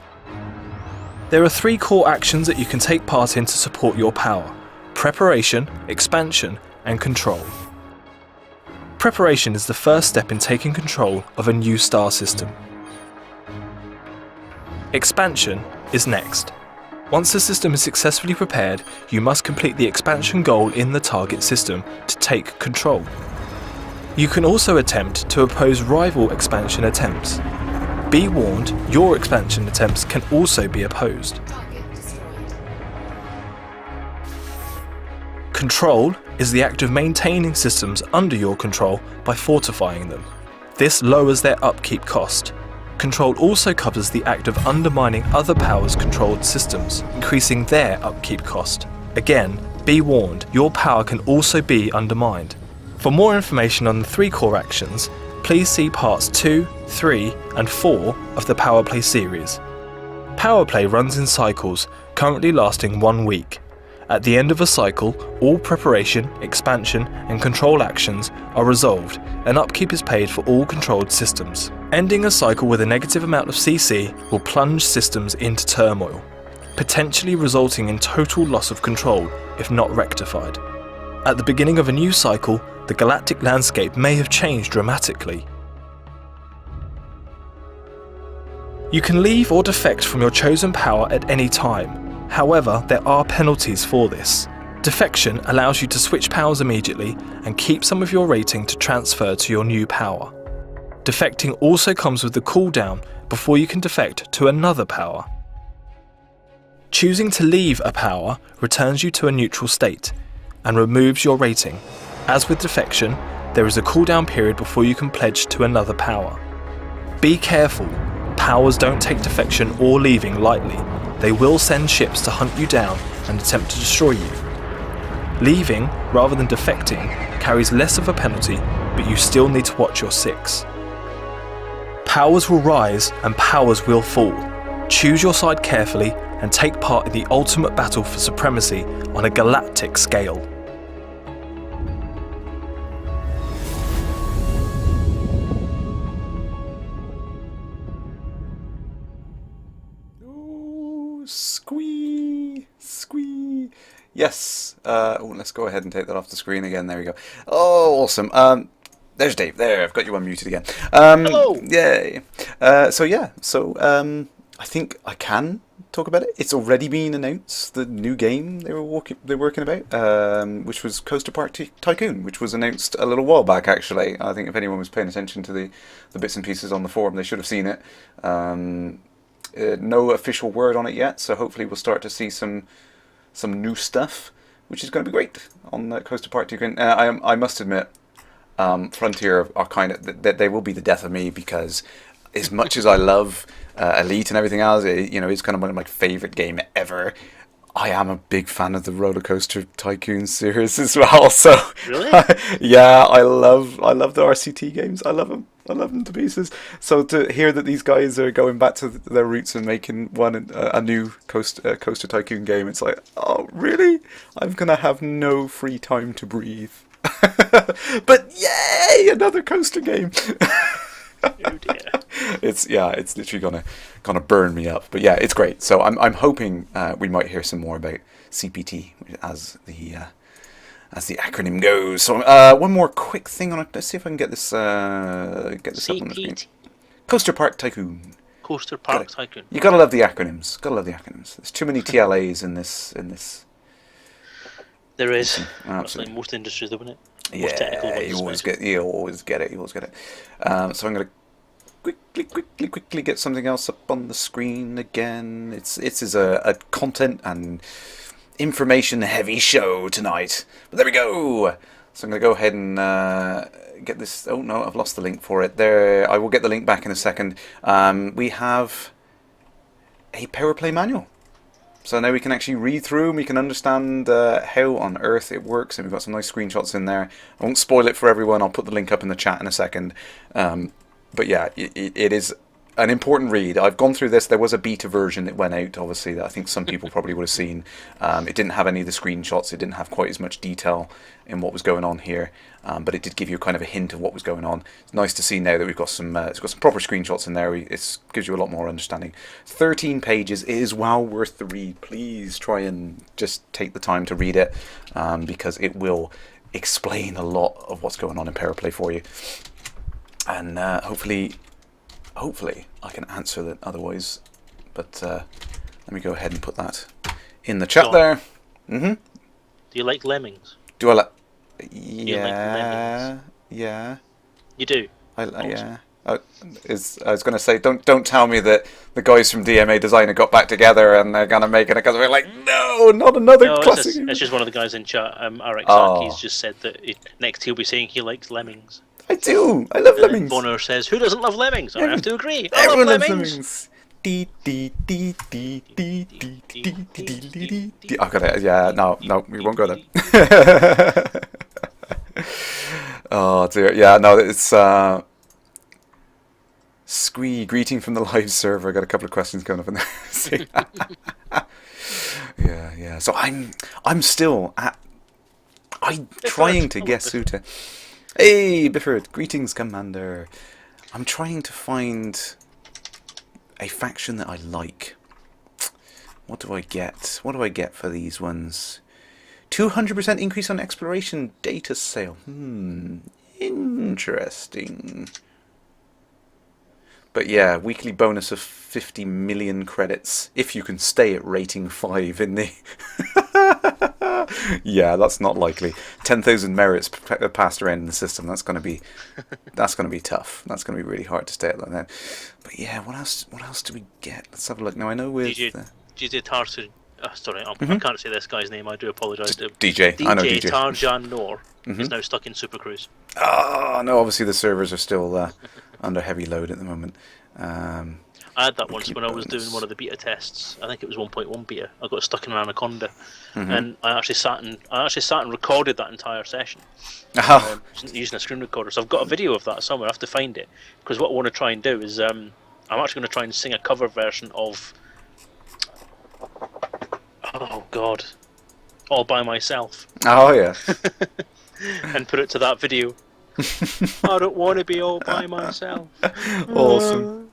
There are 3 core actions that you can take part in to support your power: preparation, expansion, and control. Preparation is the first step in taking control of a new star system. Expansion is next. Once the system is successfully prepared, you must complete the expansion goal in the target system to take control. You can also attempt to oppose rival expansion attempts. Be warned, your expansion attempts can also be opposed. Control is the act of maintaining systems under your control by fortifying them. This lowers their upkeep cost. Control also covers the act of undermining other powers' controlled systems, increasing their upkeep cost. Again, be warned, your power can also be undermined. For more information on the 3 core actions, please see parts 2, 3 and 4 of the PowerPlay series. PowerPlay runs in cycles, currently lasting 1 week. At the end of a cycle, all preparation, expansion and control actions are resolved and upkeep is paid for all controlled systems. Ending a cycle with a negative amount of CC will plunge systems into turmoil, potentially resulting in total loss of control if not rectified. At the beginning of a new cycle, the galactic landscape may have changed dramatically. You can leave or defect from your chosen power at any time. However, there are penalties for this. Defection allows you to switch powers immediately and keep some of your rating to transfer to your new power. Defecting also comes with the cooldown before you can defect to another power. Choosing to leave a power returns you to a neutral state and removes your rating. As with defection, there is a cooldown period before you can pledge to another power. Be careful, powers don't take defection or leaving lightly. They will send ships to hunt you down and attempt to destroy you. Leaving, rather than defecting, carries less of a penalty, but you still need to watch your 6. Powers will rise and powers will fall. Choose your side carefully and take part in the ultimate battle for supremacy on a galactic scale. Squee. Yes. Let's go ahead and take that off the screen again. There we go. Oh, awesome. There's Dave. There, I've got you unmuted again. Hello. Yay. I think I can talk about it. It's already been announced, the new game they're working about, which was Coaster Park Tycoon, which was announced a little while back, actually. I think if anyone was paying attention to the bits and pieces on the forum, they should have seen it. No official word on it yet, so hopefully we'll start to see some new stuff, which is going to be great on Coaster Park Tycoon. I must admit, Frontier are kind of, they will be the death of me, because as much as I love Elite and everything else, it's kind of one of my favourite game ever. I am a big fan of the Roller Coaster Tycoon series as well. So Really? Yeah, I love the RCT games. I love them to pieces. So to hear that these guys are going back to their roots and making a new Coaster Tycoon game, it's like, oh really? I'm gonna have no free time to breathe. But yay, another coaster game. Oh dear. It's literally gonna burn me up. But yeah, it's great. So I'm hoping we might hear some more about CPT as the acronym goes. So one more quick thing on it. Let's see if I can get this up on the screen. Coaster Park Tycoon. Coaster Park Tycoon. You gotta love the acronyms. There's too many TLAs in this. There is. Absolutely. Like most industries, though, isn't it? Yeah, you always get it. So I'm gonna quickly get something else up on the screen again. It is a content and information heavy show tonight. But there we go. So I'm gonna go ahead and get this. Oh no, I've lost the link for it. There, I will get the link back in a second. We have a PowerPlay manual. So now we can actually read through and we can understand how on earth it works, and we've got some nice screenshots in there. I won't spoil it for everyone. I'll put the link up in the chat in a second. But yeah, it is an important read. I've gone through this. There was a beta version that went out, obviously, that I think some people probably would have seen. It didn't have any of the screenshots. It didn't have quite as much detail in what was going on here. But it did give you kind of a hint of what was going on. It's nice to see now that we've got some proper screenshots in there. It gives you a lot more understanding. 13 pages. It is well worth the read. Please try and just take the time to read it, because it will explain a lot of what's going on in PowerPlay for you. And hopefully I can answer that otherwise. But let me go ahead and put that in the chat there. Mm-hmm. Do you like lemmings? Do I like? Do you like lemmings? Yeah. You do? Yeah. I was going to say, don't tell me that the guys from DMA Designer got back together and they're going to make it, because we're like, no, not another classic. It's just one of the guys in chat. He's just said that next he'll be saying he likes lemmings. I do. I love lemmings. Bonner says, "Who doesn't love lemmings?" I have to agree. Everyone love loves lemmings. I've got it. Yeah, no, we won't go there. Oh dear. Yeah, no, it's Squee, greeting from the live server. I got a couple of questions coming up in there. Yeah. So I'm still I'm trying to guess who to. Hey, Bifford! Greetings, Commander. I'm trying to find a faction that I like. What do I get? What do I get for these ones? 200% increase on exploration data sale. Interesting. But yeah, weekly bonus of 50 million credits if you can stay at rating 5 in the... Yeah, that's not likely. 10,000 merits passed around in the system. That's going to be tough. That's going to be really hard to stay at like that. But yeah, what else do we get? Let's have a look. Now I know with DJ Tarsu. Sorry, I can't say this guy's name. I do apologise. DJ. I know DJ. Tarjan Noor is now stuck in Super Cruise. Oh no! Obviously the servers are still under heavy load at the moment. I had that once when I was doing one of the beta tests. I think it was 1.1 beta. I got stuck in an anaconda, and I actually sat and recorded that entire session using a screen recorder. So I've got a video of that somewhere. I have to find it, because what I want to try and do is I'm actually going to try and sing a cover version of oh god, All By Myself. Oh yeah. And put it to that video. I don't want to be all by myself. Awesome.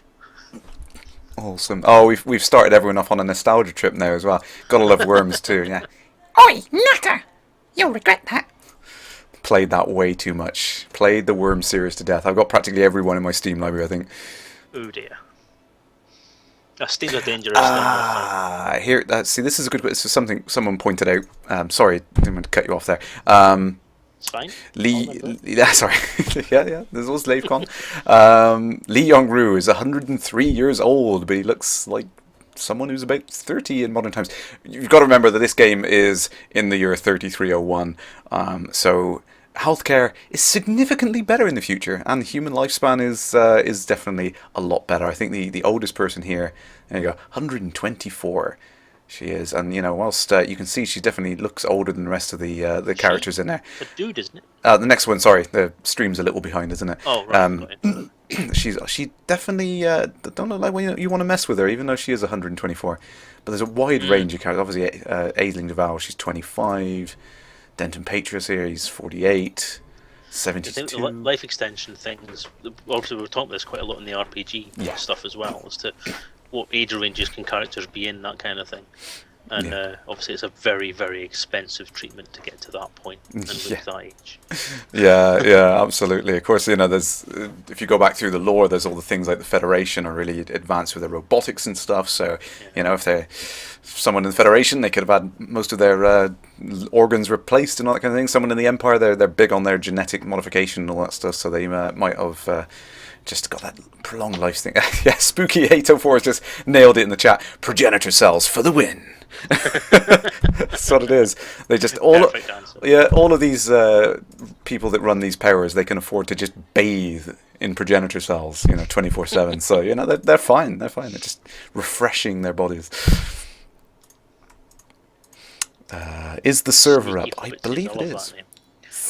Oh, we've started everyone off on a nostalgia trip now as well. Gotta love Worms too, yeah. Oi, nutter! You'll regret that. Played that way too much. Played the Worms series to death. I've got practically everyone in my Steam library, I think. Oh dear. Stains are dangerous. Here, see, this is a good. This is something someone pointed out. Sorry, didn't mean to cut you off there. It's fine. Sorry. yeah. There's always LaveCon. Lee Yong-ru is 103 years old, but he looks like someone who's about 30 in modern times. You've got to remember that this game is in the year 3301. So healthcare is significantly better in the future, and human lifespan is definitely a lot better. I think the oldest person here, there you go, 124. She is, and whilst you can see she definitely looks older than the rest of the characters in there. A dude, isn't it? The next one, sorry, the stream's a little behind, isn't it? Oh, right. She definitely don't look like when you want to mess with her, even though she is 124. But there's a wide range of characters. Obviously, Aisling Duval, she's 25. Denton Patriots here, he's 48. 72. I think the life extension things. Obviously, we've talked about this quite a lot in the RPG stuff as well, as to what age ranges can characters be in, that kind of thing. And obviously it's a very, very expensive treatment to get to that point and with that age. Yeah, absolutely. Of course, there's if you go back through the lore, there's all the things like the Federation are really advanced with their robotics and stuff. So, if someone in the Federation, they could have had most of their organs replaced and all that kind of thing. Someone in the Empire, they're big on their genetic modification and all that stuff. So they might have just got that prolonged life thing. Yeah, Spooky 804 has just nailed it in the chat. Progenitor cells for the win. That's what it is. They just all of these people that run these powers, they can afford to just bathe in progenitor cells, 24/7. So they're fine. They're just refreshing their bodies. Is the server up? I believe it is.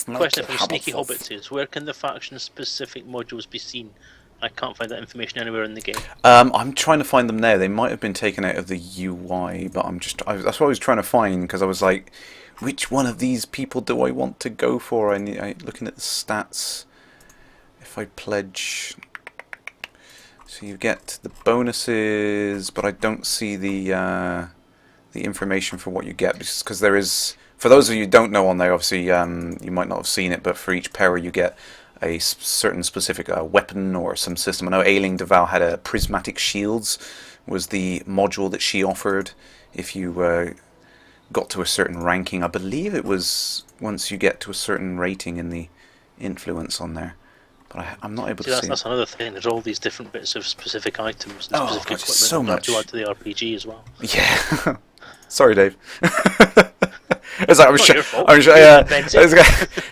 Question from Sneaky Hobbits is: where can the faction-specific modules be seen? I can't find that information anywhere in the game. I'm trying to find them now. They might have been taken out of the UI, but that's what I was trying to find, because I was like, which one of these people do I want to go for? Looking at the stats, if I pledge, so you get the bonuses, but I don't see the information for what you get, because there is. For those of you who don't know on there, obviously you might not have seen it, but for each power you get a certain specific weapon or some system. I know Aisling Duval had a prismatic shields, was the module that she offered if you got to a certain ranking. I believe it was once you get to a certain rating in the influence on there. But I'm not able to see. That's another thing. There's all these different bits of specific items and specific equipment so much to add to the RPG as well. Yeah. Sorry, Dave. It's like I was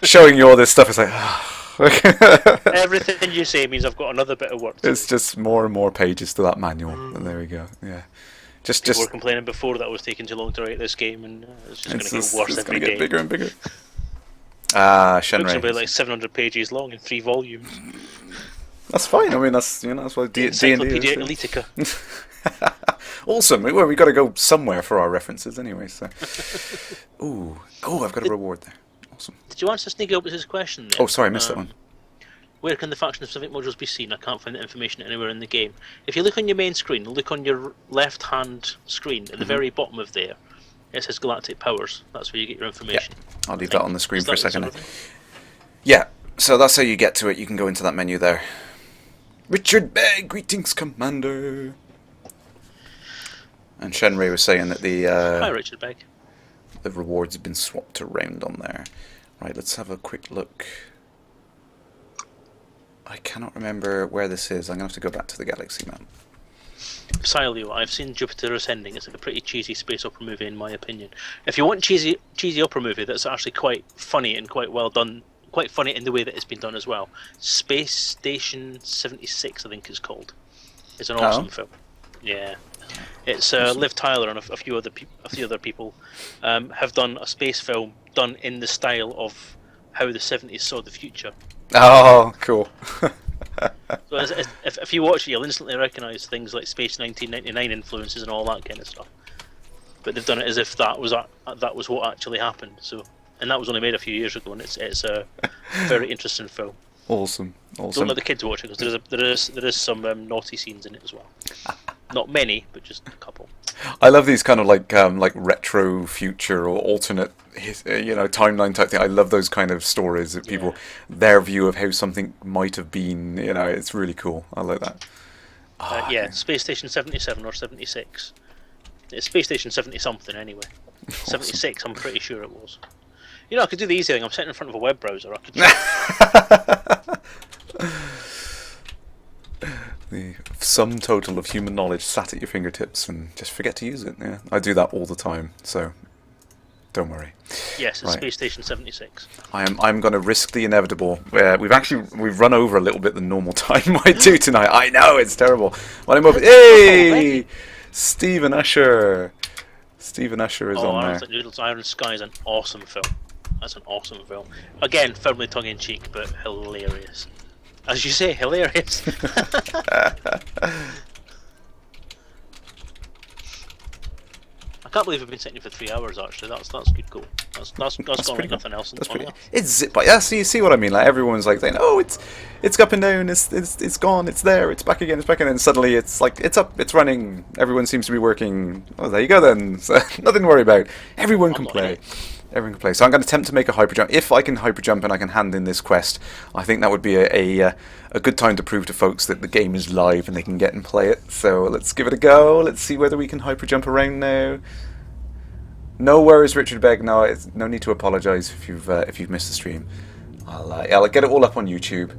showing you all this stuff. It's like everything you say means I've got another bit of work to do. Just more and more pages to that manual. And there we go. Yeah. People were complaining before that I was taking too long to write this game, and it's just going to get worse every day. It's going to get bigger and bigger. Shenray. It's going to be like 700 pages long in 3 volumes. That's fine. I mean, that's what D&D is. Encyclopedia Elitica. Awesome. Well, we got to go somewhere for our references anyway. So, I've got a reward there. Awesome. Did you answer Sneaky Hobbits' question there? Oh, sorry, I missed that one. Where can the faction-specific modules be seen? I can't find that information anywhere in the game. If you look on your main screen, look on your left-hand screen at the very bottom of there. It says Galactic Powers. That's where you get your information. Yeah. I'll leave that on the screen for a second. Yeah. So that's how you get to it. You can go into that menu there. Richard Begg, greetings, Commander. And Shenray was saying that Hi, Richard Begg. The rewards have been swapped around on there. Right, let's have a quick look. I cannot remember where this is. I'm going to have to go back to the galaxy map. Silio, I've seen Jupiter Ascending. It's a pretty cheesy space opera movie, in my opinion. If you want cheesy opera movie that's actually quite funny and quite well done, quite funny in the way that it's been done as well, Space Station 76, I think it's called. It's an awesome film. Yeah. It's Liv Tyler and a few other people have done a space film done in the style of how the 70s saw the future. Oh, cool. So if you watch it, you'll instantly recognise things like Space 1999 influences and all that kind of stuff. But they've done it as if that was what actually happened. So, and that was only made a few years ago, and it's a very interesting film. Awesome. Don't let the kids watch it, because there is some naughty scenes in it as well. Not many, but just a couple. I love these kind of like retro future or alternate timeline type thing. I love those kind of stories that people their view of how something might have been. It's really cool. I like that. Yeah, Space Station 77 or 76. It's Space Station 70 something anyway. 76, I'm pretty sure it was. You know, I could do the easy thing. I'm sitting in front of a web browser. I could The sum total of human knowledge sat at your fingertips and just forget to use it. Yeah, I do that all the time, so don't worry. Yes, it's Right. Space Station 76. I'm going to risk the inevitable. We've run over a little bit the normal time I do tonight. I know, it's terrible. When I'm over, hey, Stephen Usher. Stephen Usher is on there. Noodles Iron Sky is an awesome film. That's an awesome film. Again, firmly tongue in cheek, but hilarious. As you say, hilarious. I can't believe we've been sitting here for 3 hours. Actually, that's good goal. That's gone like nothing else. That's pretty. It's zip by. Yeah, so you see what I mean? Like everyone's like saying, "Oh, it's up and down. It's gone. It's there. It's back again. It's back." And then suddenly it's like it's up. It's running. Everyone seems to be working. Oh, there you go then. So, nothing to worry about. Everyone can play. Everyone can play. So I'm going to attempt to make a hyperjump. If I can hyperjump and I can hand in this quest, I think that would be a good time to prove to folks that the game is live and they can get and play it. So let's give it a go. Let's see whether we can hyperjump around now. No worries, Richard Begg. No, it's no need to apologise if you've missed the stream. I'll get it all up on YouTube.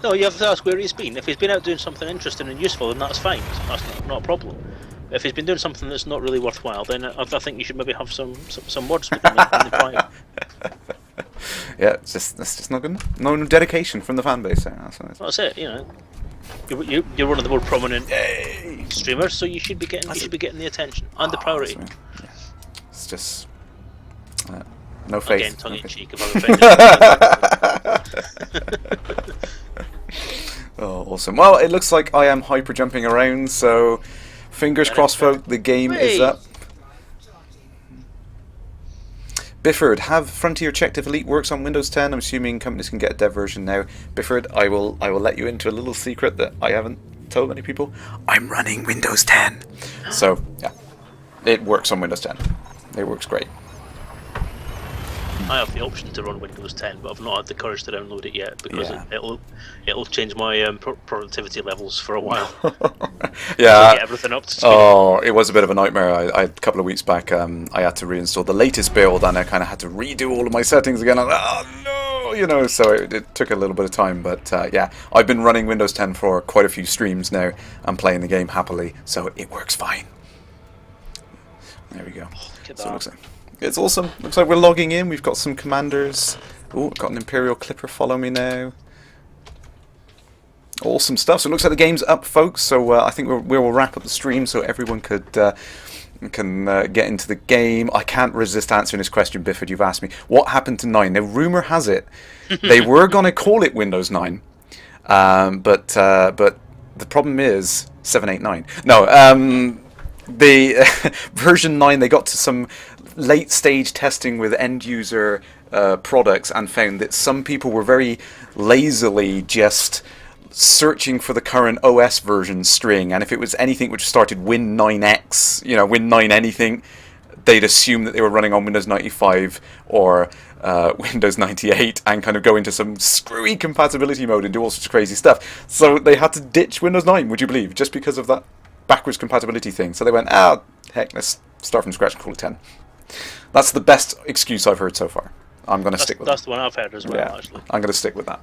No, you have to ask where he's been. If he's been out doing something interesting and useful, then that's fine. That's not a problem. If he's been doing something that's not really worthwhile, then I think you should maybe have some words with him in the private. Yeah, that's just not good enough. No dedication from the fan base. That's it. You know, you're one of the more prominent streamers, so you should be getting the attention and the priority. Yeah. It's just no faith. Again, tongue in cheek. Oh, awesome. Well, it looks like I am hyper jumping around, so fingers crossed, folk. The game is up. Bifford, have Frontier checked if Elite works on Windows 10? I'm assuming companies can get a dev version now. Bifford, I will let you into a little secret that I haven't told many people. I'm running Windows 10. So, yeah. It works on Windows 10. It works great. I have the option to run Windows 10, but I've not had the courage to download it yet because it'll change my productivity levels for a while. Yeah. Get everything up to speed. Oh, it was a bit of a nightmare. I a couple of weeks back, I had to reinstall the latest build, and I kind of had to redo all of my settings again. I was like, oh no, so it took a little bit of time. But yeah, I've been running Windows 10 for quite a few streams now and playing the game happily, so it works fine. There we go. Look at So that. it looks like it's awesome. Looks like we're logging in. We've got some commanders. Oh, got an Imperial Clipper follow me now. Awesome stuff. So it looks like the game's up, folks. So I think we'll wrap up the stream so everyone can get into the game. I can't resist answering this question, Bifford. You've asked me what happened to 9. Now, rumor has it they were going to call it Windows 9, but the problem is 789. No. The version 9, they got to some late stage testing with end user products and found that some people were very lazily just searching for the current OS version string, and if it was anything which started Win9X, Win9 anything, they'd assume that they were running on Windows 95 or Windows 98 and kind of go into some screwy compatibility mode and do all sorts of crazy stuff. So they had to ditch Windows 9, would you believe, just because of that backwards compatibility thing. So they went, heck, let's start from scratch and call it 10. That's the best excuse I've heard so far. I'm going to stick with that. That's the one I've heard as well, actually. I'm going to stick with that.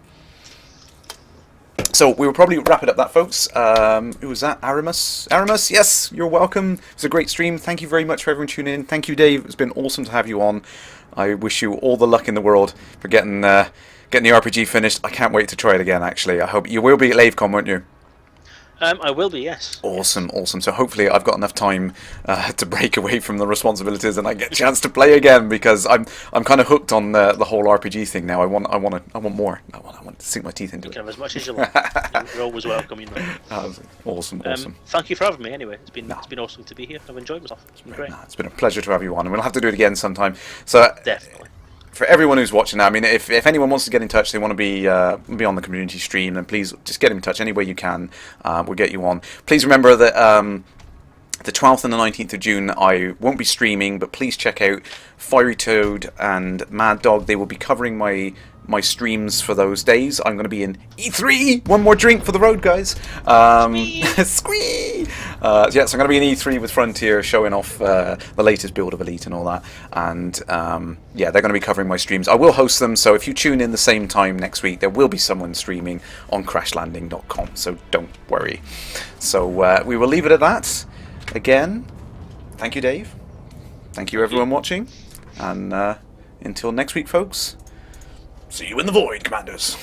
So we will probably wrap it up, that, folks. Who was that? Aramus? Aramus, yes, you're welcome. It was a great stream. Thank you very much for everyone tuning in. Thank you, Dave. It's been awesome to have you on. I wish you all the luck in the world for getting the RPG finished. I can't wait to try it again, actually. I hope you will be at LaveCon, won't you? I will be, yes. Awesome. So hopefully I've got enough time to break away from the responsibilities and I get a chance to play again, because I'm kind of hooked on the whole RPG thing now. I want more. I want to sink my teeth into You can it. have as much as you like. You're always welcome, you know. Awesome. Thank you for having me anyway. It's been awesome to be here. I've enjoyed myself. It's been great. It's been a pleasure to have you on, and we'll have to do it again sometime. So Definitely. for everyone who's watching now, I mean, if anyone wants to get in touch, they want to be on the community stream, then please just get in touch any way you can. We'll get you on. Please remember that the 12th and the 19th of June, I won't be streaming, but please check out Fiery Toad and Mad Dog. They will be covering my my streams for those days. I'm going to be in E3. One more drink for the road, guys. Squee! So I'm going to be in E3 with Frontier, showing off the latest build of Elite and all that. And they're going to be covering my streams. I will host them, so if you tune in the same time next week, there will be someone streaming on crashlanding.com, so don't worry. So we will leave it at that. Again, thank you, Dave. Thank you, everyone watching. And until next week, folks, see you in the void, Commanders.